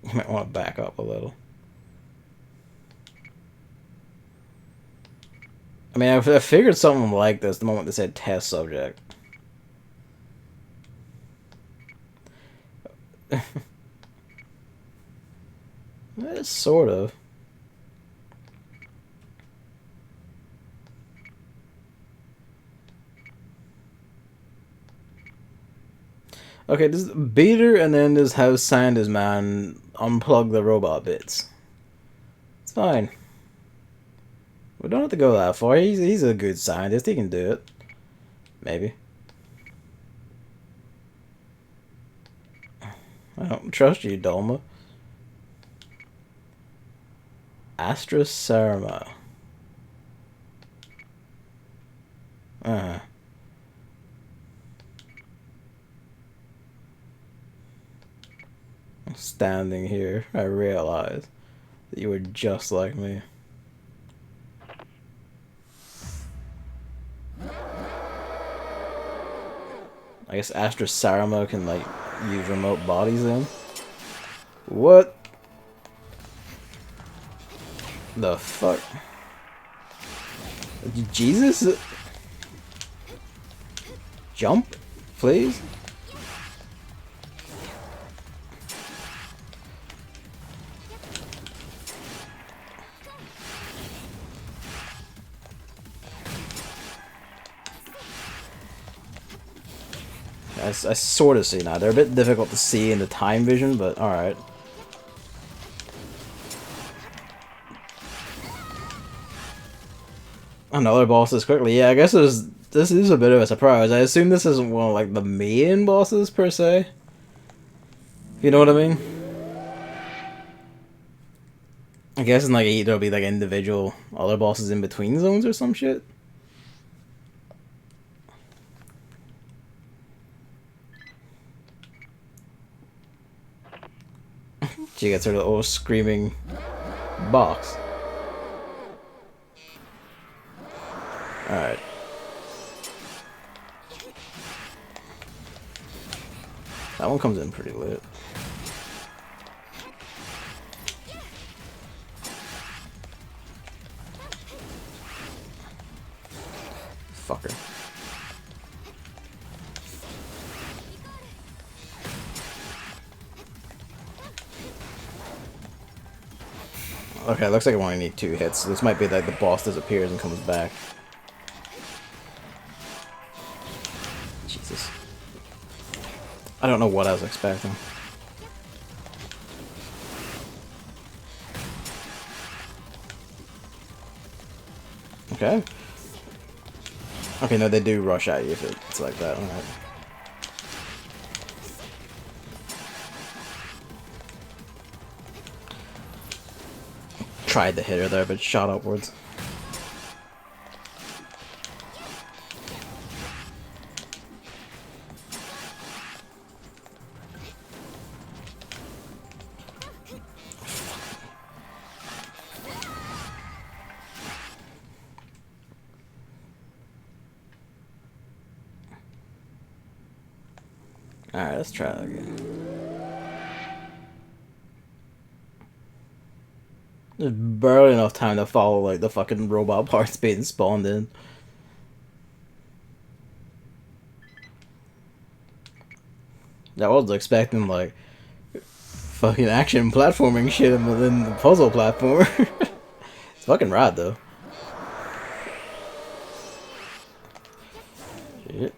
You might want to back up a little. I mean, I figured something like this the moment they said test subject. Sort of. Okay, this beater and then this house scientist man unplug the robot bits. It's fine. We don't have to go that far. He's a good scientist. He can do it. Maybe. I don't trust you, Dolma. Astra Sarma. Uh-huh. Standing here, I realize that you were just like me. I guess Astra Sarama can, like, use remote bodies then? What? The fuck? Jesus? Jump? Please? I sort of see now. They're a bit difficult to see in the time vision, but alright. Another boss this quickly. Yeah, I guess this is a bit of a surprise. I assume this isn't one of, like, the main bosses, per se. You know what I mean? I guess in, like, there'll be, like, individual other bosses in between zones or some shit. She gets her little screaming box. Alright. That one comes in pretty lit. Fucker. Okay, looks like I only need 2 hits. So this might be like the boss disappears and comes back. Jesus. I don't know what I was expecting. Okay. Okay, no, they do rush at you if it's like that. Alright. Tried to hit her there, but shot upwards. Alright, let's try that again. There's barely enough time to follow, like, the fucking robot parts being spawned in. I was expecting, like, fucking action platforming shit in the puzzle platform. It's fucking rad, though. Shit.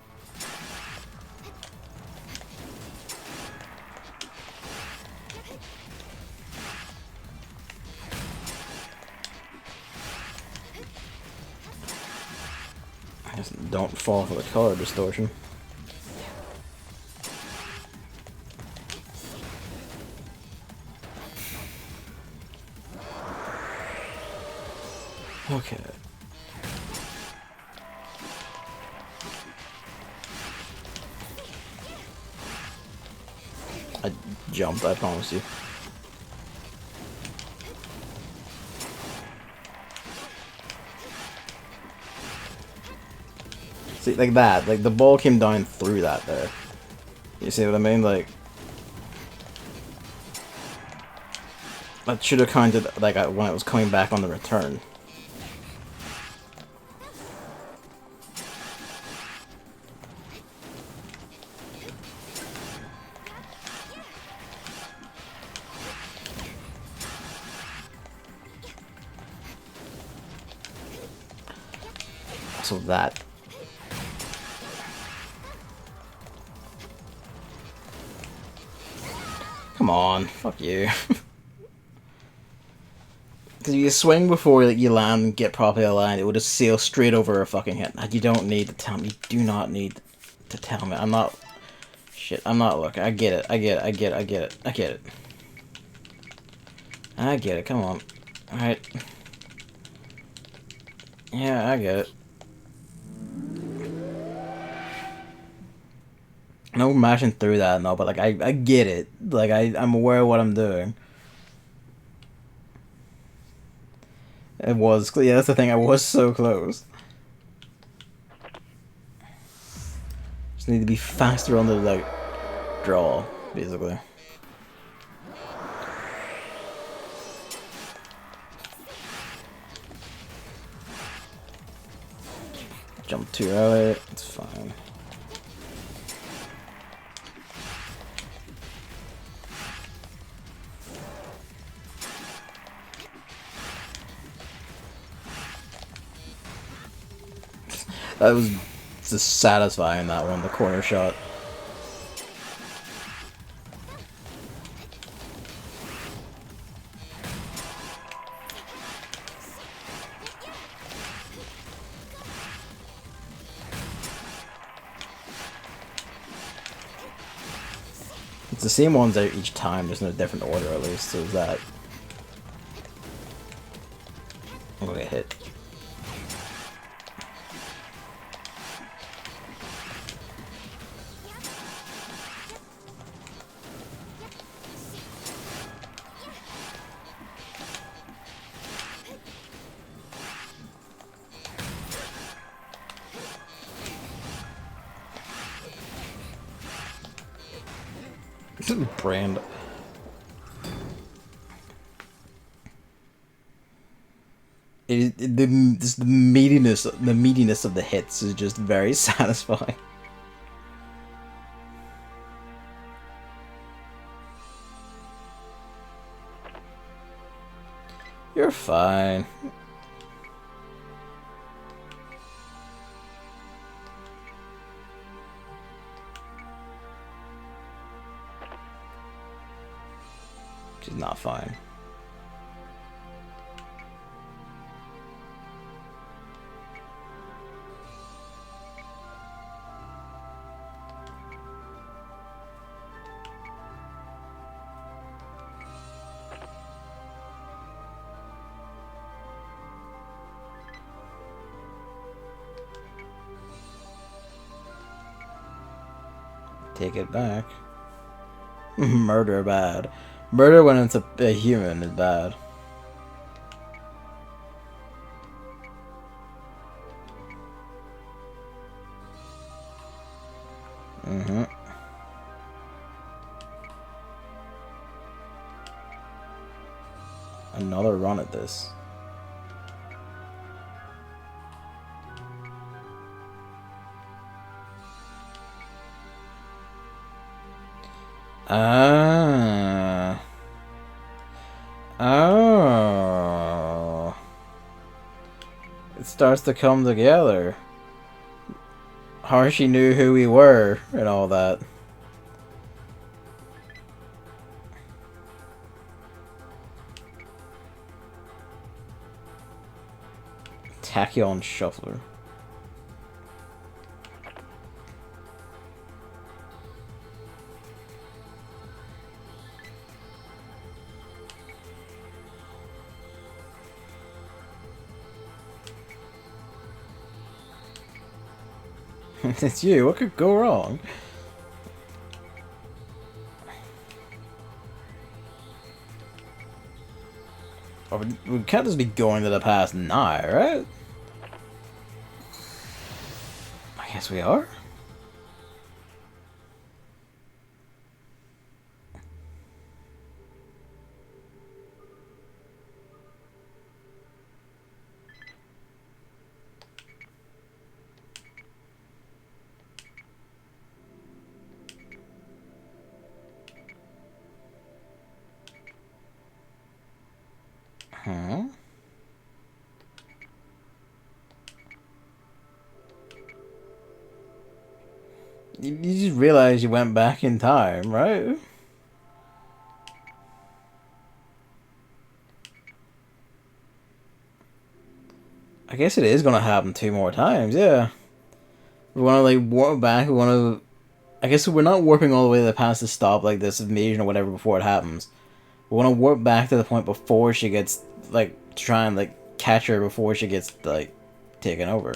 Just don't fall for the color distortion. Okay. I jumped, I promise you. See, like that. Like, the ball came down through that there. You see what I mean? Like, that should have counted, like, when it was coming back on the return. So that. Come on, fuck you. Because if you swing before you land and get properly aligned, it would just sail straight over a fucking hit. You don't need to tell me. You do not need to tell me. I'm not... Shit, I'm not looking. I get it. I get it. I get it. I get it. I get it. I get it. Come on. Alright. Yeah, I get it. No mashing through that, no, but like I get it. Like I'm aware of what I'm doing. It was, yeah, that's the thing. I was so close. Just need to be faster on the like draw, basically. Jump too early. It's fine. That was just satisfying, that one, the corner shot. It's the same ones each time, just in a different order at least, so that... I'm gonna get hit. Brand. The meatiness of the hits is just very satisfying. You're fine. She's not fine. Take it back. Murder bad. Murder when it's a human is bad. Another run at this. Oh. It starts to come together. Harshy knew who we were and all that. Tachyon Shuffler. It's you. What could go wrong? Oh, we can't just be going to the past now, right? I guess we are. Huh? You just realized you went back in time, right? I guess it is gonna happen 2 more times, yeah. We wanna like warp back, we wanna I guess we're not warping all the way to the past to stop like this invasion or whatever before it happens. We wanna warp back to the point before she gets like to try and like catch her before she gets like taken over.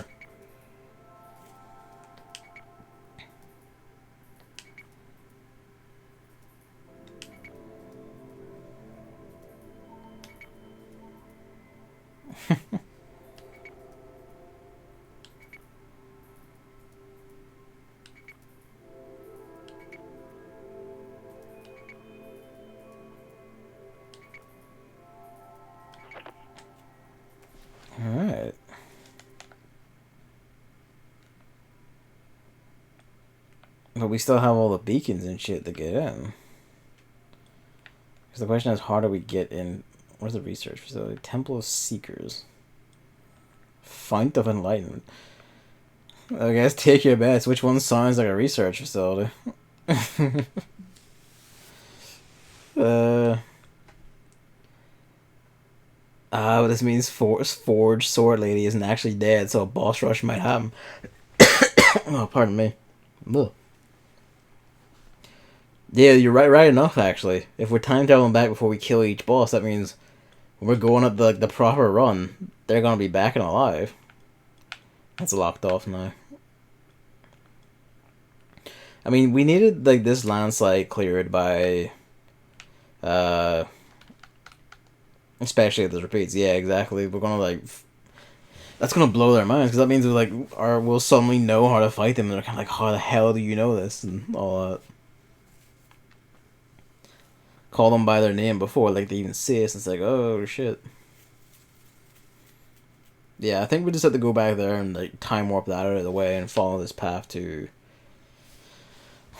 Alright. But we still have all the beacons and shit to get in. Because the question is, how do we get in? Where's the research facility? Temple of Seekers. Fount of Enlightenment. I guess take your bets. Which one sounds like a research facility? This means Forge Sword Lady isn't actually dead, so a boss rush might happen. Oh, pardon me. Ugh. Yeah, you're right enough, actually. If we're time traveling back before we kill each boss, that means when we're going up the proper run, they're gonna be back and alive. That's locked off now. I mean, we needed, like, this landslide cleared by, especially if this repeats. Yeah, exactly. We're gonna, like, that's gonna blow their minds, because that means, we'll suddenly know how to fight them, and they're kind of like, how the hell do you know this, and all that. Call them by their name before, like, they even see us, and it's like, oh, shit. Yeah, I think we just have to go back there and, like, time warp that out of the way and follow this path to...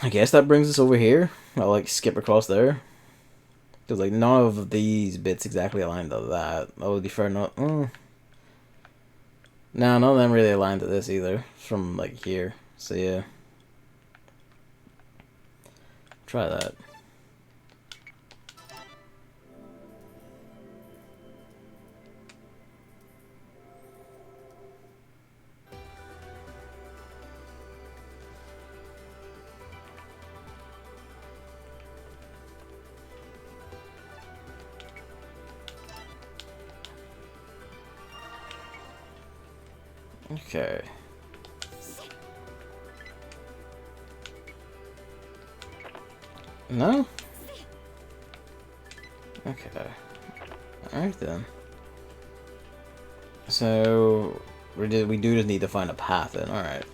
I guess that brings us over here. I'll, like, skip across there. Because, like, none of these bits exactly aligned to that. That would be fair enough. No, none of them really aligned to this either. From, like, here. So, yeah. Try that. Okay. No? Okay. Alright then. So, we do just need to find a path then, alright.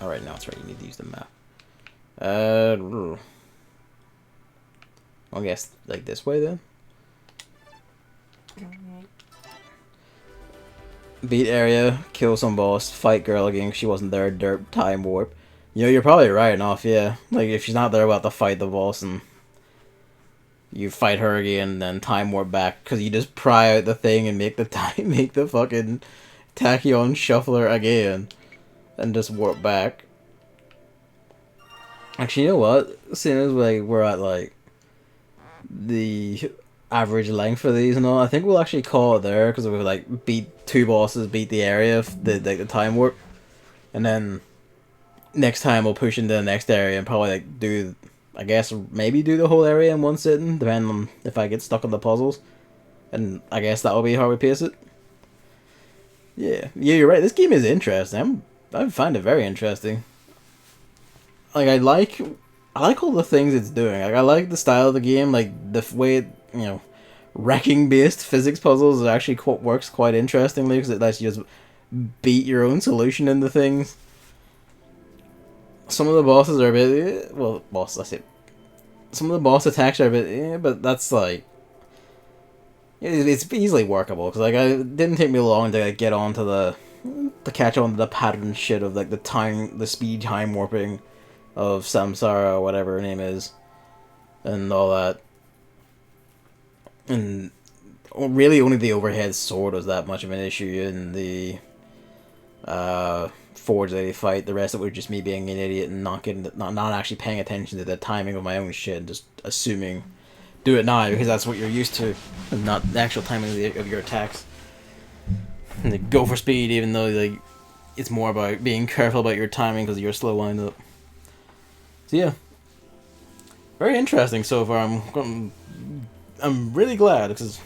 Alright, now that's right, you need to use the map. I guess, like, this way then? Beat area, kill some boss, fight girl again, she wasn't there, derp, time warp. You know, you're probably right enough, yeah. Like, if she's not there, we'll have to fight the boss, and you fight her again, and then time warp back, because you just pry out the thing and make the fucking tachyon shuffler again, and just warp back. Actually, you know what? Seeing as like we're at like the average length for these and all, I think we'll actually call it there, because we've like beat 2 bosses, beat the area, the time warp, and then next time we'll push into the next area and probably like do, I guess maybe do the whole area in one sitting, depending on if I get stuck on the puzzles, and I guess that'll be how we pace it. Yeah, you're right. This game is interesting. I find it very interesting. Like I like all the things it's doing. Like I like the style of the game. Like the way it, wrecking based physics puzzles actually works quite interestingly, because it lets you just beat your own solution into things. Some of the bosses are a bit some of the boss attacks are a bit but that's like it's easily workable, because like it didn't take me long to like, get onto to catch on to the pattern shit of like the speed time warping of Samsara or whatever her name is, and all that. And really only the overhead sword was that much of an issue in the forge lady fight. The rest of it was just me being an idiot and not actually paying attention to the timing of my own shit, and just assuming do it now because that's what you're used to, and not the actual timing of your attacks. And they go for speed, even though like it's more about being careful about your timing because you're a slow wind up. So yeah, very interesting so far. I'm really glad because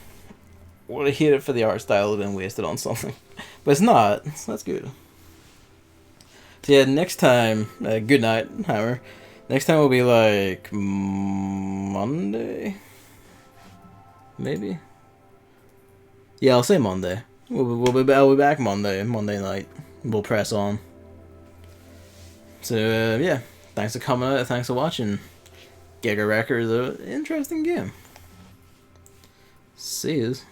would have hit it for the art style have been wasted on something, but it's not. So that's good. So yeah, next time, good night, Hammer. Next time will be like Monday, maybe. Yeah, I'll say Monday. I'll be back Monday night. We'll press on. So yeah, thanks for coming out. Thanks for watching. Giga Record is an interesting game. See yous.